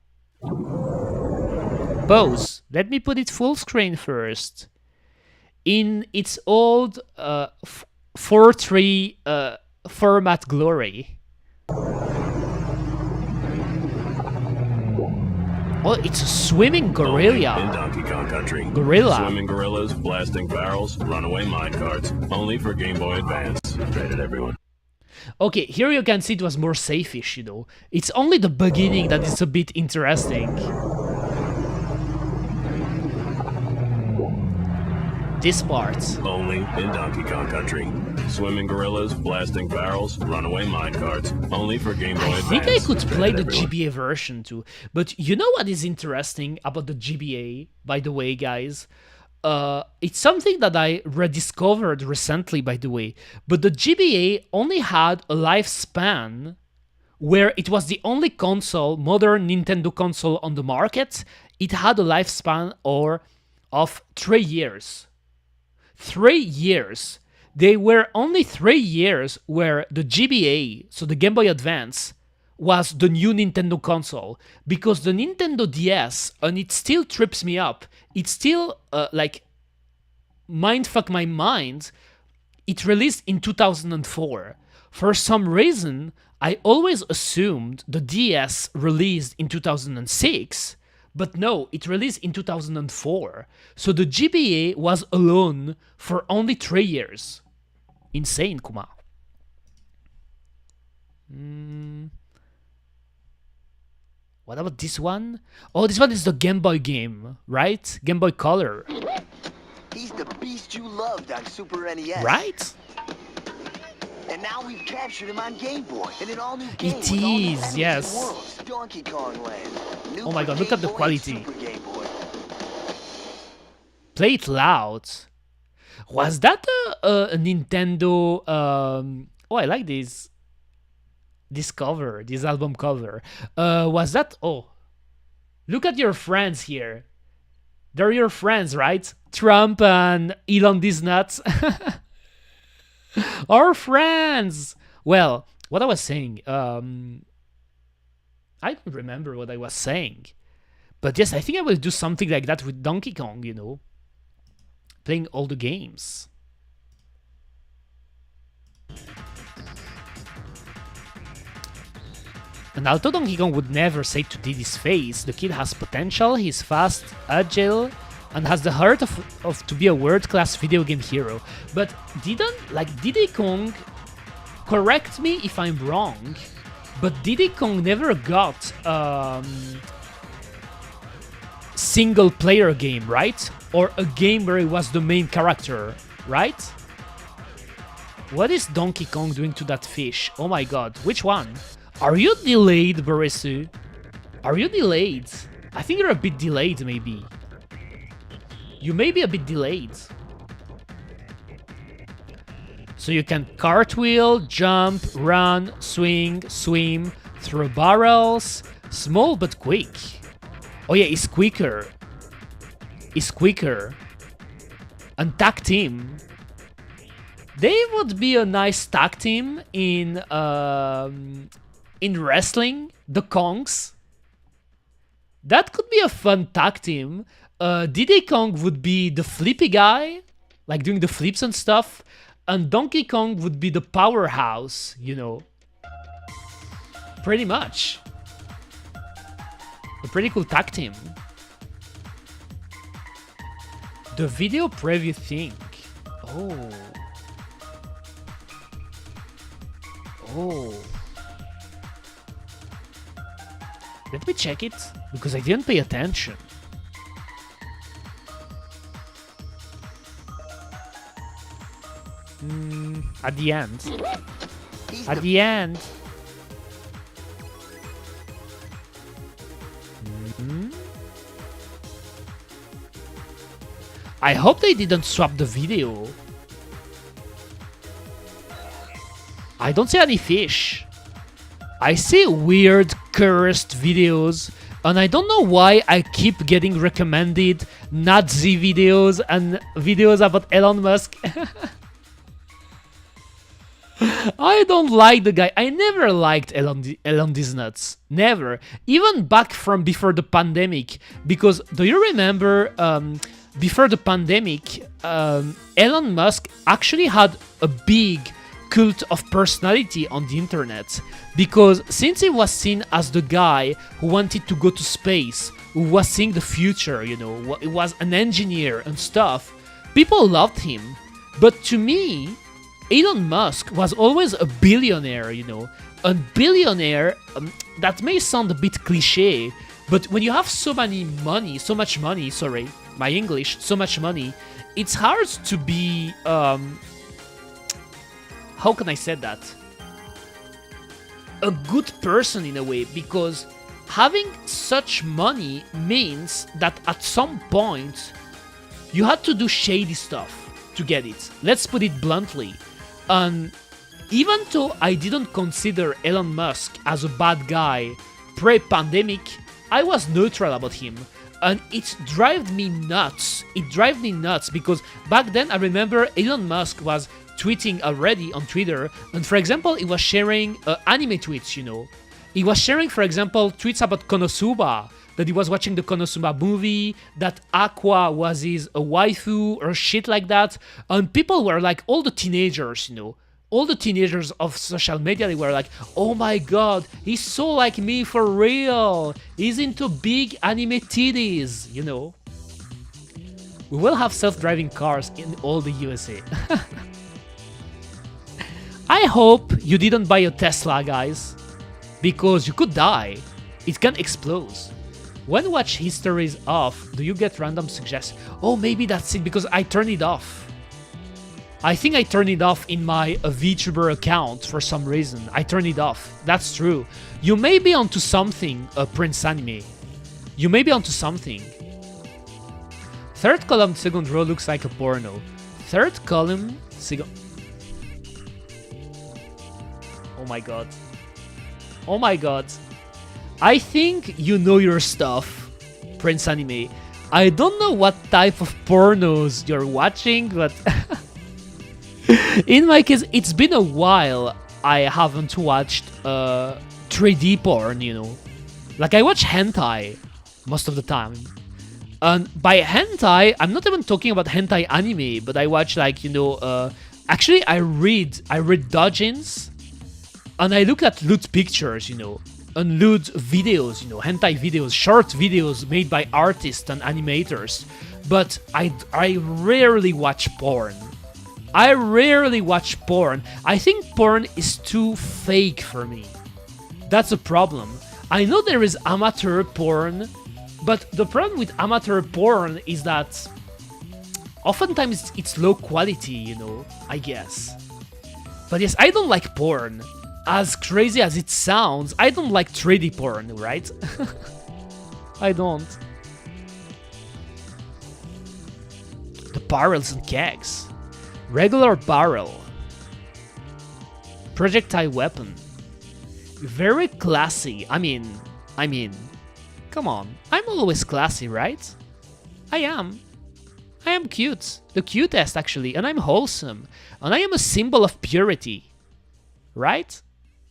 Pose. Let me put it full screen first. In its old 4:3 format glory. Oh, it's a swimming gorilla. In Donkey Kong Country. Gorilla. Swimming gorillas, blasting barrels, runaway minecarts. Only for Game Boy Advance. Rated everyone. Okay, here you can see it was more safe-ish, It's only the beginning that is a bit interesting. This part. Only in Donkey Kong Country. Swimming gorillas, blasting barrels, runaway minecarts. Only for Game Boy Advance. I think I could play the GBA version too. But you know what is interesting about the GBA, by the way, guys? It's something that I rediscovered recently, by the way. But the GBA only had a lifespan where it was the only console, modern Nintendo console on the market. It had a lifespan of 3 years. 3 years. They were only 3 years where the GBA, so the Game Boy Advance, was the new Nintendo console. Because the Nintendo DS, and it still trips me up, it still, mindfuck my mind, it released in 2004. For some reason, I always assumed the DS released in 2006, but no, it released in 2004. So the GBA was alone for only 3 years. Insane, Kuma. What about this one? Oh, this one is the Game Boy game, right? Game Boy Color. He's the beast you loved on Super NES. Right? And now we've captured him on Game Boy in an all-new game. It is, yes. Worlds, Donkey Kong Land. New Oh my god, for look at the Game Boy quality. and Super Game Boy. Play it loud. Was that a Nintendo... Oh, I like this cover, this album cover. Was that... Oh, look at your friends here. They're your friends, right? Trump and Elon these nuts. Our friends! Well, what I was saying... I don't remember what I was saying. But yes, I think I will do something like that with Donkey Kong, playing all the games. And although Donkey Kong would never say to Diddy's face, the kid has potential, he's fast, agile, and has the heart of to be a world-class video game hero. But Diddy Kong, correct me if I'm wrong, but Diddy Kong never got single-player game, right? Or a game where he was the main character, right? What is Donkey Kong doing to that fish? Oh my god, which one? Are you delayed, Borisu? Are you delayed? I think you're a bit delayed, maybe. You may be a bit delayed. So you can cartwheel, jump, run, swing, swim, throw barrels. Small but quick. Oh yeah, it's quicker. It's quicker. And tag team. They would be a nice tag team in wrestling, the Kongs. That could be a fun tag team. Diddy Kong would be the flippy guy, like doing the flips and stuff, and Donkey Kong would be the powerhouse, you know. Pretty much. A pretty cool tag team. The video preview thing. Oh. Oh. Let me check it, because I didn't pay attention. At the end. At the end. I hope they didn't swap the video. I don't see any fish. I see weird cursed videos, and I don't know why I keep getting recommended Nazi videos and videos about Elon Musk. I don't like the guy. I never liked Elon these nuts. Never. Even back from before the pandemic. Because do you remember before the pandemic, Elon Musk actually had a big cult of personality on the internet. Because since he was seen as the guy who wanted to go to space, who was seeing the future, you know, he was an engineer and stuff, people loved him. But to me, Elon Musk was always a billionaire, you know. A billionaire, that may sound a bit cliche, but when you have so much money, sorry, my English, so much money, it's hard to be, how can I say that? A good person in a way, because having such money means that at some point you had to do shady stuff to get it. Let's put it bluntly. And even though I didn't consider Elon Musk as a bad guy pre-pandemic, I was neutral about him. And it drove me nuts. It drove me nuts because back then I remember Elon Musk was tweeting already on Twitter. And for example, he was sharing anime tweets, you know. He was sharing, for example, tweets about Konosuba. That he was watching the Konosuba movie, that Aqua was his waifu or shit like that. And people were like, all the teenagers, you know, all the teenagers of social media, they were like, oh my god, he's so like me for real. He's into big anime titties, you know. We will have self-driving cars in all the USA. I hope you didn't buy a Tesla, guys, because you could die. It can explode. When watch history is off, do you get random suggestions? Oh, maybe that's it, because I turned it off. I think I turned it off in my VTuber account for some reason. I turned it off. That's true. You may be onto something, Prince Anime. You may be onto something. Third column, second row looks like a porno. Third column, second... Oh my god. Oh my god. I think you know your stuff, Prince Anime. I don't know what type of pornos you're watching, but in my case, it's been a while I haven't watched 3D porn, you know. Like, I watch hentai most of the time. And by hentai, I'm not even talking about hentai anime, but I watch like, you know, actually I read doujins, and I look at lewd pictures, you know, and lewd videos, you know, hentai videos, short videos made by artists and animators. But I rarely watch porn. I rarely watch porn. I think porn is too fake for me. That's a problem. I know there is amateur porn, but the problem with amateur porn is that oftentimes it's low quality, you know, I guess. But yes, I don't like porn. As crazy as it sounds, I don't like 3D porn, right? I don't. The barrels and kegs. Regular barrel. Projectile weapon. Very classy. I mean, come on. I'm always classy, right? I am. I am cute. The cutest, actually. And I'm wholesome. And I am a symbol of purity. Right?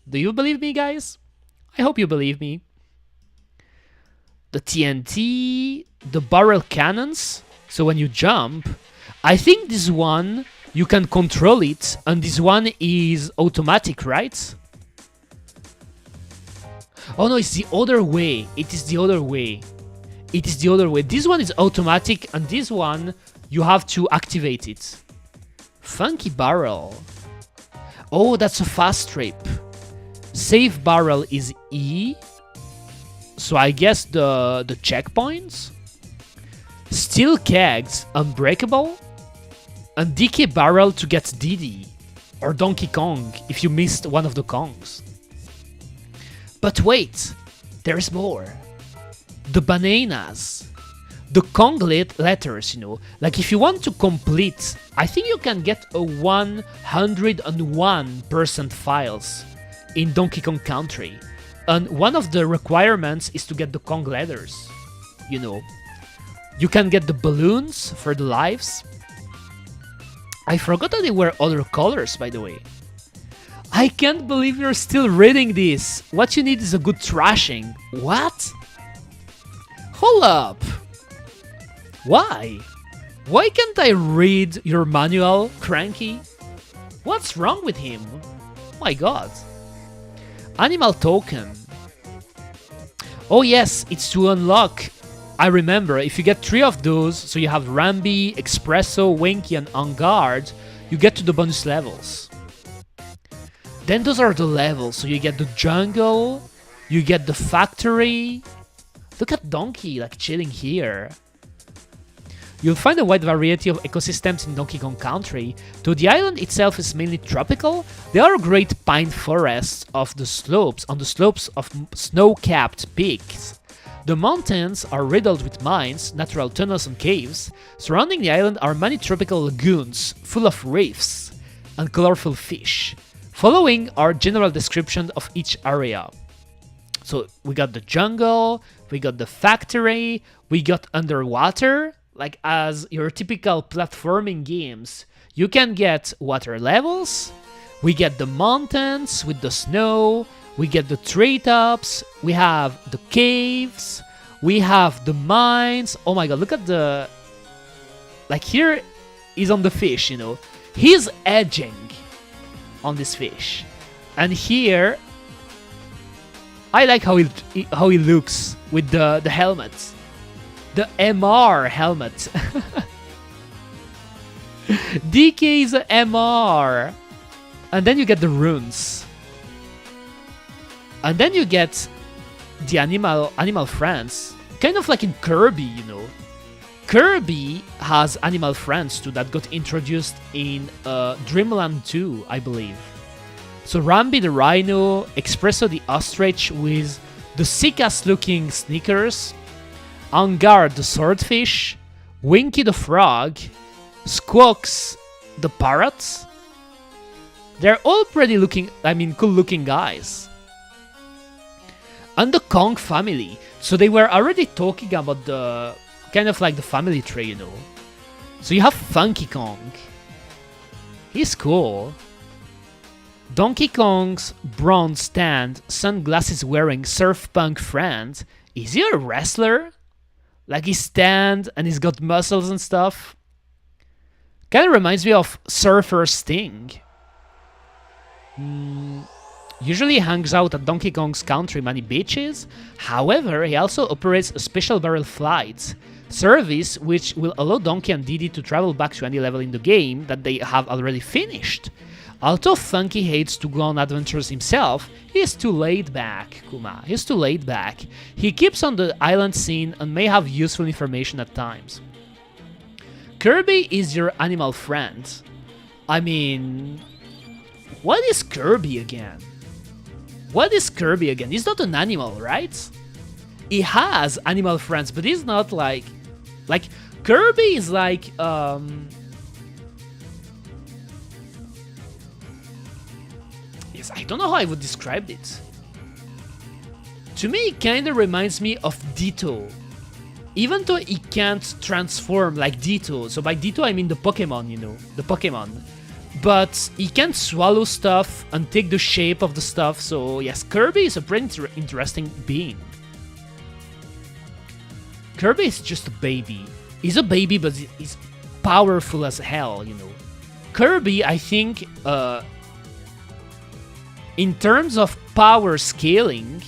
Do you believe me, guys? I hope you believe me. The TNT. The barrel cannons. So when you jump, I think this one, you can control it. And this one is automatic, right? Oh no, it's the other way. It is the other way. It is the other way. This one is automatic, and this one, you have to activate it. Funky barrel. Oh, that's a fast trip. Save barrel is E. So I guess the checkpoints. Steel kegs, unbreakable. And DK barrel to get Diddy. Or Donkey Kong, if you missed one of the Kongs. But wait, there's more. The bananas. The Kong letters, you know. Like if you want to complete, I think you can get a 101% files in Donkey Kong Country. And one of the requirements is to get the Kong letters, you know. You can get the balloons for the lives. I forgot that there were other colors, by the way. I can't believe you're still reading this. What you need is a good thrashing. What? Hold up. Why? Why can't I read your manual, Cranky? What's wrong with him? My god. Animal token. Oh yes, it's to unlock. I remember, if you get 3 of those, so you have Rambi, Espresso, Winky, and On Guard, you get to the bonus levels. Then those are the levels, so you get the jungle, you get the factory. Look at Donkey, like chilling here. You'll find a wide variety of ecosystems in Donkey Kong Country. Though the island itself is mainly tropical, there are great pine forests on the slopes of snow-capped peaks. The mountains are riddled with mines, natural tunnels and caves. Surrounding the island are many tropical lagoons, full of reefs and colorful fish. Following are general description of each area. So we got the jungle, we got the factory, we got underwater. Like as your typical platforming games, you can get water levels. We get the mountains with the snow. We get the treetops, we have the caves, we have the mines. Oh my god, look at the... Like here, he's on the fish, you know. He's edging on this fish. And here, I like how he looks with the helmet. The MR helmet. DK is a MR. And then you get the runes. And then you get the animal friends. Kind of like in Kirby, you know. Kirby has animal friends too that got introduced in Dreamland 2, I believe. So Rambi the rhino, Espresso the ostrich with the sick-ass looking sneakers, On Guard the swordfish, Winky the frog, Squawks the parrot. They're all pretty cool looking guys. And the Kong family. So they were already talking about the kind of like the family tree, you know. So you have Funky Kong. He's cool. Donkey Kong's bronze stand, sunglasses wearing surf punk friend. Is he a wrestler? Like he stands and he's got muscles and stuff. Kind of reminds me of Surfer Sting. Usually hangs out at Donkey Kong's country many beaches. However, he also operates a special barrel flight service which will allow Donkey and Diddy to travel back to any level in the game that they have already finished. Although Funky hates to go on adventures himself, he is too laid back, Kuma. He's too laid back. He keeps on the island scene and may have useful information at times. Kirby is your animal friend. I mean, what is Kirby again? What is Kirby again? He's not an animal, right? He has animal friends, but he's not like Kirby is like yes, I don't know how I would describe it. To me, it kinda reminds me of Ditto. Even though he can't transform like Ditto. So by Ditto I mean the Pokemon, you know, the Pokemon. But he can swallow stuff and take the shape of the stuff, so yes, Kirby is a pretty interesting being. Kirby is just a baby. He's a baby, but he's powerful as hell, you know. Kirby, I think, in terms of power scaling,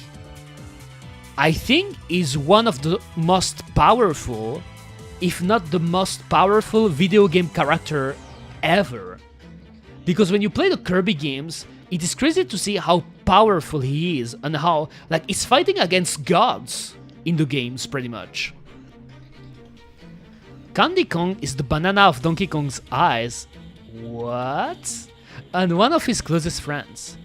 I think is one of the most powerful, if not the most powerful video game character ever. Because when you play the Kirby games, it is crazy to see how powerful he is and how, like, he's fighting against gods in the games, pretty much. Candy Kong is the banana of Donkey Kong's eyes. What? And one of his closest friends.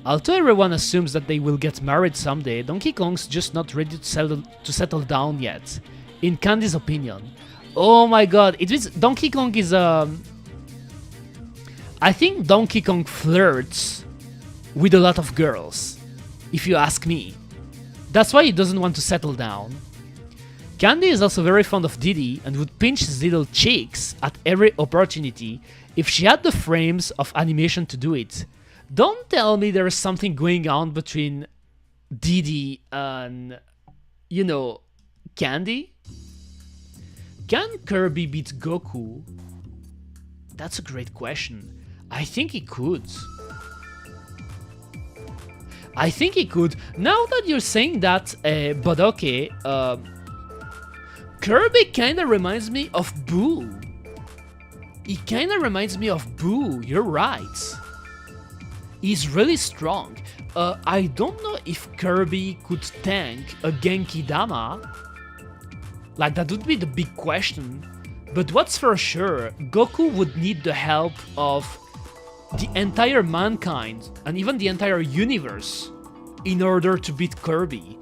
Although everyone assumes that they will get married someday, Donkey Kong's just not ready to settle down yet, in Candy's opinion. Oh my god, it is Donkey Kong is I think Donkey Kong flirts with a lot of girls, if you ask me. That's why he doesn't want to settle down. Candy is also very fond of Diddy and would pinch his little cheeks at every opportunity if she had the frames of animation to do it. Don't tell me there is something going on between Diddy and, you know, Candy? Can Kirby beat Goku? That's a great question. I think he could. I think he could. Now that you're saying that, but okay, Kirby kinda reminds me of Boo. He kinda reminds me of Boo, you're right. He's really strong. I don't know if Kirby could tank a Genki Dama. Like, that would be the big question. But what's for sure, Goku would need the help of the entire mankind and even the entire universe in order to beat Kirby.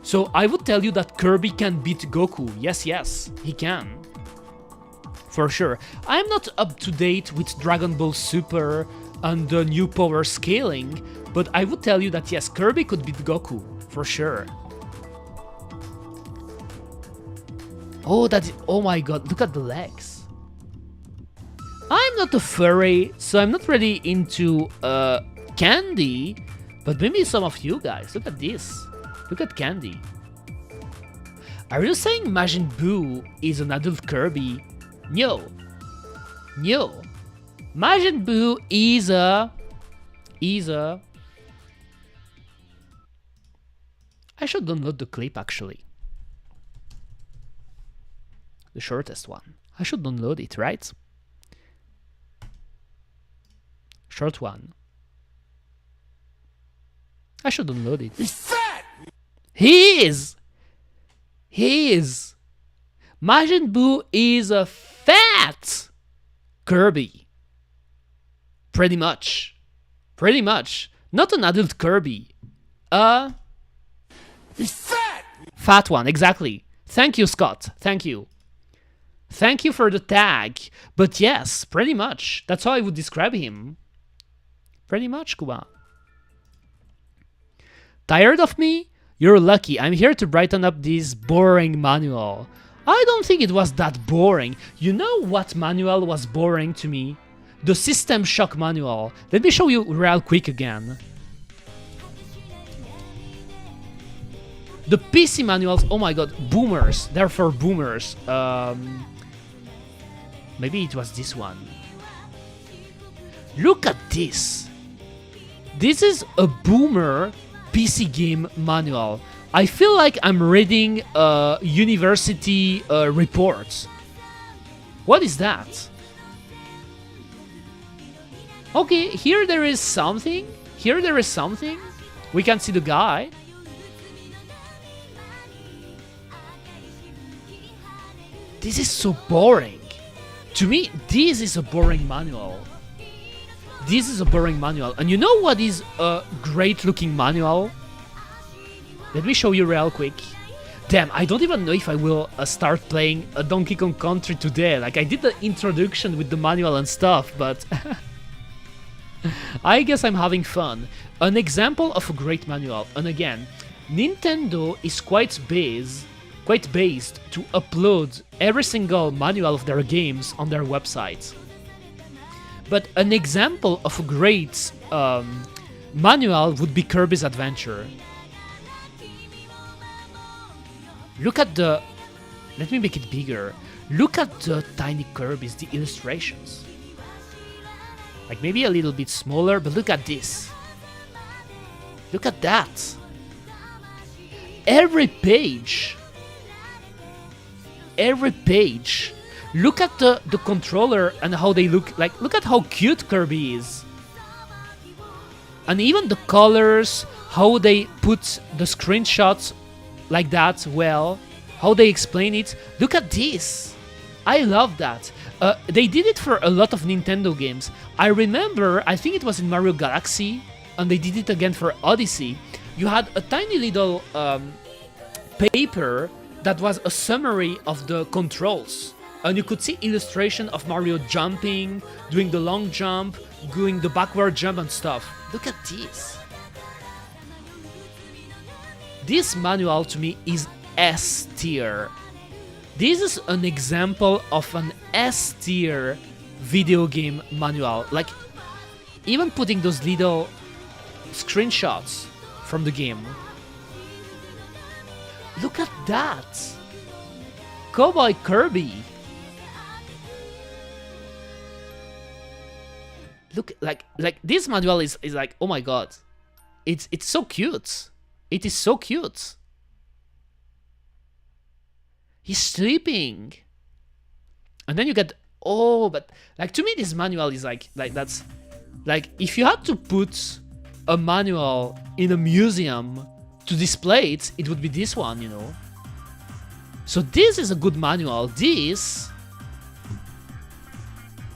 So I would tell you that Kirby can beat Goku. Yes, yes, he can. For sure. I'm not up to date with Dragon Ball Super and the new power scaling, but I would tell you that yes, Kirby could beat Goku, for sure. Oh my god, look at the legs. I'm not a furry, so I'm not really into Candy, but maybe some of you guys. Look at this. Look at Candy. Are you saying Majin Buu is an adult Kirby? No. No. Majin Buu is a... I should download the clip actually. The shortest one. I should download it, right? Short one. I should download it. He's fat! He is! He is! Majin Buu is a fat Kirby. Pretty much. Pretty much. Not an adult Kirby. He's fat! Fat one, exactly. Thank you, Scott. Thank you. Thank you for the tag. But yes, pretty much. That's how I would describe him. Pretty much, Kuba. Tired of me? You're lucky. I'm here to brighten up this boring manual. I don't think it was that boring. You know what manual was boring to me? The System Shock manual. Let me show you real quick again. The PC manuals, oh my god, boomers. They're for boomers. Maybe it was this one. Look at this. This is a boomer PC game manual. I feel like I'm reading university reports. What is that? Okay, here there is something. Here there is something. We can see the guy. This is so boring. To me, this is a boring manual. This is a boring manual. And you know what is a great looking manual? Let me show you real quick. Damn, I don't even know if I will start playing a Donkey Kong Country today. Like, I did the introduction with the manual and stuff, but I guess I'm having fun. An example of a great manual. And again, Nintendo is quite based to upload every single manual of their games on their website. But an example of a great manual would be Kirby's Adventure. Look at the... Let me make it bigger. Look at the tiny Kirby's, the illustrations. Like maybe a little bit smaller, but look at this. Look at that. Every page. Look at the controller and how they look. Like, look at how cute Kirby is. And even the colors, how they put the screenshots like that, well, how they explain it. Look at this. I love that. They did it for a lot of Nintendo games. I remember, I think it was in Mario Galaxy, and they did it again for Odyssey. You had a tiny little paper that was a summary of the controls. And you could see illustration of Mario jumping, doing the long jump, doing the backward jump and stuff. Look at this. This manual to me is S tier. This is an example of an S tier video game manual. Like, even putting those little screenshots from the game. Look at that! Cowboy Kirby! Look, like this manual is like, oh my god. It's so cute. It is so cute. He's sleeping. And then you get, oh, but like to me this manual is like that's like if you had to put a manual in a museum to display it, it would be this one, you know. So this is a good manual. This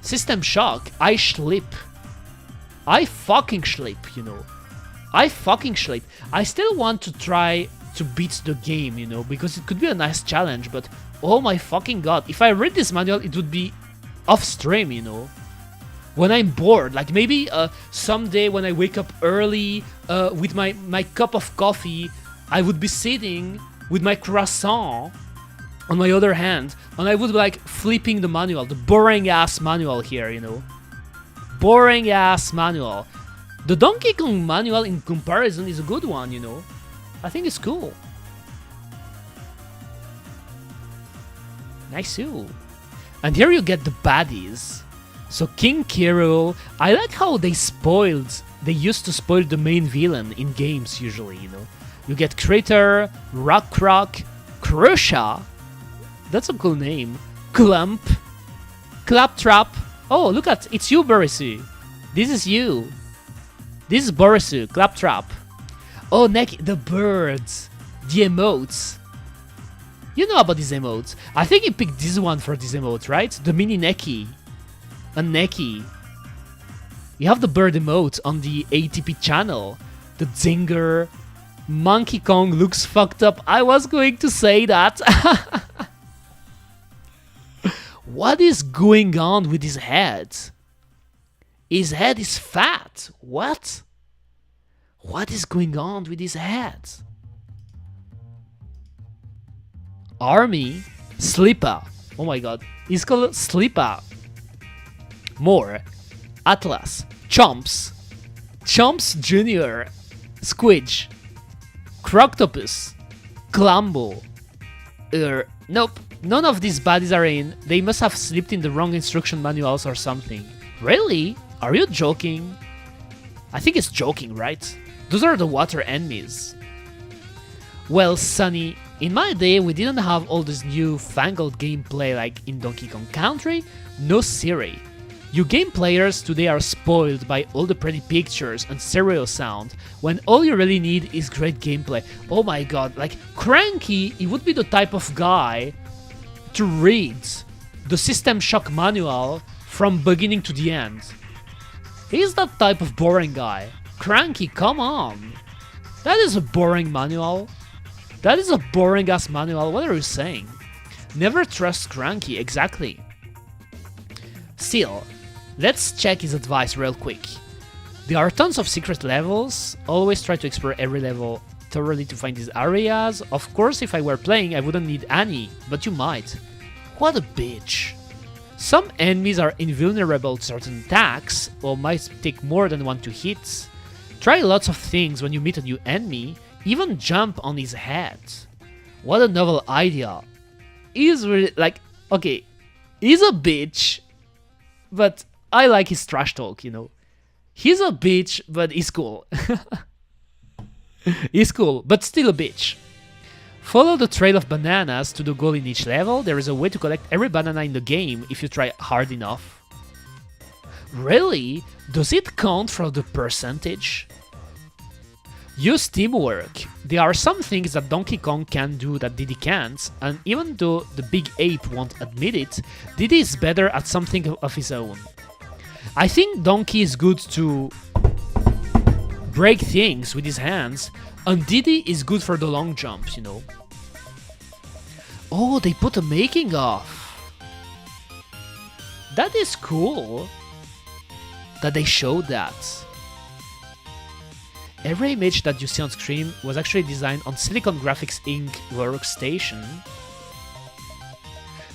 System Shock, I sleep. I fucking sleep, you know. I fucking sleep. I still want to try to beat the game, you know, because it could be a nice challenge, but oh my fucking god, if I read this manual, it would be off stream, you know. When I'm bored, like maybe someday when I wake up early with my cup of coffee, I would be sitting with my croissant on my other hand, and I would be like flipping the manual, the boring ass manual here, you know. Boring ass manual. The Donkey Kong manual in comparison is a good one, you know. I think it's cool. Nice too. And here you get the baddies. So King Kiro, I like how they used to spoil the main villain in games usually, you know. You get Crater, Rock, Krusha. That's a cool name. Clump, Claptrap. Oh, look at, it's you, Borisu. This is you. This is Borisu, Claptrap. Oh, the birds. The emotes. You know about these emotes. I think you picked this one for these emotes, right? The mini Neki. A Neki. You have the bird emote on the ATP channel. The Zinger. Monkey Kong looks fucked up. I was going to say that. What is going on with his head? His head is fat. What? What is going on with his head? Army? Slipper. Oh my god. He's called Slipper. More. Atlas. Chomps. Chomps Jr. Squidge. Croctopus. Clambo. Nope, none of these bodies are in. They must have slipped in the wrong instruction manuals or something. Really? Are you joking? I think it's joking, right? Those are the water enemies. Well, Sonny, in my day we didn't have all this new-fangled gameplay like in Donkey Kong Country. No siree. You game players today are spoiled by all the pretty pictures and stereo sound, when all you really need is great gameplay. Oh my god, like Cranky, he would be the type of guy to read the System Shock manual from beginning to the end. He's that type of boring guy. Cranky, come on. That is a boring manual. That is a boring ass manual, what are you saying? Never trust Cranky, exactly. Still, let's check his advice real quick. There are tons of secret levels, always try to explore every level thoroughly to find these areas. Of course, if I were playing, I wouldn't need any, but you might. What a bitch. Some enemies are invulnerable to certain attacks, or might take more than one to hit. Try lots of things when you meet a new enemy, even jump on his head. What a novel idea. He's really, like, okay, he's a bitch, but I like his trash talk, you know. He's a bitch, but he's cool. He's cool, but still a bitch. Follow the trail of bananas to the goal in each level. There is a way to collect every banana in the game if you try hard enough. Really? Does it count for the percentage? Use teamwork. There are some things that Donkey Kong can do that Diddy can't, and even though the big ape won't admit it, Diddy is better at something of his own. I think Donkey is good to break things with his hands, and Diddy is good for the long jumps, you know. Oh, they put a making of. That is cool that they showed that. Every image that you see on screen was actually designed on Silicon Graphics Inc. workstation.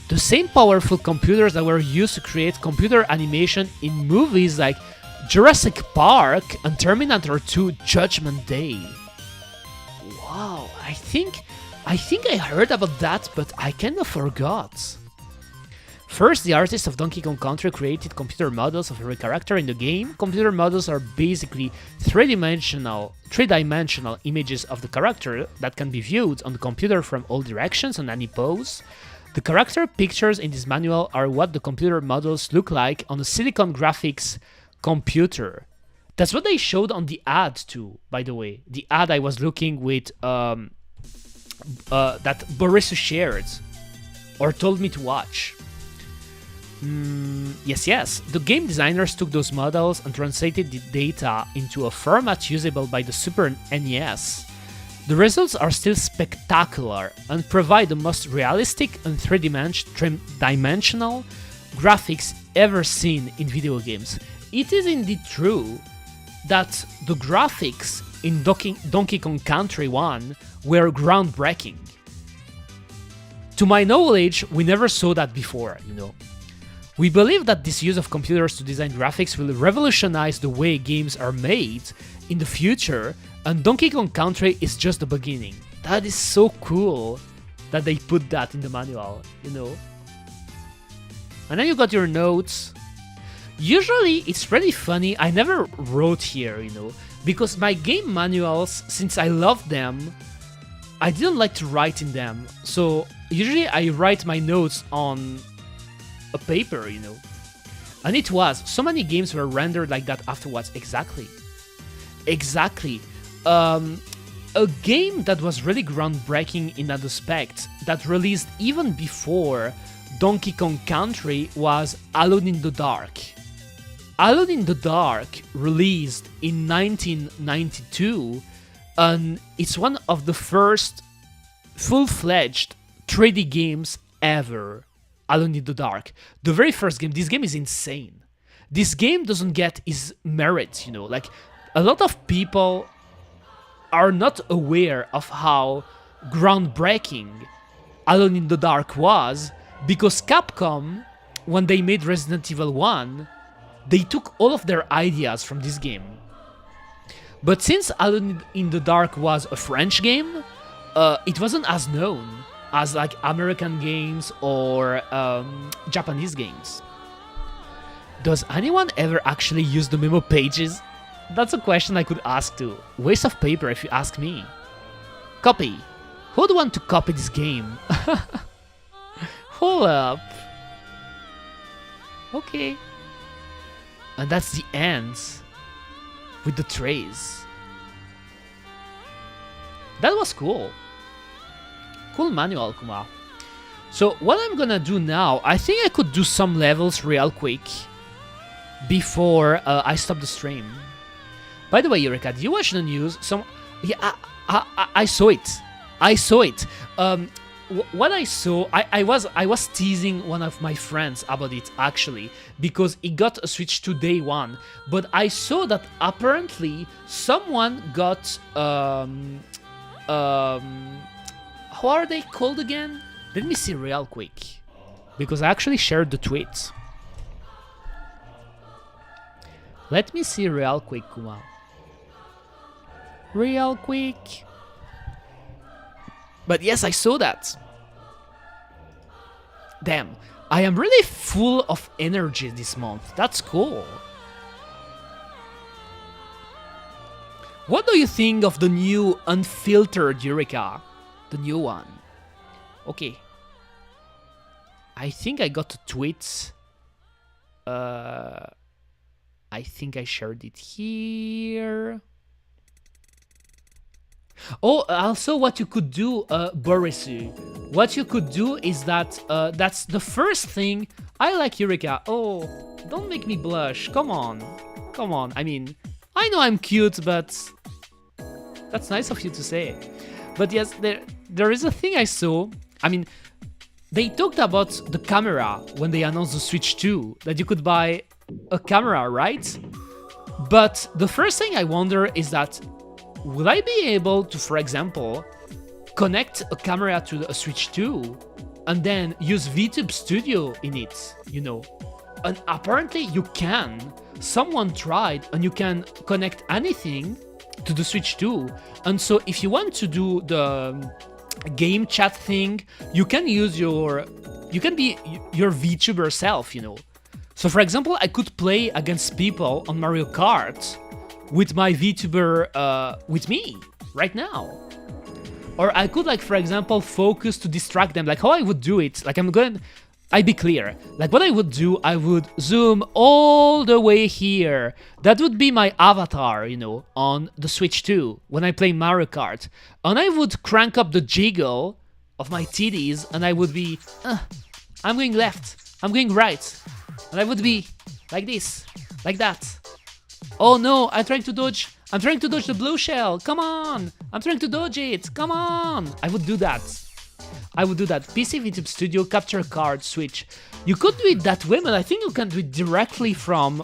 The same powerful computers that were used to create computer animation in movies like Jurassic Park and Terminator 2 Judgment Day. Wow, I think I heard about that, but I kind of forgot. First, the artists of Donkey Kong Country created computer models of every character in the game. Computer models are basically three-dimensional images of the character that can be viewed on the computer from all directions on any pose. The character pictures in this manual are what the computer models look like on a Silicon Graphics computer. That's what they showed on the ad too, by the way. The ad I was looking with that Boris shared or told me to watch. Yes. The game designers took those models and translated the data into a format usable by the Super NES. The results are still spectacular and provide the most realistic and three-dimensional graphics ever seen in video games. It is indeed true that the graphics in Donkey Kong Country 1 were groundbreaking. To my knowledge, we never saw that before, you know. We believe that this use of computers to design graphics will revolutionize the way games are made in the future, and Donkey Kong Country is just the beginning. That is so cool that they put that in the manual, you know. And then you got your notes. Usually it's pretty funny, I never wrote here, you know, because my game manuals, since I love them, I didn't like to write in them, so usually I write my notes on a paper, you know. And it was, so many games were rendered like that afterwards, exactly. A game that was really groundbreaking in that aspect, that released even before Donkey Kong Country, was Alone in the Dark. Alone in the Dark released in 1992, and it's one of the first full-fledged 3D games ever. Alone in the Dark. The very first game, this game is insane. This game doesn't get its merit, you know, like a lot of people are not aware of how groundbreaking Alone in the Dark was, because Capcom, when they made Resident Evil 1, they took all of their ideas from this game. But since Alone in the Dark was a French game, it wasn't as known as like American games or Japanese games. Does anyone ever actually use the memo pages? That's a question I could ask too. Waste of paper if you ask me. Copy. Who'd want to copy this game? Hold up. Okay. And that's the end with the trays. That was cool. Cool manual, Kuma. So what I'm gonna do now, I think I could do some levels real quick before I stop the stream. By the way, Eureka, did you watch the news? Yeah, I saw it. I saw it. What I saw, I was teasing one of my friends about it actually, because it got a Switch 2 day one. But I saw that apparently someone got how are they called again? Let me see real quick, because I actually shared the tweet. Let me see real quick, Kuma. Real quick. But yes, I saw that. Damn, I am really full of energy this month. That's cool. What do you think of the new unfiltered Eureka? The new one. Okay. I think I got a tweet. I think I shared it here. Oh, also what you could do, Borisu. What you could do is that, that's the first thing. I like Eureka. Oh, don't make me blush. Come on. Come on. I mean, I know I'm cute, but that's nice of you to say. But yes, there is a thing I saw. I mean, they talked about the camera when they announced the Switch 2, that you could buy a camera, right? But the first thing I wonder is that, will I be able to, for example, connect a camera to a Switch 2 and then use VTube Studio in it, you know? And apparently you can. Someone tried, and you can connect anything to the Switch 2. And so if you want to do the game chat thing, you can use you can be your VTuber self, you know? So for example, I could play against people on Mario Kart with my VTuber with me right now. Or I could, like, for example, focus to distract them. Like how I would do it, like I'd be clear. Like what I would do, I would zoom all the way here. That would be my avatar, you know, on the Switch 2 when I play Mario Kart. And I would crank up the jiggle of my titties, and I would be, I'm going left, I'm going right. And I would be like this, like that. Oh no, I'm trying to dodge the blue shell, come on! I'm trying to dodge it, come on! I would do that. PC VTube Studio, capture card, Switch. You could do it that way, but I think you can do it directly from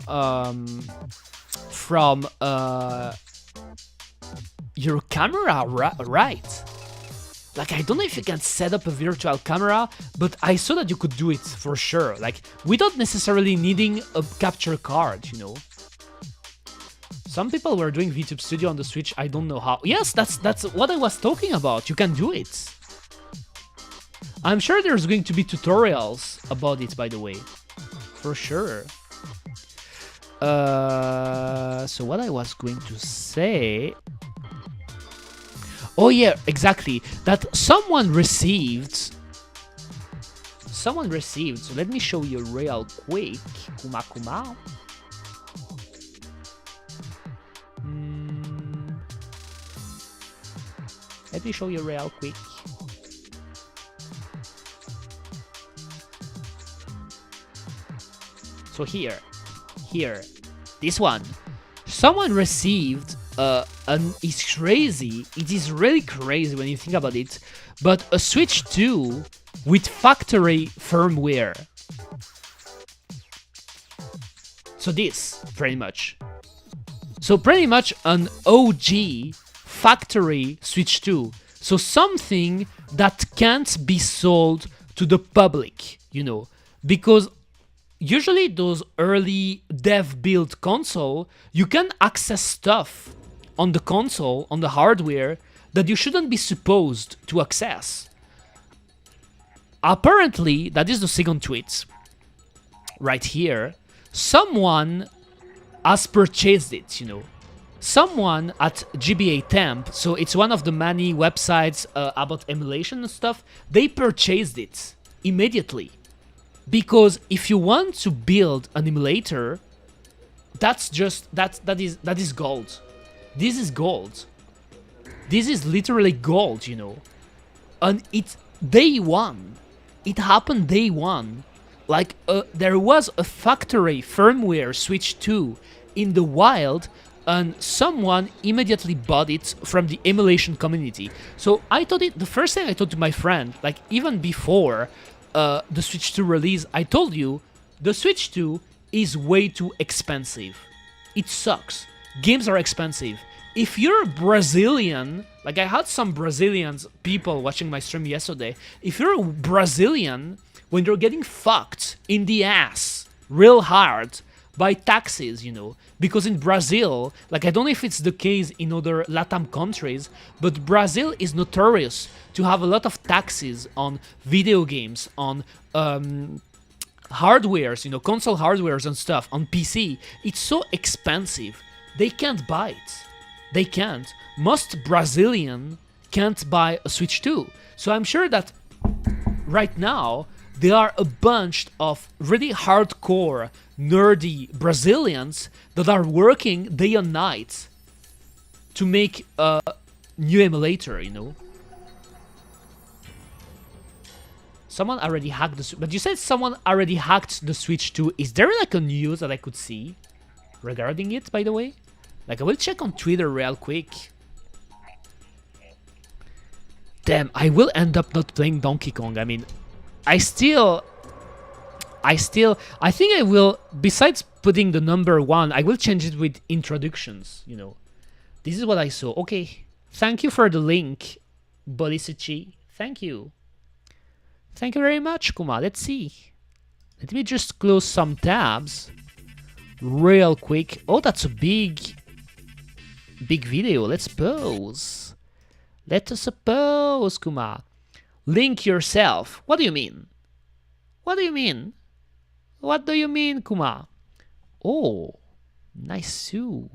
your camera, right? Like, I don't know if you can set up a virtual camera, but I saw that you could do it for sure. Like, without necessarily needing a capture card, you know? Some people were doing VTube Studio on the Switch, I don't know how. Yes, that's what I was talking about. You can do it. I'm sure there's going to be tutorials about it, by the way. For sure. So what I was going to say... Oh yeah, exactly. That someone received... So let me show you real quick. Kuma. Let me show you real quick. So here, this one. Someone received, and it's crazy. It is really crazy when you think about it. But a Switch 2 with factory firmware. So this, pretty much. So pretty much an OG factory Switch 2. So something that can't be sold to the public, you know, because usually those early dev build console, you can access stuff on the console, on the hardware, that you shouldn't be supposed to access. Apparently, that is the second tweet. Right here. Someone has purchased it, you know. Someone at GBA Temp, so it's one of the many websites about emulation and stuff, they purchased it immediately. Because if you want to build an emulator, that is gold. This is gold. This is literally gold, you know. And it's day one. It happened day one. Like, there was a factory firmware switch 2 in the wild, and someone immediately bought it from the emulation community. So I told it, the first thing I told to my friend, like even before the Switch 2 release, I told you, the Switch 2 is way too expensive. It sucks. Games are expensive. If you're Brazilian, like I had some Brazilians people watching my stream yesterday, if you're a Brazilian, when you're getting fucked in the ass real hard by taxes, you know, because in Brazil, like I don't know if it's the case in other LATAM countries, but Brazil is notorious to have a lot of taxes on video games, on hardwares, you know, console hardwares and stuff, on PC. It's so expensive. They can't buy it. They can't. Most Brazilian can't buy a Switch 2. So I'm sure that right now, there are a bunch of really hardcore, nerdy Brazilians that are working day and night to make a new emulator, you know. Someone already hacked the... But you said someone already hacked the Switch 2. Is there like a news that I could see regarding it, by the way? Like, I will check on Twitter real quick. Damn, I will end up not playing Donkey Kong. I mean, I think I will, besides putting the number 1, I will change it with introductions, you know. This is what I saw. Okay, thank you for the link, Bodisuchi. Thank you. Thank you very much, Kuma. Let's see. Let me just close some tabs real quick. Oh, that's a big video. Let's pause. Let us pause, Kuma. Link yourself. What do you mean? What do you mean? What do you mean, Kuma? Oh, nice Sue.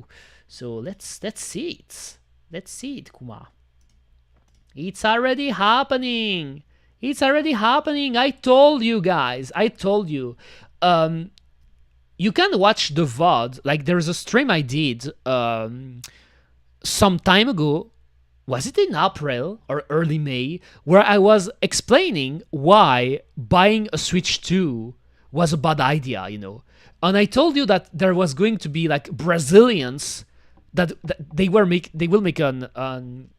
So let's see it. Let's see it, Kuma. It's already happening. It's already happening. I told you guys. I told you. You can watch the VOD. Like there's a stream I did some time ago. Was it in April or early May, where I was explaining why buying a Switch 2 was a bad idea, you know? And I told you that there was going to be like Brazilians that they will make an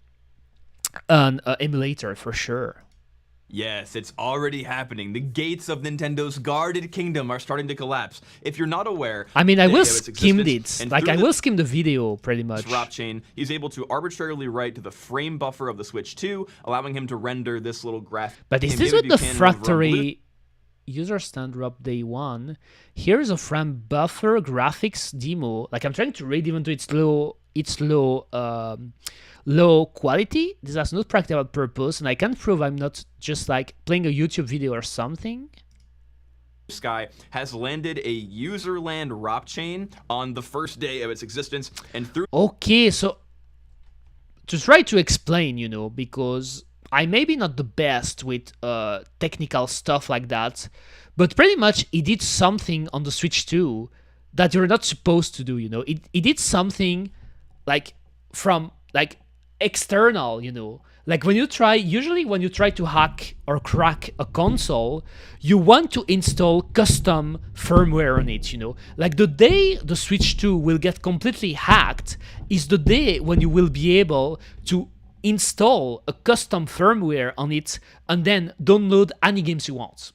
emulator for sure. Yes, it's already happening. The gates of Nintendo's guarded kingdom are starting to collapse. If you're not aware, I mean, I will skim it. Like, I will skim the video pretty much. Drop chain, he's able to arbitrarily write to the frame buffer of the Switch 2, allowing him to render this little graphic. But is this with the factory user standard up day 1? Here's a frame buffer graphics demo. Like, I'm trying to read even though it's low quality. This has no practical purpose, and I can prove I'm not just like playing a YouTube video or something. Sky has landed a userland ROP chain on the first day of its existence, and through... Okay, so to try to explain, you know, because I may be not the best with technical stuff like that, but pretty much it did something on the Switch 2 that you're not supposed to do, you know. It did something like from like external, you know. Like usually when you try to hack or crack a console, you want to install custom firmware on it, you know. Like the day the Switch 2 will get completely hacked is the day when you will be able to install a custom firmware on it and then download any games you want.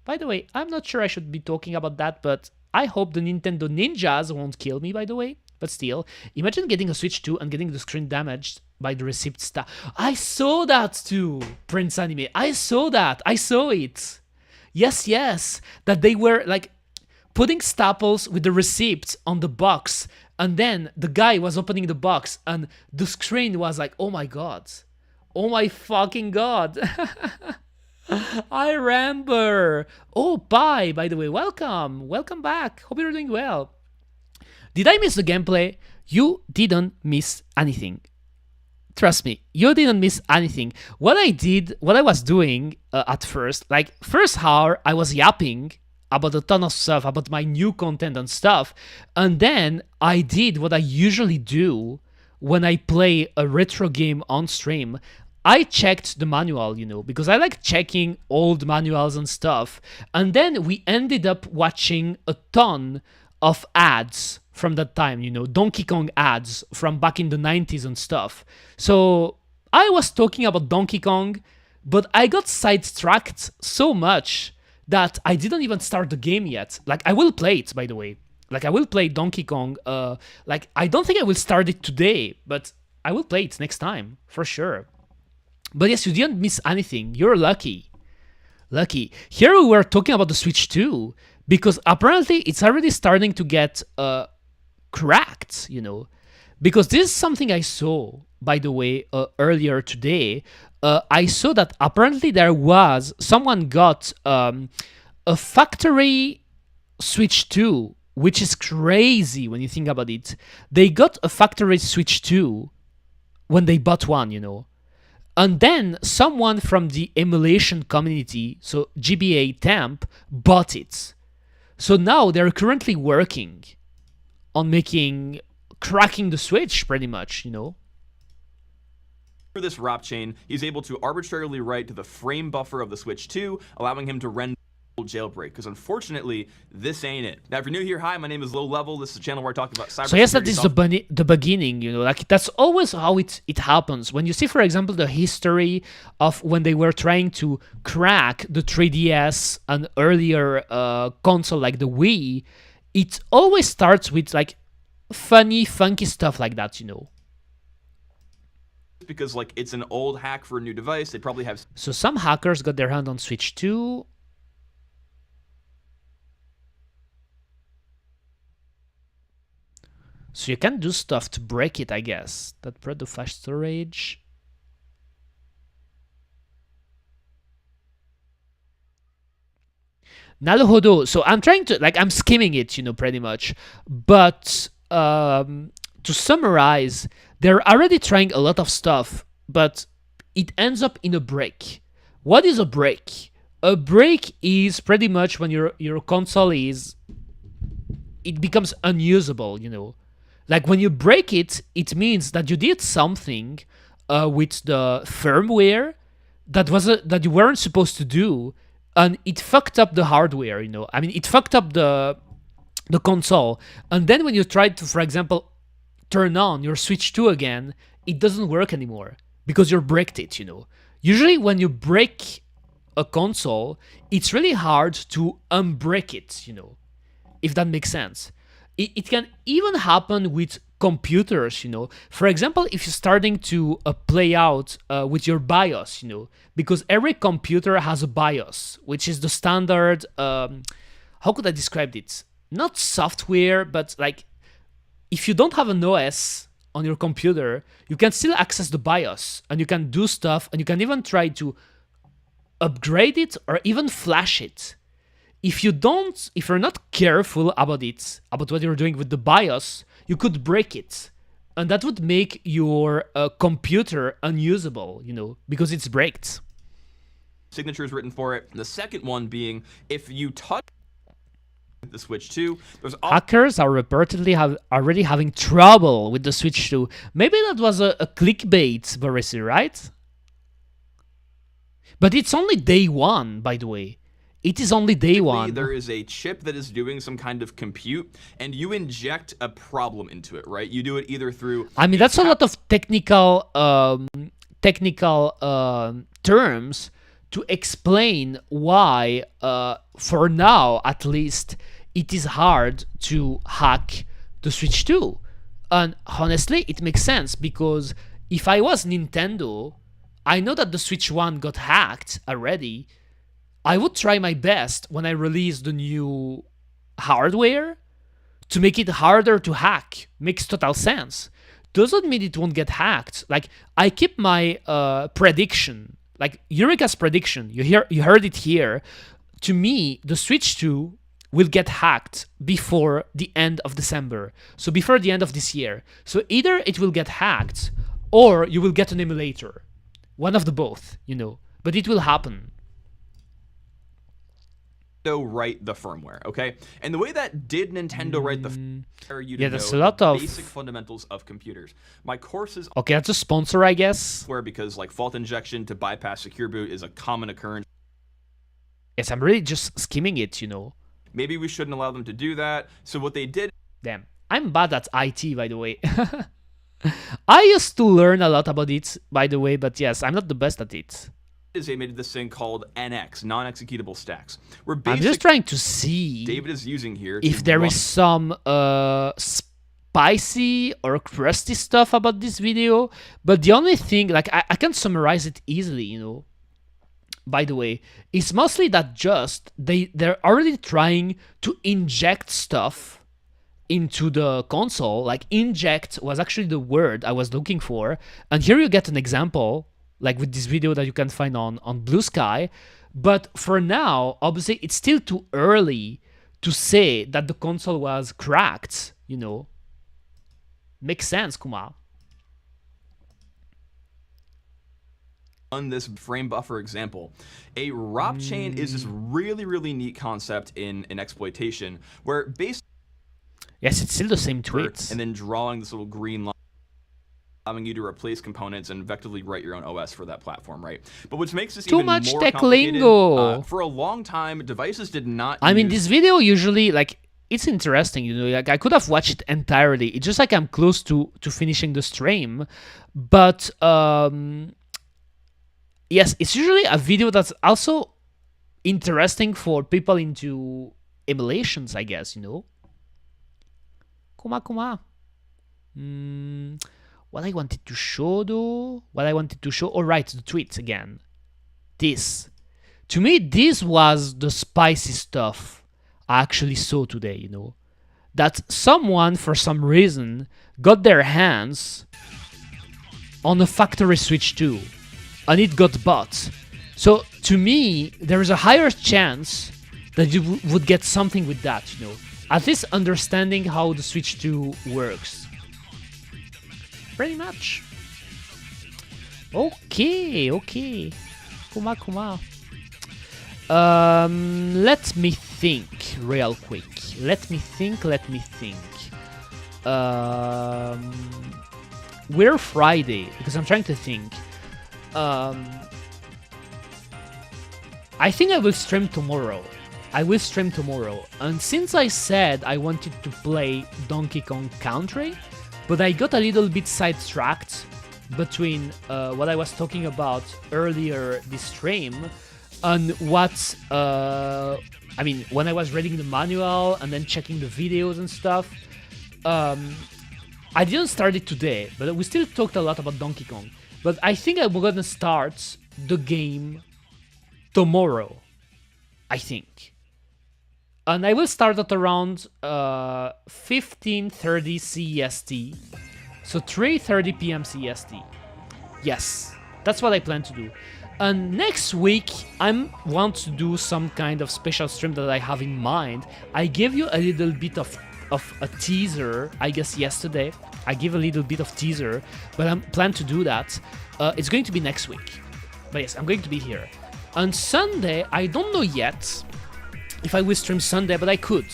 By the way, I'm not sure I should be talking about that, but I hope the Nintendo ninjas won't kill me, by the way. But still, imagine getting a Switch 2 and getting the screen damaged by the receipt stuff. I saw that too, Prince Anime. I saw that. I saw it. Yes. That they were like putting staples with the receipt on the box And then the guy was opening the box and the screen was like, oh my god. Oh my fucking god. I remember. Oh, bye, by the way. Welcome. Welcome back. Hope you're doing well. Did I miss the gameplay? You didn't miss anything. Trust me, you didn't miss anything. What I was doing at first, like first hour, I was yapping about a ton of stuff, about my new content and stuff. And then I did what I usually do when I play a retro game on stream. I checked the manual, you know, because I like checking old manuals and stuff. And then we ended up watching a ton of ads from that time, you know, Donkey Kong ads from back in the 90s and stuff. So I was talking about Donkey Kong, but I got sidetracked so much that I didn't even start the game yet. Like, I will play it, by the way. Like, I will play Donkey Kong. Like, I don't think I will start it today, but I will play it next time, for sure. But yes, you didn't miss anything. You're lucky. Lucky. Here we were talking about the Switch 2, because apparently it's already starting to get cracked, you know. Because this is something I saw, by the way, earlier today. I saw that apparently someone got a factory Switch 2, which is crazy when you think about it. They got a factory Switch 2 when they bought one, you know. And then someone from the emulation community, so GBA Temp, bought it. So now they're currently working on cracking the Switch, pretty much, you know. For this ROP chain, he's able to arbitrarily write to the frame buffer of the Switch 2, allowing him to render jailbreak, because unfortunately, this ain't it. Now, if you're new here, hi, my name is Low Level. This is a channel where I talk about cybersecurity. So yes, that is the beginning, you know, like that's always how it happens. When you see, for example, the history of when they were trying to crack the 3DS and earlier console like the Wii, it always starts with like funny, funky stuff like that, you know. Because like it's an old hack for a new device, they probably have. So some hackers got their hand on Switch 2. So you can do stuff to break it, I guess. That brought the flash storage. Naruhodo. So I'm trying to, like, I'm skimming it, you know, pretty much. But to summarize, they're already trying a lot of stuff, but it ends up in a break. What is a break? A break is pretty much when your console it becomes unusable, you know. Like when you break it, it means that you did something with the firmware that you weren't supposed to do, and it fucked up the hardware, you know. I mean, it fucked up the console, and then when you try to, for example, turn on your Switch 2 again, it doesn't work anymore because you breaked it, you know. Usually when you break a console, it's really hard to unbreak it, you know, if that makes sense. It can even happen with computers, you know. For example, if you're starting to play out with your BIOS, you know, because every computer has a BIOS, which is the standard, how could I describe it? Not software, but like, if you don't have an OS on your computer, you can still access the BIOS and you can do stuff and you can even try to upgrade it or even flash it. If you're not careful about what you're doing with the BIOS, you could break it. And that would make your computer unusable, you know, because it's breaked. Signatures written for it. The second one being, if you touch the Switch 2, hackers are reportedly already having trouble with the Switch 2. Maybe that was a clickbait, Borisi, right? But it's only day one, by the way. It is only day one. There is a chip that is doing some kind of compute, and you inject a problem into it, right? You do it either through. I mean, that's a lot of technical terms to explain why, for now at least, it is hard to hack the Switch 2. And honestly, it makes sense, because if I was Nintendo, I know that the Switch 1 got hacked already. I would try my best when I release the new hardware to make it harder to hack. Makes total sense. Doesn't mean it won't get hacked. Like, I keep my prediction, like Eureka's prediction. You heard it here. To me, the Switch 2 will get hacked before the end of December. So before the end of this year. So either it will get hacked or you will get an emulator. One of the both, you know. But it will happen. Write the firmware, okay? And the way that did Nintendo write the yeah, that's a lot of basic fundamentals of computers. My courses okay, that's a sponsor, I guess. Where because like fault injection to bypass secure boot is a common occurrence. Yes, I'm really just skimming it, you know. Maybe we shouldn't allow them to do that. So what they did. Damn, I'm bad at IT, by the way. I used to learn a lot about it, by the way, but yes, I'm not the best at it. Is they made this thing called NX, non-executable stacks. Where I'm just trying to see David is using here if there is some spicy or crusty stuff about this video. But the only thing, like, I can summarize it easily, you know. By the way, it's mostly that just they're already trying to inject stuff into the console. Like, inject was actually the word I was looking for. And here you get an example, like with this video that you can find on Blue Sky. But for now, obviously, it's still too early to say that the console was cracked, you know. Makes sense, Kuma. On this frame buffer example, a ROP chain is this really, really neat concept in exploitation where basically... Yes, it's still the same tweets. And then drawing this little green line, allowing you to replace components and effectively write your own OS for that platform, right? But what makes this even more complicated, for a long time, devices did not I mean, this video usually, like, it's interesting, you know, like, I could have watched it entirely. It's just like I'm close to finishing the stream. But, yes, it's usually a video that's also interesting for people into emulations, I guess, you know? Kuma. What I wanted to show, though? Oh, right, the tweets again. This. To me, this was the spicy stuff I actually saw today, you know? That someone, for some reason, got their hands on a factory Switch 2. And it got bought. So, to me, there is a higher chance that you would get something with that, you know? At least understanding how the Switch 2 works. Pretty much. Okay. Kuma. Let me think real quick. Let me think. We're Friday, because I'm trying to think. I think I will stream tomorrow. And since I said I wanted to play Donkey Kong Country, but I got a little bit sidetracked between what I was talking about earlier this stream and what, I mean, when I was reading the manual and then checking the videos and stuff. I didn't start it today, but we still talked a lot about Donkey Kong. But I think I'm gonna start the game tomorrow, I think. And I will start at around 15:30 CEST. So 3:30 PM CEST. Yes, that's what I plan to do. And next week, I want to do some kind of special stream that I have in mind. I gave you a little bit of a teaser, I guess yesterday. I gave a little bit of teaser, but I plan to do that. It's going to be next week. But yes, I'm going to be here. On Sunday, I don't know yet if I will stream Sunday, but I could.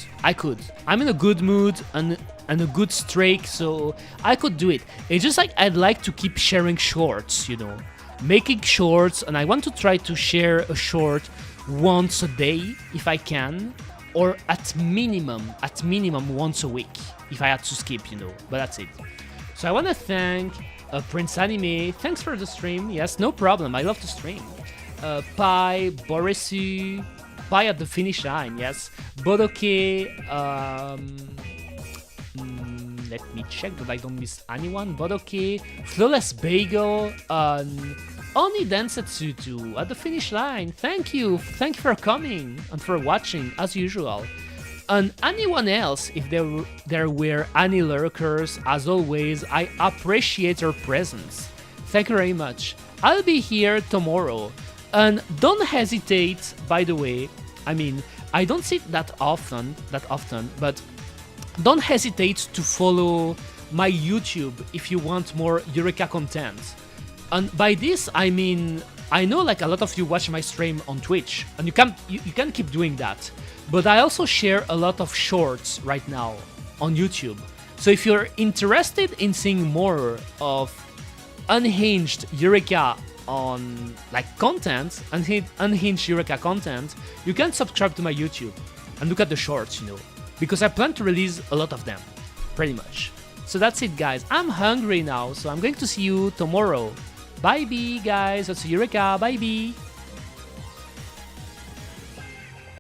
I'm in a good mood and a good streak, so I could do it. It's just like I'd like to keep sharing shorts, you know. Making shorts, and I want to try to share a short once a day, if I can. Or at minimum once a week, if I had to skip, you know. But that's it. So I want to thank Prince Anime. Thanks for the stream. Yes, no problem. I love to stream. Pi, Borisu, Pi at the finish line, yes. Bodoke, let me check that I don't miss anyone. Bodoke, Flawless Bagel, Oni Densetsu at the finish line. Thank you for coming and for watching, as usual. And anyone else, if there were any lurkers, as always, I appreciate your presence. Thank you very much. I'll be here tomorrow. And don't hesitate, by the way, I mean, I don't see it that often, but don't hesitate to follow my YouTube if you want more Eureka content. And by this, I mean, I know like a lot of you watch my stream on Twitch, and you can keep doing that. But I also share a lot of shorts right now on YouTube. So if you're interested in seeing more of unhinged Eureka on like content, unhinged Eureka content, you can subscribe to my YouTube and look at the shorts, you know, because I plan to release a lot of them, pretty much. So that's it, guys. I'm hungry now, so I'm going to see you tomorrow. Bye, guys. That's Eureka. Bye.